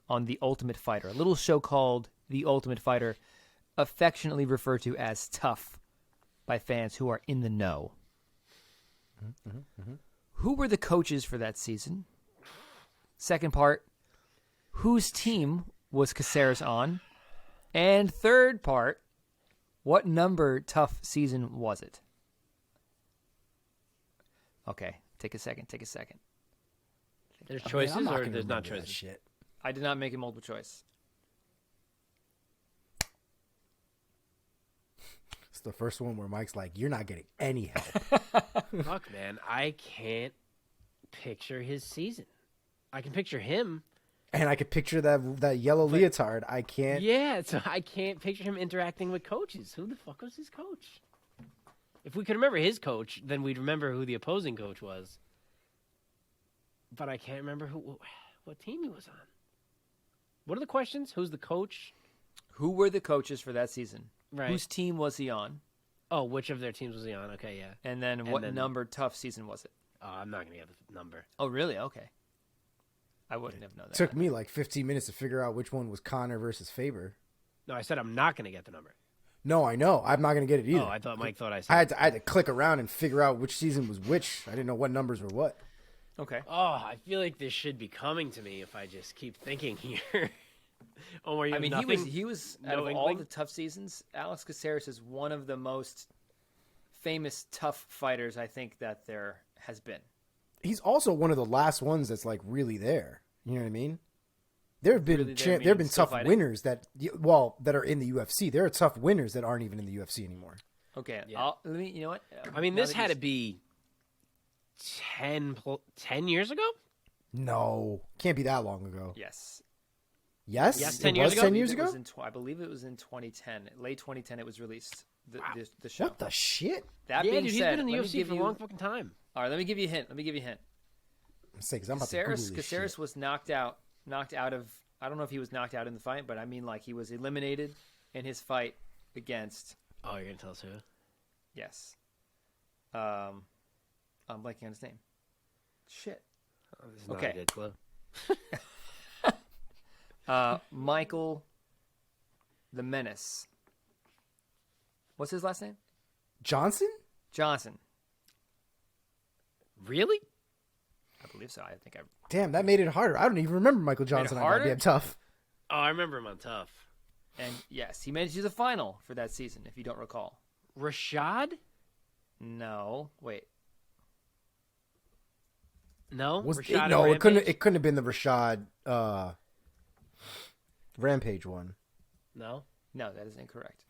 on The Ultimate Fighter, a little show called The Ultimate Fighter, affectionately referred to as Tough by fans who are in the know. Who were the coaches for that season? Second part, whose team was Caceres on? And third part, what number Tough season was it? Okay, take a second. There's Man, choices I'm not or gonna there's not remember that choices? shit. I did not make a multiple choice. It's the first one where Mike's like, "You're not getting any help." Fuck, man. I can't picture his season. I can picture him. And I could picture that yellow leotard. I can't. Yeah, so I can't picture him interacting with coaches. Who the fuck was his coach? If we could remember his coach, then we'd remember who the opposing coach was. But I can't remember what team he was on. What are the questions? Who's the coach? Who were the coaches for that season? Right. Whose team was he on? Oh, which of their teams was he on? Okay, yeah. And then what number Tough season was it? Oh, I'm not going to get the number. Oh, really? Okay. I wouldn't have known that. Took me like 15 minutes to figure out which one was Connor versus Faber. No, I said I'm not going to get the number. No, I know. I'm not going to get it either. Oh, I thought Mike thought I said. I had to click around and figure out which season was which. I didn't know what numbers were what. Okay. Oh, I feel like this should be coming to me if I just keep thinking here. Omar, you I have mean, nothing? he was No out of all inkling? the Tough seasons, Alex Caceres is one of the most famous Tough fighters I think that there has been. He's also one of the last ones that's like really there. You know what I mean? There have been Really there, there have meaning been still tough fighting? winners that are in the UFC. There are tough winners that aren't even in the UFC anymore. Okay. Yeah. Let me. You know what? I mean, Now this that had you- to be 10 years ago? No, can't be that long ago. Yes. Yes, Yes, it 10 years was ago? 10 years It was ago. I believe it was in 2010. Late 2010, it was released. The show. What the shit? That Yeah, being dude, he's said, been in the let me UFC give for a you- long fucking time. All right, let me give you a hint. I'm saying, 'cause I'm about to Google this Caceres shit. was knocked out of. I don't know if he was knocked out in the fight, but I mean like he was eliminated in his fight against. Oh, you're going to tell us who? Yes. I'm blanking on his name. Shit. Oh, this is not Okay. a good clue. Michael the Menace. What's his last name? Johnson? Johnson. Really? I believe so. I think I. Damn, that made it harder. I don't even remember Michael Johnson on harder? Goddamn Tough. Oh, I remember him on Tough. And yes, he made it to the final for that season. If you don't recall. Rashad? No. Wait. No? Was Rashad it, no, and it couldn't. Rampage? It couldn't have been the Rashad Rampage one. No? No, that is incorrect.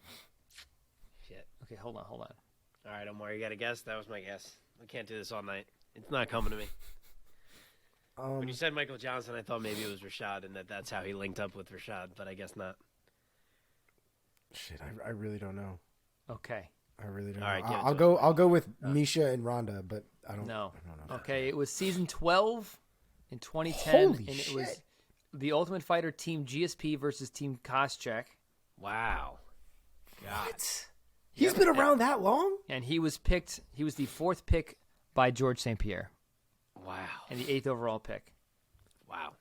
Shit. Okay, hold on. All right, Omar, you got to guess? That was my guess. I can't do this all night. It's not coming to me. When you said Michael Johnson, I thought maybe it was Rashad and that's how he linked up with Rashad, but I guess not. Shit, I really don't know. Okay. I really don't All right, know. give it I'll to go. I'll go with Misha and Ronda, but I don't. No. I don't know. Okay, it was season 12 in 2010, Holy and it shit. was the Ultimate Fighter Team GSP versus Team Koscheck, Wow. God. What? He's been around that long? and he was picked. He was the 4th pick by George St. Pierre. Wow. And the 8th overall pick. Wow.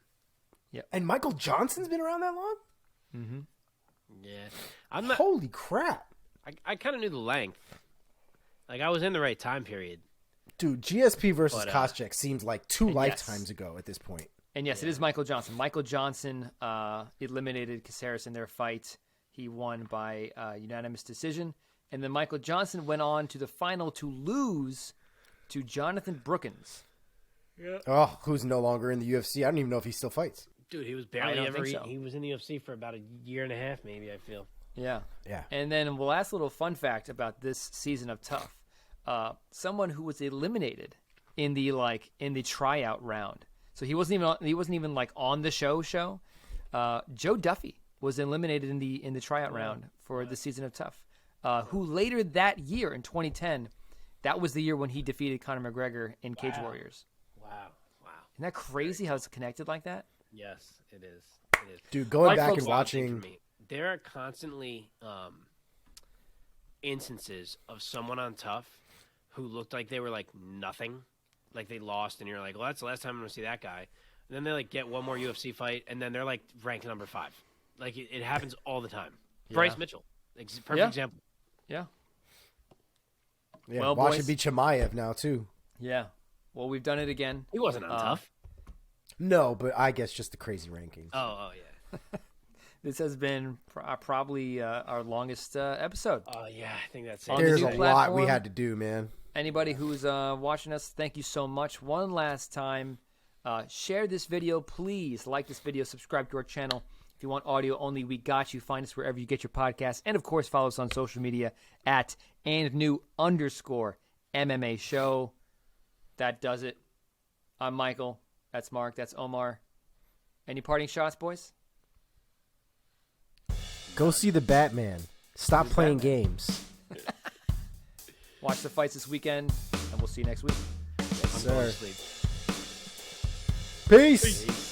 And Michael Johnson's been around that long? Mm-hmm. Yeah. I'm not. Holy crap. I kind of knew the length. Like, I was in the right time period. Dude, GSP versus But, Koscheck seems like two yes. lifetimes ago at this point. And yes, it is Michael Johnson. Michael Johnson eliminated Caceres in their fight. He won by unanimous decision. And then Michael Johnson went on to the final to lose to Jonathan Brookins. Oh, who's no longer in the UFC? I don't even know if he still fights. Dude, he was I barely don't ever. think so. He was in the UFC for about a year and a half, maybe. I feel. Yeah. Yeah. And then the last little fun fact about this season of Tough, someone who was eliminated in the tryout round. So he wasn't even like on the show. Joe Duffy was eliminated in the tryout round for the season of Tough. Who later that year in 2010, that was the year when he defeated Conor McGregor in Cage Warriors. Wow. Isn't that crazy how it's connected like that? Yes, it is. It is. Dude, going Like back folks and watching watching. for me, there are constantly instances of someone on Tough who looked like they were like nothing, like they lost, and you're like, well, that's the last time I'm gonna see that guy. And then they like get one more UFC fight, and then they're like ranked number 5. Like it happens all the time. Bryce Mitchell, perfect example. Yeah. Yeah, Well, watch boys. it be Chimaev now, too. Yeah. Well, we've done it again. He wasn't on Tough. No, but I guess just the crazy rankings. Oh yeah. This has been probably our longest episode. Oh yeah, I think that's it. On the There's new a lot we platform. had to do, man. Anybody who's watching us, thank you so much. One last time, share this video. Please like this video. Subscribe to our channel. If you want audio only, we got you. Find us wherever you get your podcasts. And, of course, follow us on social media at @andnew_MMA show. That does it. I'm Michael. That's Mark. That's Omar. Any parting shots, boys? Go see the Batman. Stop playing games. Watch the fights this weekend, and we'll see you next week. Yes, I'm going sir. to sleep. Peace. Peace.